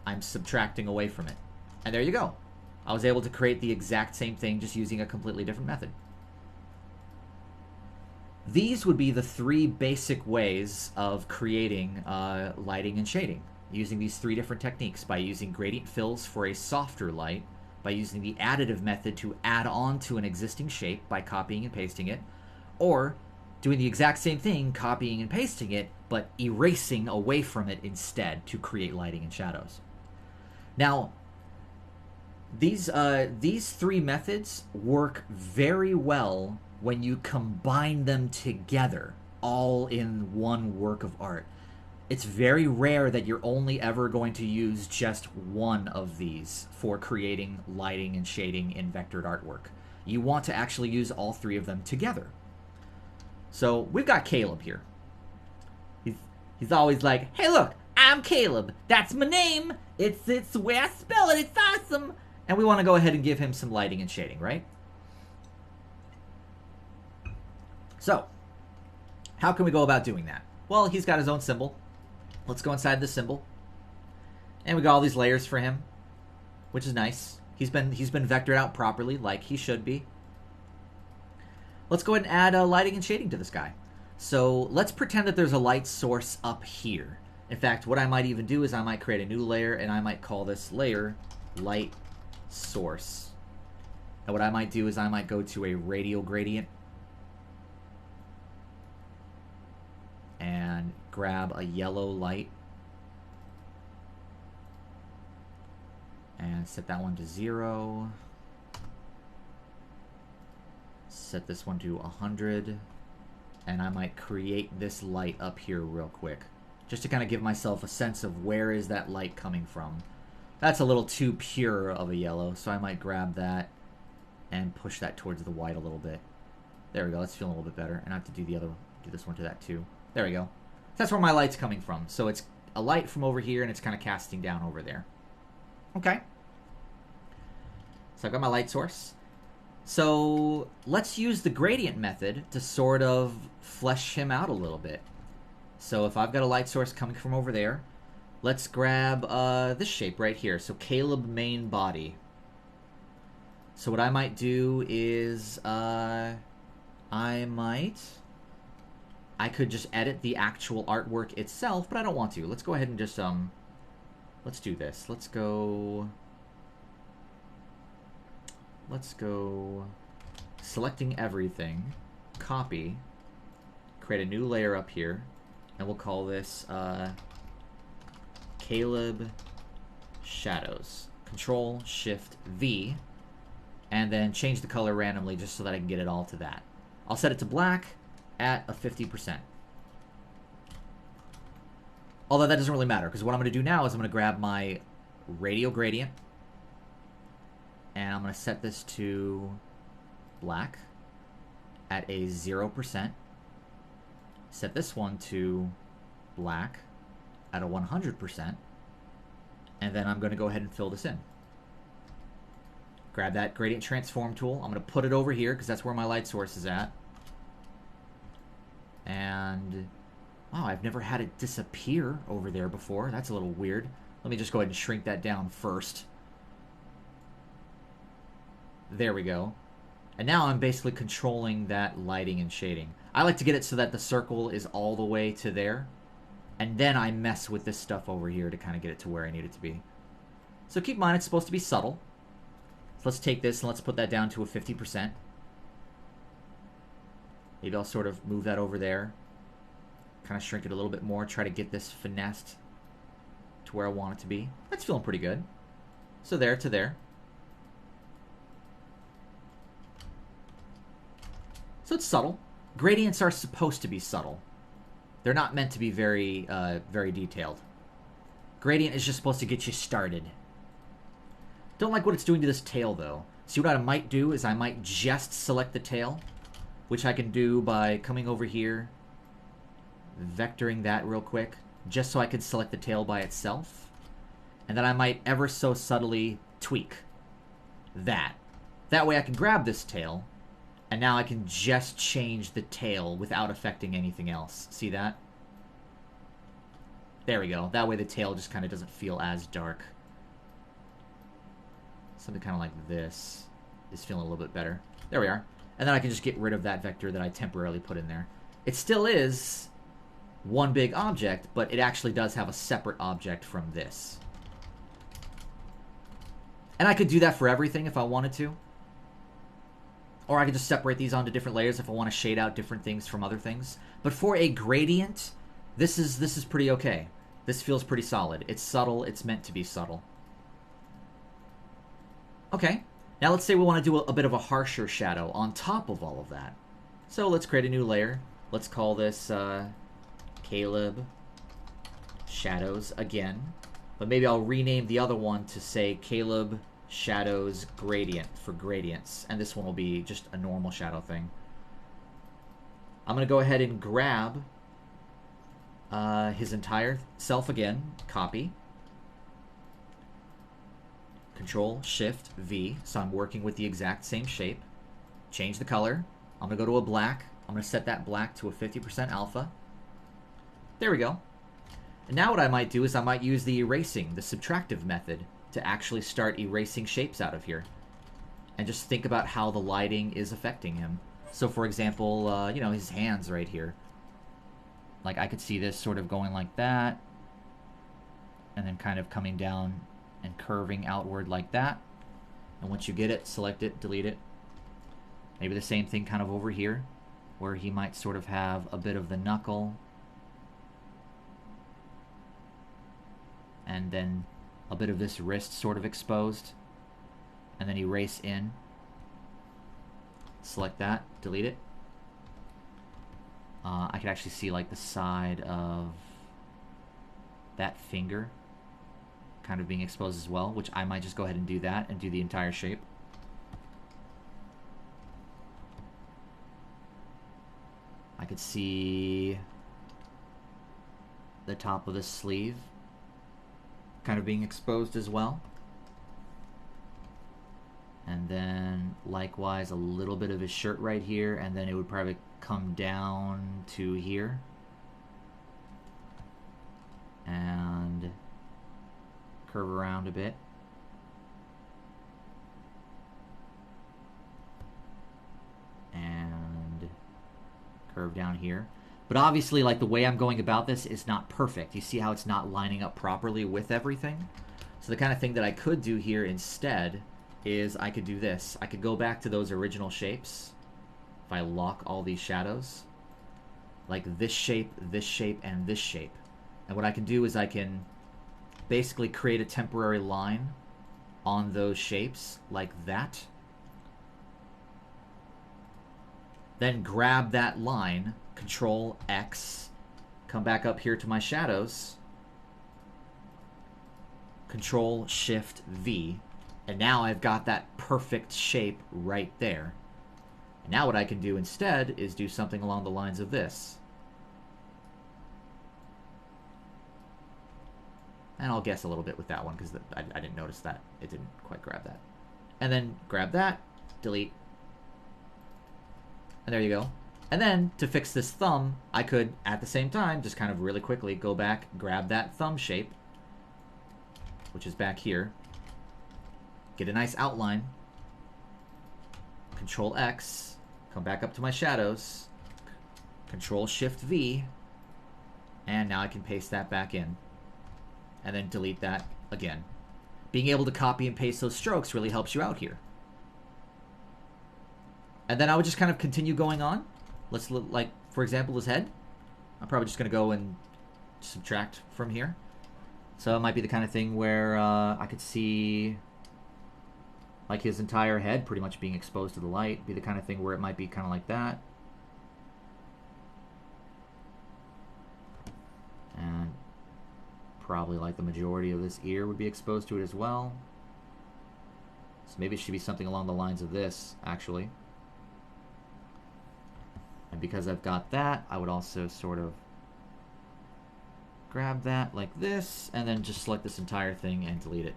I'm subtracting away from it. And there you go. I was able to create the exact same thing just using a completely different method. These would be the 3 basic ways of creating lighting and shading, using these 3 different techniques: by using gradient fills for a softer light, by using the additive method to add on to an existing shape by copying and pasting it, or doing the exact same thing, copying and pasting it, but erasing away from it instead to create lighting and shadows. Now, these 3 methods work very well when you combine them together, all in one work of art. It's very rare that you're only ever going to use just one of these for creating lighting and shading in vectored artwork. You want to actually use all 3 of them together. So we've got Caleb here. He's always like, "Hey, look, I'm Caleb. That's my name. It's the way I spell it. It's awesome." And we want to go ahead and give him some lighting and shading, right? So, how can we go about doing that? Well, he's got his own symbol. Let's go inside the symbol. And we got all these layers for him, which is nice. He's been vectored out properly, like he should be. Let's go ahead and add lighting and shading to this guy. So let's pretend that there's a light source up here. In fact, what I might even do is I might create a new layer, and I might call this layer light source. And what I might do is I might go to a radial gradient and grab a yellow light and set that one to 0. Set this one to 100, and I might create this light up here real quick, just to kind of give myself a sense of where is that light coming from. That's a little too pure of a yellow, so I might grab that and push that towards the white a little bit. There we go. That's feeling a little bit better. And I have to do this one to that too. There we go. That's where my light's coming from. So it's a light from over here, and it's kind of casting down over there. Okay. So I've got my light source. So let's use the gradient method to sort of flesh him out a little bit. So if I've got a light source coming from over there, let's grab this shape right here. So Caleb main body. So what I might do is I could just edit the actual artwork itself, but I don't want to. Let's go ahead and just let's do this. Let's go selecting everything, copy, create a new layer up here, and we'll call this Caleb Shadows. Control Shift V, and then change the color randomly just so that I can get it all to that. I'll set it to black at a 50%. Although that doesn't really matter, because what I'm going to do now is I'm going to grab my radial gradient, and I'm going to set this to black at a 0%. Set this one to black at a 100%. And then I'm going to go ahead and fill this in. Grab that gradient transform tool. I'm going to put it over here because that's where my light source is at. And wow, I've never had it disappear over there before. That's a little weird. Let me just go ahead and shrink that down first. There we go. And now I'm basically controlling that lighting and shading. I like to get it so that the circle is all the way to there. And then I mess with this stuff over here to kind of get it to where I need it to be. So keep in mind, it's supposed to be subtle. So let's take this and let's put that down to a 50%. Maybe I'll sort of move that over there. Kind of shrink it a little bit more. Try to get this finessed to where I want it to be. That's feeling pretty good. So there to there. So it's subtle. Gradients are supposed to be subtle. They're not meant to be very, very detailed. Gradient is just supposed to get you started. Don't like what it's doing to this tail, though. See, what I might do is I might just select the tail, which I can do by coming over here, vectoring that real quick, just so I can select the tail by itself. And then I might ever so subtly tweak that. That way I can grab this tail, and now I can just change the tail without affecting anything else. See that? There we go. That way the tail just kind of doesn't feel as dark. Something kind of like this is feeling a little bit better. There we are. And then I can just get rid of that vector that I temporarily put in there. It still is one big object, but it actually does have a separate object from this. And I could do that for everything if I wanted to. Or I could just separate these onto different layers if I want to shade out different things from other things. But for a gradient, this is pretty okay. This feels pretty solid. It's subtle. It's meant to be subtle. Okay. Now let's say we want to do a bit of a harsher shadow on top of all of that. So let's create a new layer. Let's call this Caleb Shadows again. But maybe I'll rename the other one to say Caleb Shadows Gradient for gradients. And this one will be just a normal shadow thing. I'm going to go ahead and grab his entire self again. Copy. Control Shift V. So I'm working with the exact same shape. Change the color. I'm going to go to a black. I'm going to set that black to a 50% alpha. There we go. And now what I might do is I might use the erasing, the subtractive method, to actually start erasing shapes out of here. And just think about how the lighting is affecting him. So for example, you know, his hands right here. Like I could see this sort of going like that. And then kind of coming down and curving outward like that. And once you get it, select it, delete it. Maybe the same thing kind of over here, where he might sort of have a bit of the knuckle. And then a bit of this wrist sort of exposed. And then erase in. Select that, delete it. I could actually see like the side of that finger kind of being exposed as well, which I might just go ahead and do that and do the entire shape. I could see the top of the sleeve kind of being exposed as well. And then likewise a little bit of his shirt right here, and then it would probably come down to here. And curve around a bit. And curve down here. But obviously, like, the way I'm going about this is not perfect. You see how it's not lining up properly with everything? So the kind of thing that I could do here instead is I could do this. I could go back to those original shapes. If I lock all these shadows. Like this shape, and this shape. And what I can do is I can basically create a temporary line on those shapes like that. Then grab that line, Control X, come back up here to my shadows, Control Shift V, and now I've got that perfect shape right there. And now what I can do instead is do something along the lines of this. And I'll guess a little bit with that one because I didn't notice that. It didn't quite grab that. And then grab that, delete. And there you go. And then to fix this thumb, I could, at the same time, just kind of really quickly go back, grab that thumb shape, which is back here. Get a nice outline. Control X, come back up to my shadows, Control Shift V, and now I can paste that back in. And then delete that again. Being able to copy and paste those strokes really helps you out here. And then I would just kind of continue going on. Let's look, like, for example, his head. I'm probably just going to go and subtract from here. So it might be the kind of thing where I could see like his entire head pretty much being exposed to the light. Be the kind of thing where it might be kind of like that. And probably like the majority of this ear would be exposed to it as well. So maybe it should be something along the lines of this, actually. And because I've got that, I would also sort of grab that like this, and then just select this entire thing and delete it.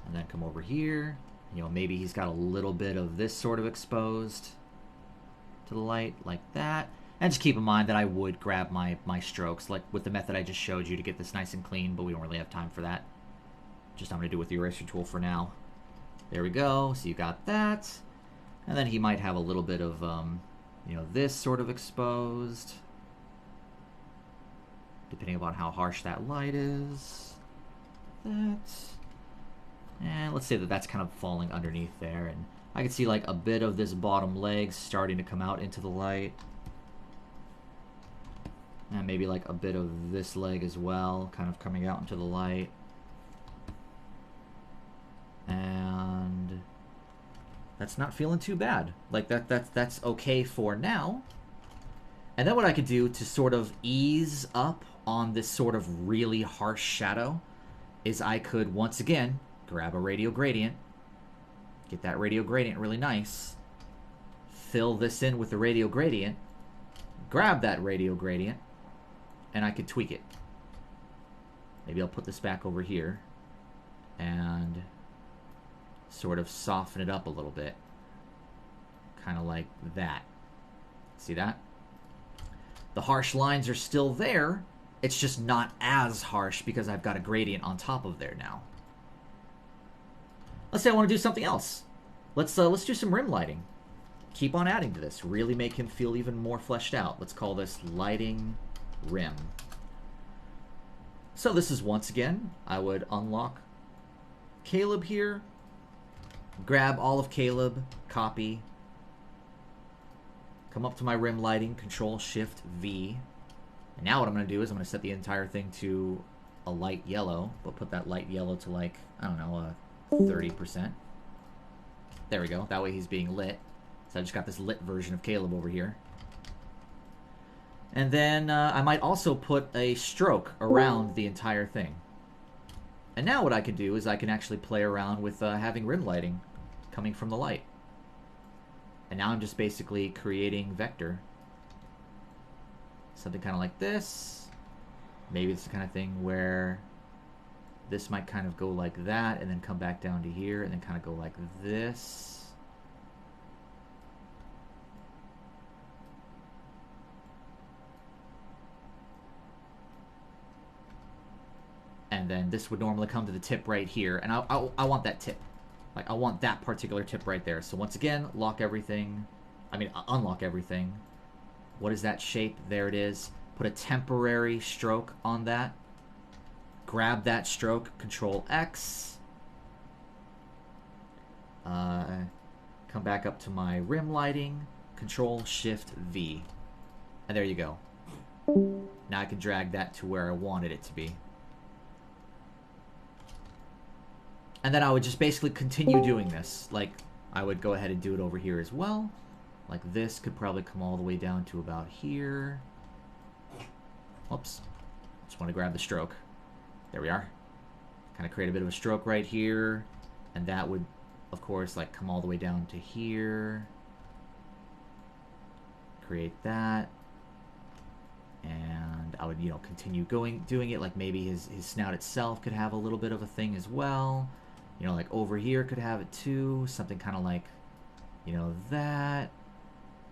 And then come over here. You know, maybe he's got a little bit of this sort of exposed to the light, like that. And just keep in mind that I would grab my strokes, like with the method I just showed you, to get this nice and clean, but we don't really have time for that. Just I'm going to do with the eraser tool for now. There we go. So you got that. And then he might have a little bit of, you know, this sort of exposed, depending upon how harsh that light is. That. And let's say that that's kind of falling underneath there. And I can see like a bit of this bottom leg starting to come out into the light. And maybe like a bit of this leg as well, kind of coming out into the light. And that's not feeling too bad. Like that's okay for now. And then what I could do to sort of ease up on this sort of really harsh shadow is I could once again grab a radial gradient, get that radial gradient really nice, fill this in with the radial gradient, grab that radial gradient, and I could tweak it. Maybe I'll put this back over here and sort of soften it up a little bit. Kind of like that. See that? The harsh lines are still there. It's just not as harsh because I've got a gradient on top of there now. Let's say I want to do something else. Let's do some rim lighting. Keep on adding to this. Really make him feel even more fleshed out. Let's call this lighting rim. So this is, once again, I would unlock Caleb here. Grab all of Caleb, copy. Come up to my rim lighting, Control-Shift-V. And now what I'm going to do is I'm going to set the entire thing to a light yellow. We'll put that light yellow to like, I don't know, 30%. There we go. That way he's being lit. So I just got this lit version of Caleb over here. And then I might also put a stroke around the entire thing. And now what I can do is I can actually play around with having rim lighting coming from the light. And now I'm just basically creating vector. Something kind of like this. Maybe it's the kind of thing where this might kind of go like that and then come back down to here and then kind of go like this. And then this would normally come to the tip right here. And I want that tip. Like, I want that particular tip right there. So once again, lock everything. I mean, unlock everything. What is that shape? There it is. Put a temporary stroke on that. Grab that stroke, Control-X. Come back up to my rim lighting, Control-Shift-V. And there you go. Now I can drag that to where I wanted it to be. And then I would just basically continue doing this. Like, I would go ahead and do it over here as well. Like this could probably come all the way down to about here. Whoops. Just want to grab the stroke. There we are. Kind of create a bit of a stroke right here. And that would, of course, like come all the way down to here. Create that. And I would, you know, continue doing it. Like maybe his snout itself could have a little bit of a thing as well. You know, like over here could have it too. Something kind of like, you know, that.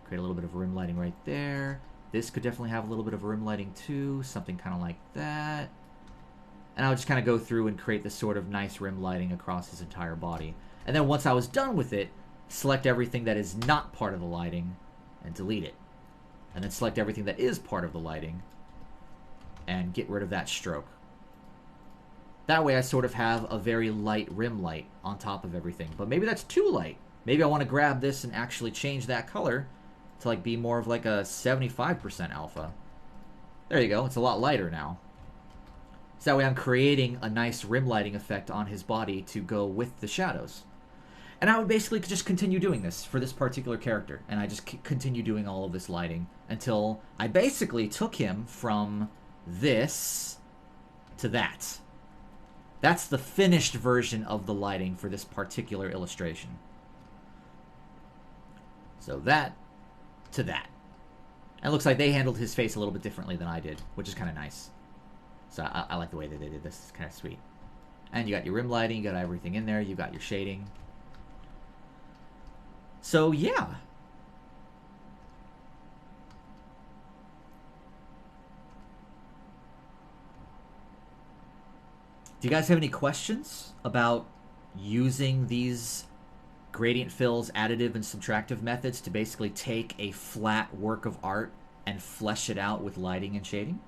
Create a little bit of rim lighting right there. This could definitely have a little bit of rim lighting too. Something kind of like that. And I would just kind of go through and create this sort of nice rim lighting across his entire body. And then once I was done with it, select everything that is not part of the lighting and delete it. And then select everything that is part of the lighting and get rid of that stroke. That way I sort of have a very light rim light on top of everything. But maybe that's too light. Maybe I want to grab this and actually change that color to like be more of like a 75% alpha. There you go. It's a lot lighter now. So that way I'm creating a nice rim lighting effect on his body to go with the shadows. And I would basically just continue doing this for this particular character. And I just continue doing all of this lighting until I basically took him from this to that. That's the finished version of the lighting for this particular illustration. So that to that. And it looks like they handled his face a little bit differently than I did, which is kind of nice. So I like the way that they did this. It's kind of sweet. And you got your rim lighting, you got everything in there, you got your shading. So yeah. Do you guys have any questions about using these gradient fills, additive, and subtractive methods to basically take a flat work of art and flesh it out with lighting and shading?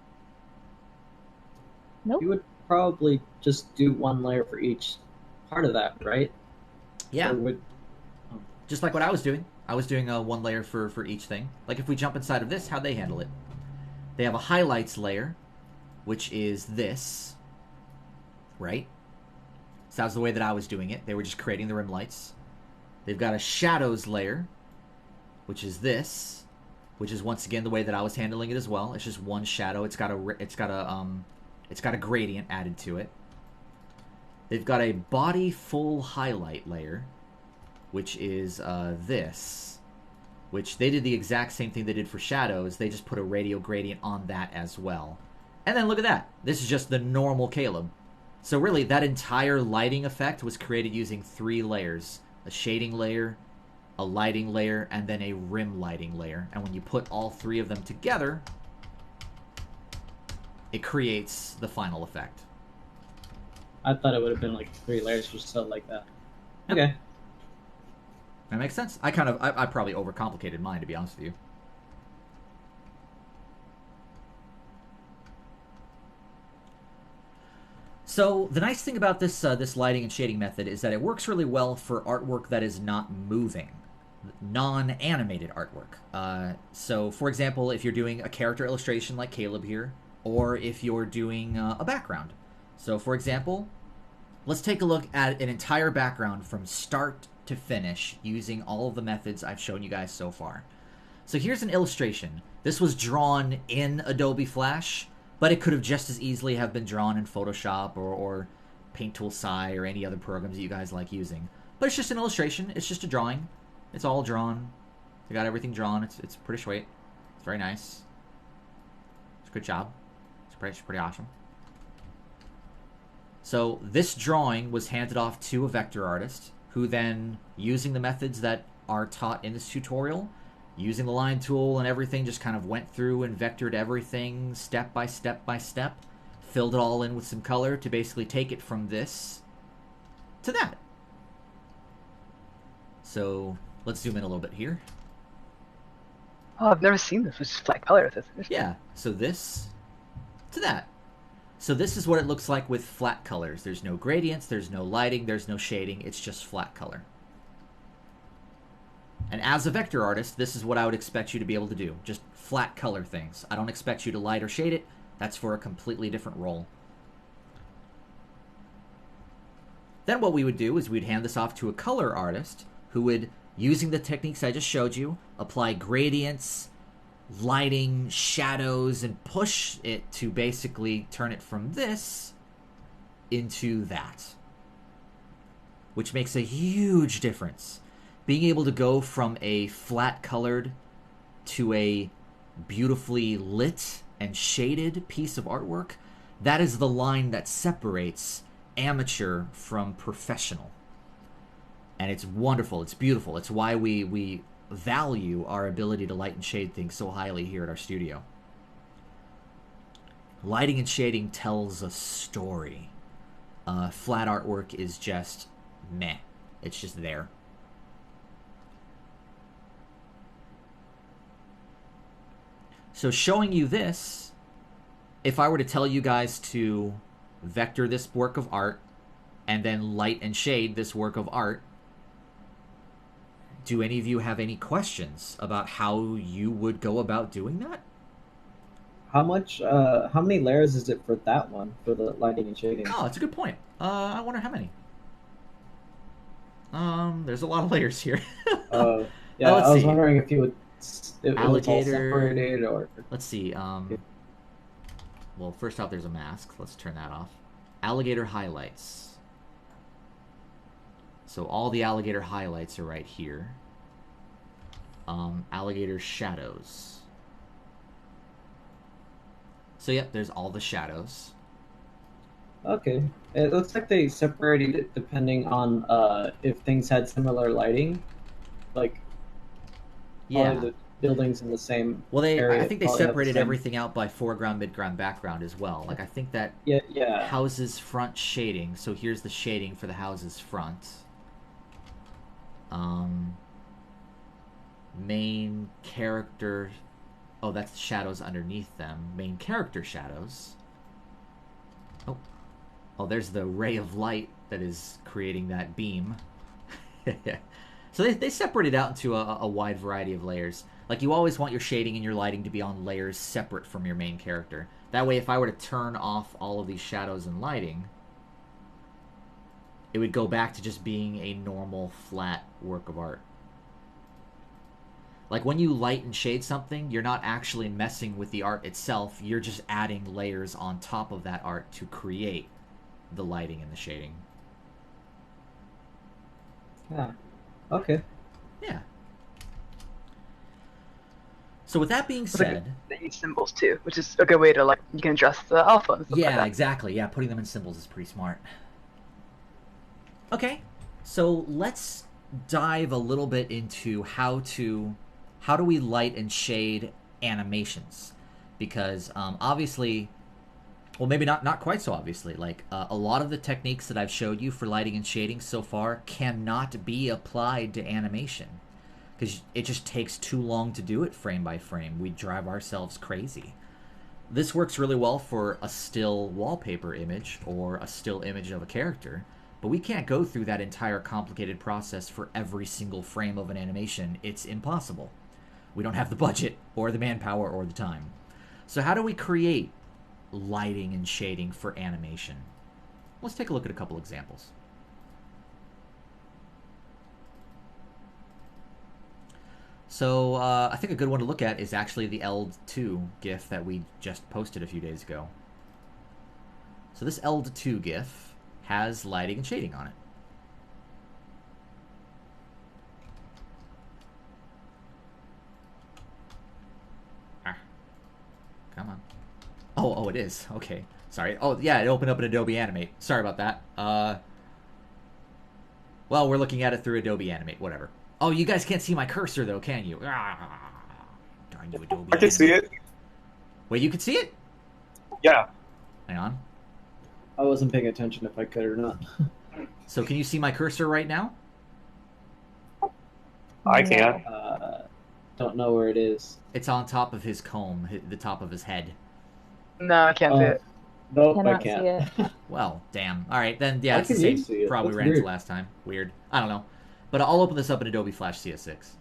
Nope.
You would probably just do one layer for each part of that, right?
Yeah.
Would...
Just like what I was doing. I was doing one layer for each thing. Like if we jump inside of this, how'd they handle it? They have a highlights layer, which is this, right? So that was the way that I was doing it. They were just creating the rim lights. They've got a shadows layer, which is this, which is once again the way that I was handling it as well. It's just one shadow. It's got a gradient added to it. They've got a body full highlight layer, which is this, which they did the exact same thing they did for shadows. They just put a radial gradient on that as well. And then look at that. This is just the normal Caleb. So really, that entire lighting effect was created using 3 layers. A shading layer, a lighting layer, and then a rim lighting layer. And when you put all 3 of them together, it creates the final effect.
I thought it would have been like 3 layers or so like that. Okay.
That makes sense. I probably overcomplicated mine, to be honest with you. So the nice thing about this this lighting and shading method is that it works really well for artwork that is not moving, non-animated artwork. So for example, if you're doing a character illustration like Caleb here, or if you're doing a background. So for example, let's take a look at an entire background from start to finish using all of the methods I've shown you guys so far. So here's an illustration. This was drawn in Adobe Flash, but it could have just as easily have been drawn in Photoshop or Paint Tool Sci or any other programs that you guys like using. But it's just an illustration. It's just a drawing. It's all drawn. They got everything drawn. It's pretty sweet. It's very nice. It's a good job. It's pretty awesome. So this drawing was handed off to a vector artist who then, using the methods that are taught in this tutorial, using the line tool and everything, just kind of went through and vectored everything step by step by step, filled it all in with some color to basically take it from this to that. So let's zoom in a little bit here.
Oh, I've never seen this. It's just flat color with this.
Yeah, so this to that. So this is what it looks like with flat colors. There's no gradients, there's no lighting, there's no shading, it's just flat color. And as a vector artist, this is what I would expect you to be able to do. Just flat color things. I don't expect you to light or shade it. That's for a completely different role. Then what we would do is we'd hand this off to a color artist who would, using the techniques I just showed you, apply gradients, lighting, shadows, and push it to basically turn it from this into that. Which makes a huge difference. Being able to go from a flat colored to a beautifully lit and shaded piece of artwork, that is the line that separates amateur from professional. And it's wonderful, it's beautiful. It's why we value our ability to light and shade things so highly here at our studio. Lighting and shading tells a story. Flat artwork is just meh. It's just there. So showing you this, if I were to tell you guys to vector this work of art and then light and shade this work of art, do any of you have any questions about how you would go about doing that?
How many layers is it for that one, for the lighting and shading?
Oh, that's a good point. I wonder how many. There's a lot of layers here.
Yeah,
let's
I was
see.
wondering if you would, it was all
Alligator.
separated or...
Let's see. Well, first off, there's a mask. Let's turn that off. Alligator highlights. So all the alligator highlights are right here. Alligator shadows. So yep, there's all the shadows.
Okay. It looks like they separated it depending on if things had similar lighting. Like,
Yeah.
probably the buildings in the same
Well, I
area
think they
probably have the
separated
same...
everything out by foreground, midground, background as well. Like, I think that
Yeah.
houses front shading. So here's the shading for the houses front. Main character. Oh, that's the shadows underneath them. Main character shadows. Oh, there's the ray of light that is creating that beam. So they separate it out into a wide variety of layers. Like, you always want your shading and your lighting to be on layers separate from your main character. That way, if I were to turn off all of these shadows and lighting, it would go back to just being a normal, flat work of art. Like, when you light and shade something, you're not actually messing with the art itself. You're just adding layers on top of that art to create the lighting and the shading.
Yeah. Okay.
Yeah. So with that being said...
They use symbols too, which is a good way to, like, you can adjust the alpha and stuff like
Yeah,
that.
exactly. Yeah, putting them in symbols is pretty smart. Okay, so let's dive a little bit into how do we light and shade animations, because obviously, well, maybe not quite so obviously, like a lot of the techniques that I've showed you for lighting and shading so far cannot be applied to animation because it just takes too long to do it frame by frame. We drive ourselves crazy. This works really well for a still wallpaper image or a still image of a character, but we can't go through that entire complicated process for every single frame of an animation. It's impossible. We don't have the budget or the manpower or the time. So how do we create lighting and shading for animation? Let's take a look at a couple examples. So I think a good one to look at is actually the Eld2 GIF that we just posted a few days ago. So this Eld2 GIF has lighting and shading on it. Come on. Oh, it is. Okay. Sorry. Oh, yeah, it opened up in Adobe Animate. Sorry about that. Well, we're looking at it through Adobe Animate. Whatever. Oh, you guys can't see my cursor, though, can you? Darn you, Adobe
I can see it.
Wait, you can see it?
Yeah.
Hang on.
I wasn't paying attention if I could or not.
So can you see my cursor right now?
I can.
Don't know where it is.
It's on top of his comb, the top of his head.
No, I can't see it.
Nope,
Cannot
I can't.
see it.
Well, damn. All right, then, yeah,
Why
it's the
can you
same
see it?
problem we
That's
ran into
weird.
last time. Weird. I don't know. But I'll open this up in Adobe Flash CS6.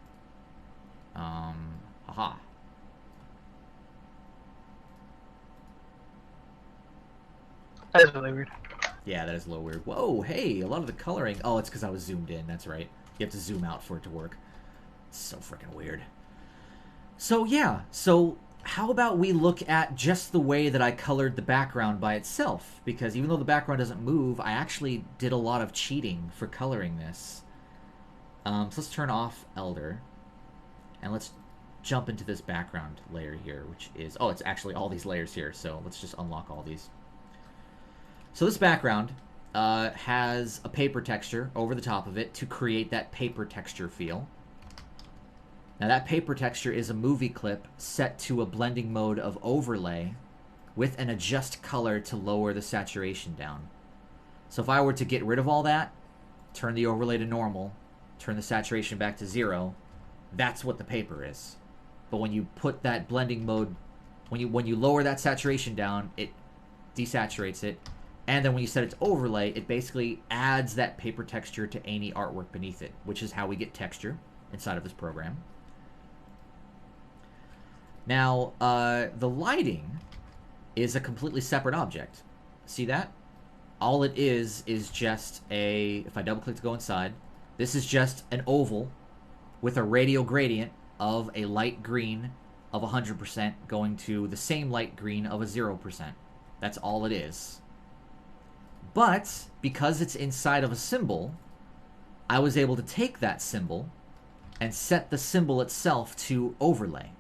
Haha.
That is really weird.
Yeah, that is a little weird. Whoa, hey, a lot of the coloring... Oh, it's because I was zoomed in. That's right. You have to zoom out for it to work. It's so freaking weird. So, yeah. So, how about we look at just the way that I colored the background by itself? Because even though the background doesn't move, I actually did a lot of cheating for coloring this. So let's turn off Elder. And let's jump into this background layer here, which is... Oh, it's actually all these layers here. So let's just unlock all these. So this background has a paper texture over the top of it to create that paper texture feel. Now that paper texture is a movie clip set to a blending mode of overlay with an adjust color to lower the saturation down. So if I were to get rid of all that, turn the overlay to normal, turn the saturation back to 0, that's what the paper is. But when you put that blending mode, when you lower that saturation down, it desaturates it. And then when you set it to overlay, it basically adds that paper texture to any artwork beneath it, which is how we get texture inside of this program. Now, the lighting is a completely separate object. See that? All it is just a... If I double-click to go inside, this is just an oval with a radial gradient of a light green of 100% going to the same light green of a 0%. That's all it is. But, because it's inside of a symbol, I was able to take that symbol and set the symbol itself to overlay.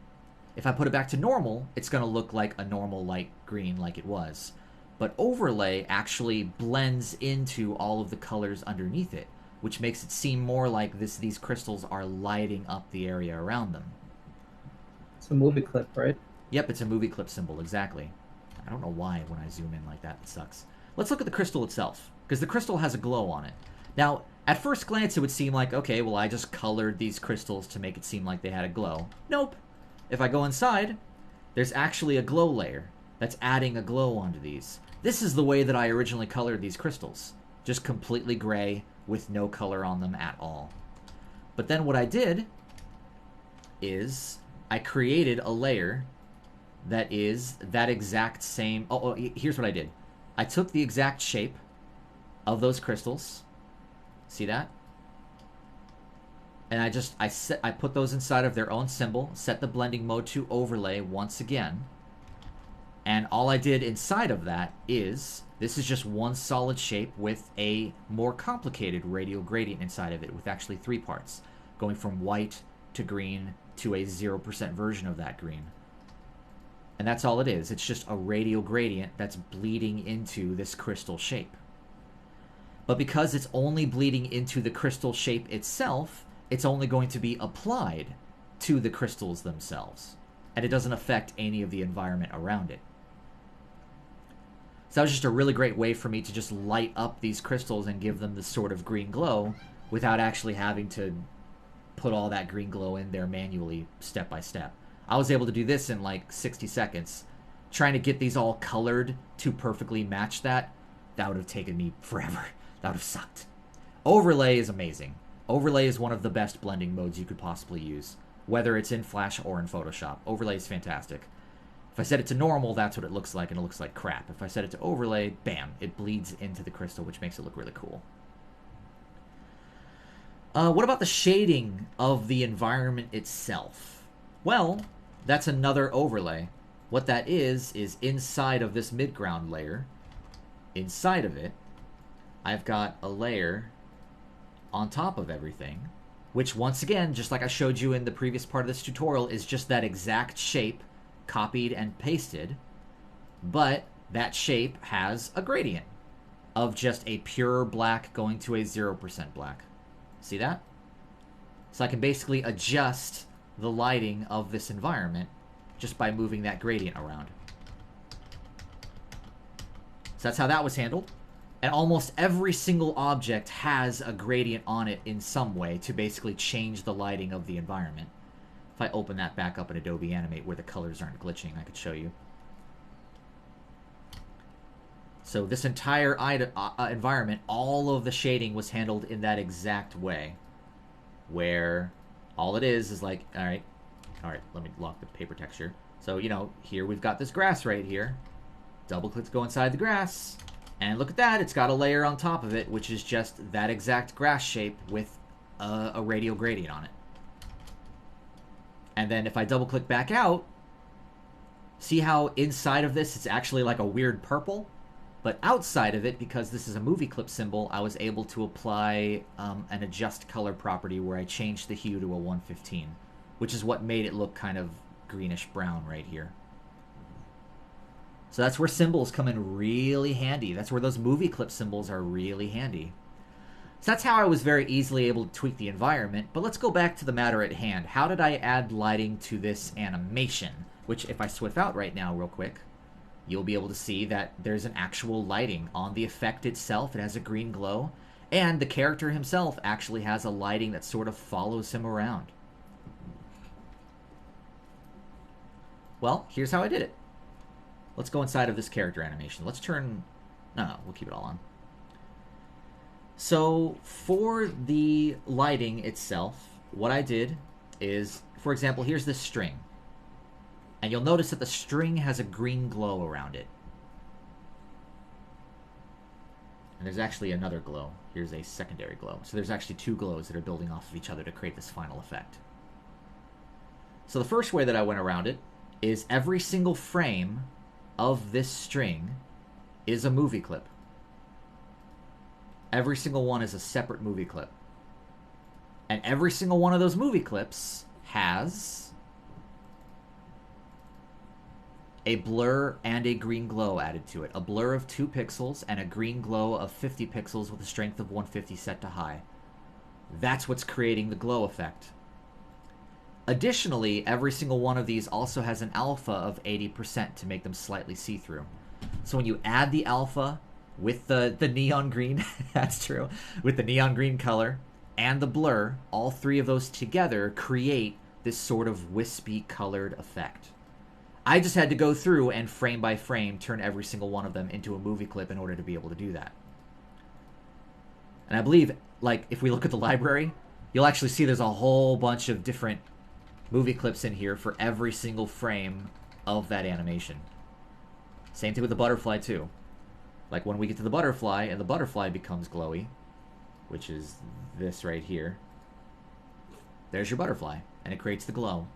If I put it back to normal, it's going to look like a normal light green like it was. But overlay actually blends into all of the colors underneath it, which makes it seem more like these crystals are lighting up the area around them.
It's a movie clip, right?
Yep, it's a movie clip symbol, exactly. I don't know why when I zoom in like that, it sucks. Let's look at the crystal itself, because the crystal has a glow on it. Now, at first glance, it would seem like, okay, well, I just colored these crystals to make it seem like they had a glow. Nope. If I go inside, there's actually a glow layer that's adding a glow onto these. This is the way that I originally colored these crystals. Just completely gray with no color on them at all. But then what I did is I created a layer that is that exact same... Oh, here's what I did. I took the exact shape of those crystals. See that? And I put those inside of their own symbol, set the blending mode to overlay once again. And all I did inside of that is, this is just one solid shape with a more complicated radial gradient inside of it, with actually 3 parts, going from white to green to a 0% version of that green. And that's all it is. It's just a radial gradient that's bleeding into this crystal shape. But because it's only bleeding into the crystal shape itself, it's only going to be applied to the crystals themselves. And it doesn't affect any of the environment around it. So that was just a really great way for me to just light up these crystals and give them this sort of green glow without actually having to put all that green glow in there manually, step by step. I was able to do this in like 60 seconds. Trying to get these all colored to perfectly match that would have taken me forever. That would have sucked. Overlay is amazing. Overlay is one of the best blending modes you could possibly use, whether it's in Flash or in Photoshop. Overlay is fantastic. If I set it to normal, that's what it looks like, and it looks like crap. If I set it to overlay, bam, it bleeds into the crystal, which makes it look really cool. What about the shading of the environment itself? Well, that's another overlay. What that is inside of this midground layer, inside of it, I've got a layer on top of everything, which once again, just like I showed you in the previous part of this tutorial, is just that exact shape copied and pasted, but that shape has a gradient of just a pure black going to a 0% black. See that? So I can basically adjust the lighting of this environment just by moving that gradient around. So that's how that was handled. And almost every single object has a gradient on it in some way to basically change the lighting of the environment. If I open that back up in Adobe Animate where the colors aren't glitching, I could show you. So this entire environment, all of the shading was handled in that exact way. Where all it is like, alright, let me lock the paper texture. So, you know, here we've got this grass right here. Double click to go inside the grass. And look at that, it's got a layer on top of it, which is just that exact grass shape with a radial gradient on it. And then if I double click back out, see how inside of this it's actually like a weird purple? But outside of it, because this is a movie clip symbol, I was able to apply an adjust color property where I changed the hue to a 115, which is what made it look kind of greenish brown right here. So that's where symbols come in really handy. That's where those movie clip symbols are really handy. So that's how I was very easily able to tweak the environment. But let's go back to the matter at hand. How did I add lighting to this animation? Which, if I swift out right now real quick, you'll be able to see that there's an actual lighting on the effect itself. It has a green glow. And the character himself actually has a lighting that sort of follows him around. Well, here's how I did it. Let's go inside of this character animation. Let's turn... No, we'll keep it all on. So, for the lighting itself, what I did is, for example, here's this string. And you'll notice that the string has a green glow around it. And there's actually another glow. Here's a secondary glow. So there's actually 2 glows that are building off of each other to create this final effect. So the first way that I went around it is every single frame of this string is a movie clip. Every single one is a separate movie clip. And every single one of those movie clips has a blur and a green glow added to it. A blur of 2 pixels and a green glow of 50 pixels with a strength of 150 set to high. That's what's creating the glow effect. Additionally, every single one of these also has an alpha of 80% to make them slightly see-through. So when you add the alpha with the neon green, that's true, with the neon green color and the blur, all 3 of those together create this sort of wispy colored effect. I just had to go through and frame by frame turn every single one of them into a movie clip in order to be able to do that. And I believe, like, if we look at the library, you'll actually see there's a whole bunch of different movie clips in here for every single frame of that animation. Same thing with the butterfly too. Like when we get to the butterfly and the butterfly becomes glowy, which is this right here, there's your butterfly and it creates the glow.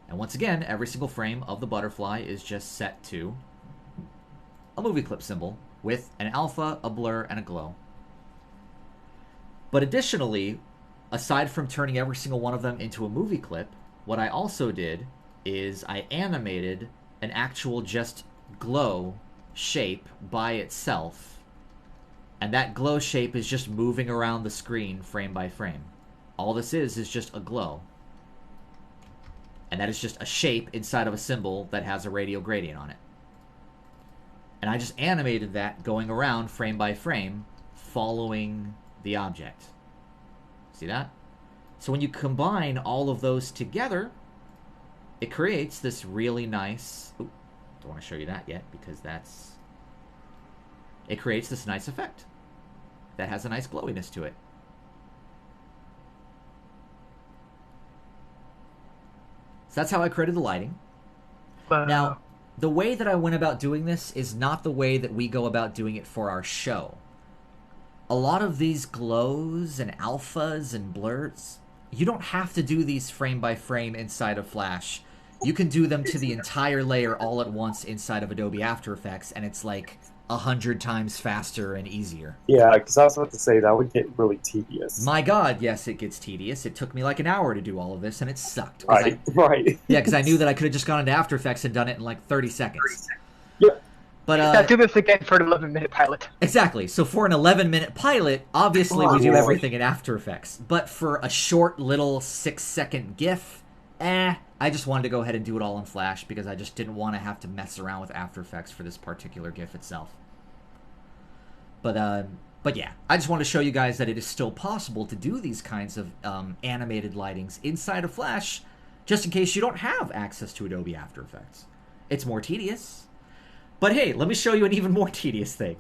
And once again, every single frame of the butterfly is just set to a movie clip symbol with an alpha, a blur, and a glow. But additionally, aside from turning every single one of them into a movie clip, what I also did is I animated an actual just glow shape by itself. And that glow shape is just moving around the screen frame by frame. All this is just a glow. And that is just a shape inside of a symbol that has a radial gradient on it. And I just animated that going around frame by frame, following the object. See that? So when you combine all of those together, it creates this really nice... Ooh, don't want to show you that yet, because that's... It creates this nice effect that has a nice glowiness to it. So that's how I created the lighting. Now, the way that I went about doing this is not the way that we go about doing it for our show. A lot of these glows and alphas and blurs, you don't have to do these frame by frame inside of Flash. You can do them to the entire layer all at once inside of Adobe After Effects, and it's like 100 times faster and easier.
Yeah, because I was about to say that would get really tedious.
My God, yes, it gets tedious. It took me like an hour to do all of this, and it sucked.
Right, right.
Yeah, because I knew that I could have just gone into After Effects and done it in like 30 seconds.
Yeah.
But
now do this again for an 11-minute pilot.
Exactly. So for an 11-minute pilot, obviously we do everything in After Effects. But for a short little 6-second GIF, I just wanted to go ahead and do it all in Flash because I just didn't want to have to mess around with After Effects for this particular GIF itself. But yeah, I just want to show you guys that it is still possible to do these kinds of animated lightings inside of Flash, just in case you don't have access to Adobe After Effects. It's more tedious. But hey, let me show you an even more tedious thing.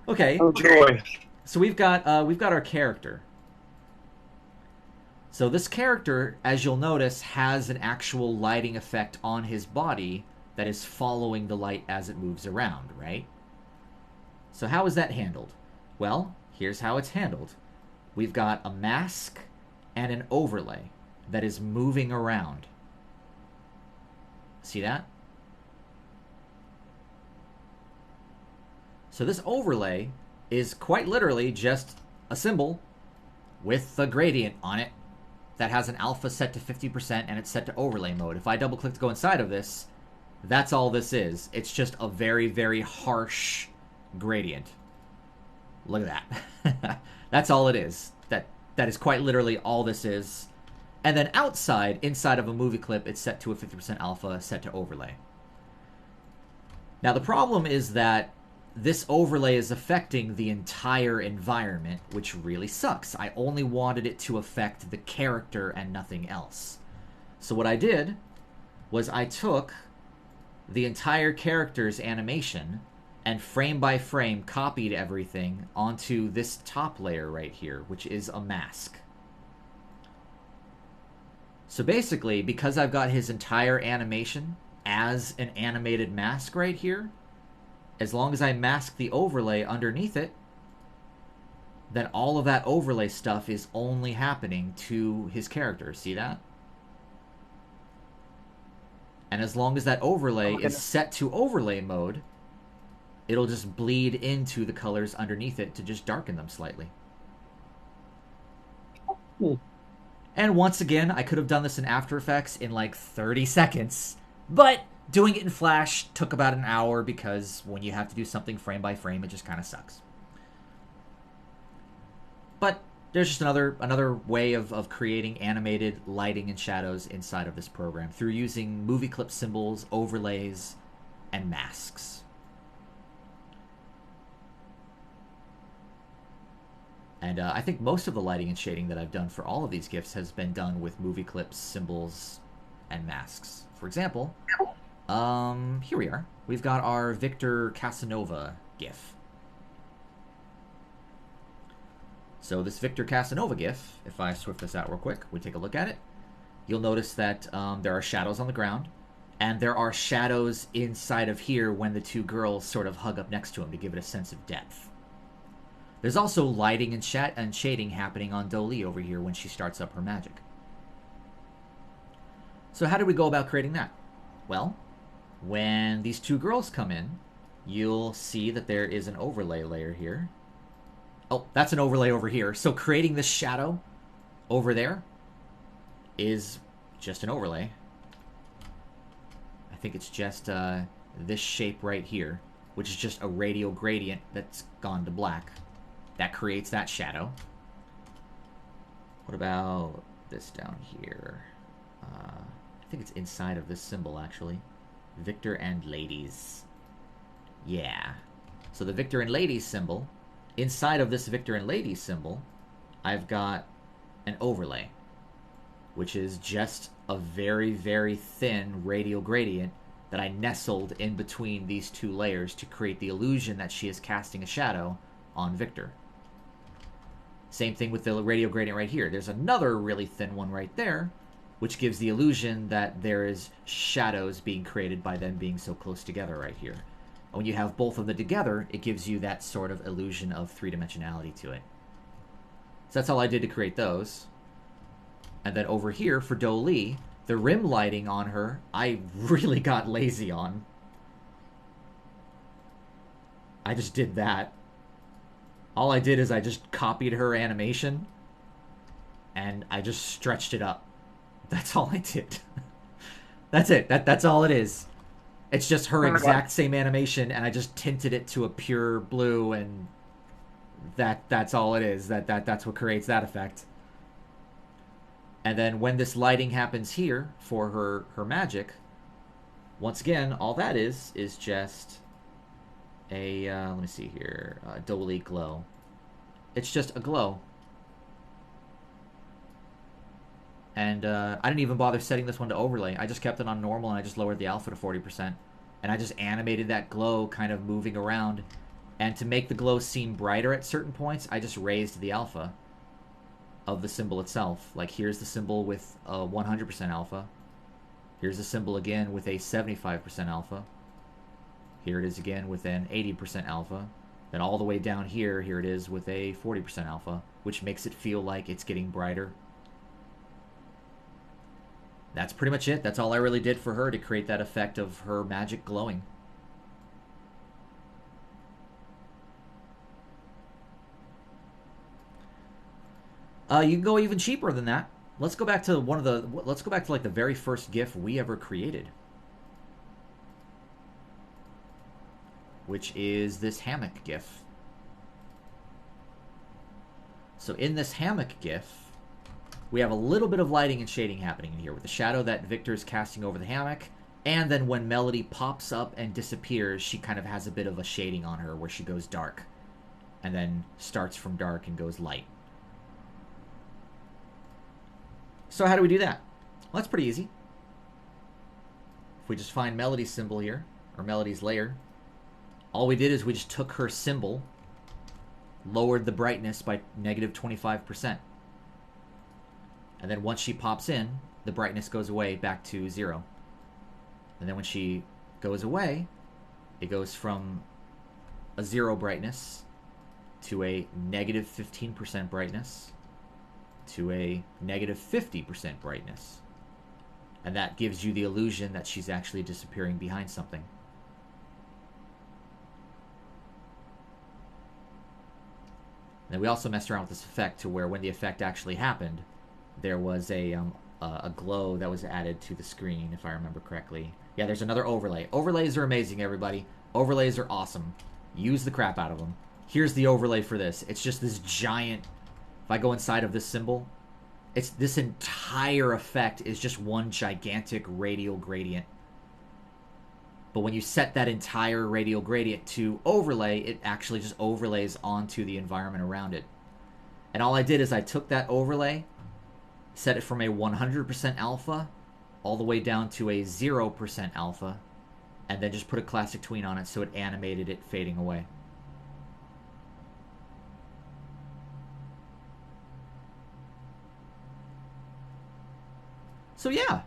Okay.
Oh joy.
So we've got our character. So this character, as you'll notice, has an actual lighting effect on his body that is following the light as it moves around, right? So how is that handled? Well, here's how it's handled. We've got a mask and an overlay that is moving around. See that? So this overlay is quite literally just a symbol with a gradient on it that has an alpha set to 50% and it's set to overlay mode. If I double click to go inside of this, that's all this is. It's just a very, very harsh gradient. Look at that. That's all it is. That is quite literally all this is. And then inside of a movie clip, it's set to a 50% alpha, set to overlay. Now the problem is that this overlay is affecting the entire environment, which really sucks. I only wanted it to affect the character and nothing else. So what I did was I took the entire character's animation and frame by frame copied everything onto this top layer right here, which is a mask. So basically, because I've got his entire animation as an animated mask right here, as long as I mask the overlay underneath it, then all of that overlay stuff is only happening to his character. See that? And as long as that overlay is set to overlay mode, it'll just bleed into the colors underneath it to just darken them slightly. And once again, I could have done this in After Effects in like 30 seconds, but Doing it in Flash took about an hour because when you have to do something frame by frame, it just kind of sucks. But there's just another way of creating animated lighting and shadows inside of this program through using movie clip symbols, overlays, and masks. And I think most of the lighting and shading that I've done for all of these GIFs has been done with movie clips, symbols, and masks. For example, here we are. We've got our Victor Casanova GIF. So this Victor Casanova GIF, if I swift this out real quick, we take a look at it. You'll notice that there are shadows on the ground, and there are shadows inside of here when the two girls sort of hug up next to him to give it a sense of depth. There's also lighting and shading happening on Dolly over here when she starts up her magic. So how do we go about creating that? Well, when these two girls come in, you'll see that there is an overlay layer here. Oh, that's an overlay over here. So creating this shadow over there is just an overlay. I think it's just this shape right here, which is just a radial gradient that's gone to black. That creates that shadow. What about this down here? I think it's inside of this symbol, actually. Victor and Ladies. Yeah. So the Victor and Ladies symbol, inside of this Victor and Ladies symbol, I've got an overlay, which is just a very, very thin radial gradient that I nestled in between these two layers to create the illusion that she is casting a shadow on Victor. Same thing with the radial gradient right here. There's another really thin one right there, which gives the illusion that there is shadows being created by them being so close together right here. And when you have both of them together, it gives you that sort of illusion of three-dimensionality to it. So that's all I did to create those. And then over here for Dolly, the rim lighting on her, I really got lazy on. I just did that. All I did is I just copied her animation and I just stretched it up. That's all I did. That's it. That's all it is. It's just her exact same animation, and I just tinted it to a pure blue, and that's all it is. That's what creates that effect. And then when this lighting happens here for her magic, once again, all that is just a let me see here, Dolly glow. It's just a glow. And I didn't even bother setting this one to overlay. I just kept it on normal and I just lowered the alpha to 40%. And I just animated that glow kind of moving around. And to make the glow seem brighter at certain points, I just raised the alpha of the symbol itself. Like here's the symbol with a 100% alpha. Here's the symbol again with a 75% alpha. Here it is again with an 80% alpha. Then all the way down here, here it is with a 40% alpha, which makes it feel like it's getting brighter. That's pretty much it. That's all I really did for her to create that effect of her magic glowing. You can go even cheaper than that. Let's go back to like the very first GIF we ever created, which is this hammock GIF. So in this hammock GIF, we have a little bit of lighting and shading happening in here with the shadow that Victor's casting over the hammock. And then when Melody pops up and disappears, she kind of has a bit of a shading on her where she goes dark. And then starts from dark and goes light. So how do we do that? Well, that's pretty easy. If we just find Melody's symbol here, or Melody's layer, all we did is we just took her symbol, lowered the brightness by negative 25%. And then once she pops in, the brightness goes away back to 0. And then when she goes away, it goes from a 0 brightness to a negative 15% brightness to a negative 50% brightness. And that gives you the illusion that she's actually disappearing behind something. And then we also messed around with this effect to where when the effect actually happened, there was a a glow that was added to the screen, if I remember correctly. Yeah, there's another overlay. Overlays are amazing, everybody. Overlays are awesome. Use the crap out of them. Here's the overlay for this. It's just this giant... If I go inside of this symbol, it's this entire effect is just one gigantic radial gradient. But when you set that entire radial gradient to overlay, it actually just overlays onto the environment around it. And all I did is I took that overlay, set it from a 100% alpha all the way down to a 0% alpha, and then just put a classic tween on it so it animated it fading away. So yeah.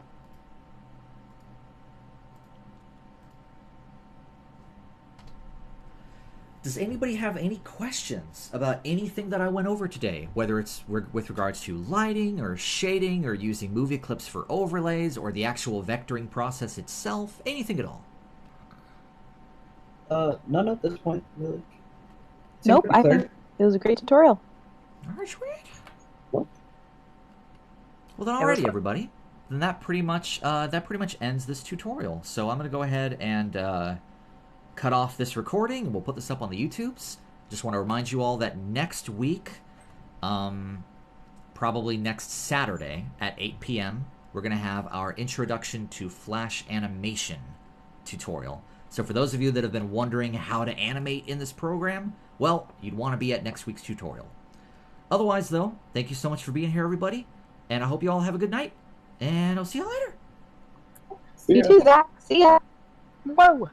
Does anybody have any questions about anything that I went over today? Whether it's with regards to lighting or shading or using movie clips for overlays or the actual vectoring process itself, anything at all?
None at this point, really.
Nope, I think it was a great tutorial.
All right, sweet. Well then, alrighty, everybody. Then that pretty much ends this tutorial. So I'm gonna go ahead and cut off this recording, and we'll put this up on the YouTubes. Just want to remind you all that next week, probably next Saturday at 8 p.m., we're going to have our Introduction to Flash Animation tutorial. So for those of you that have been wondering how to animate in this program, well, you'd want to be at next week's tutorial. Otherwise, though, thank you so much for being here, everybody, and I hope you all have a good night, and I'll see you later.
You too, Zach. See ya.
Whoa.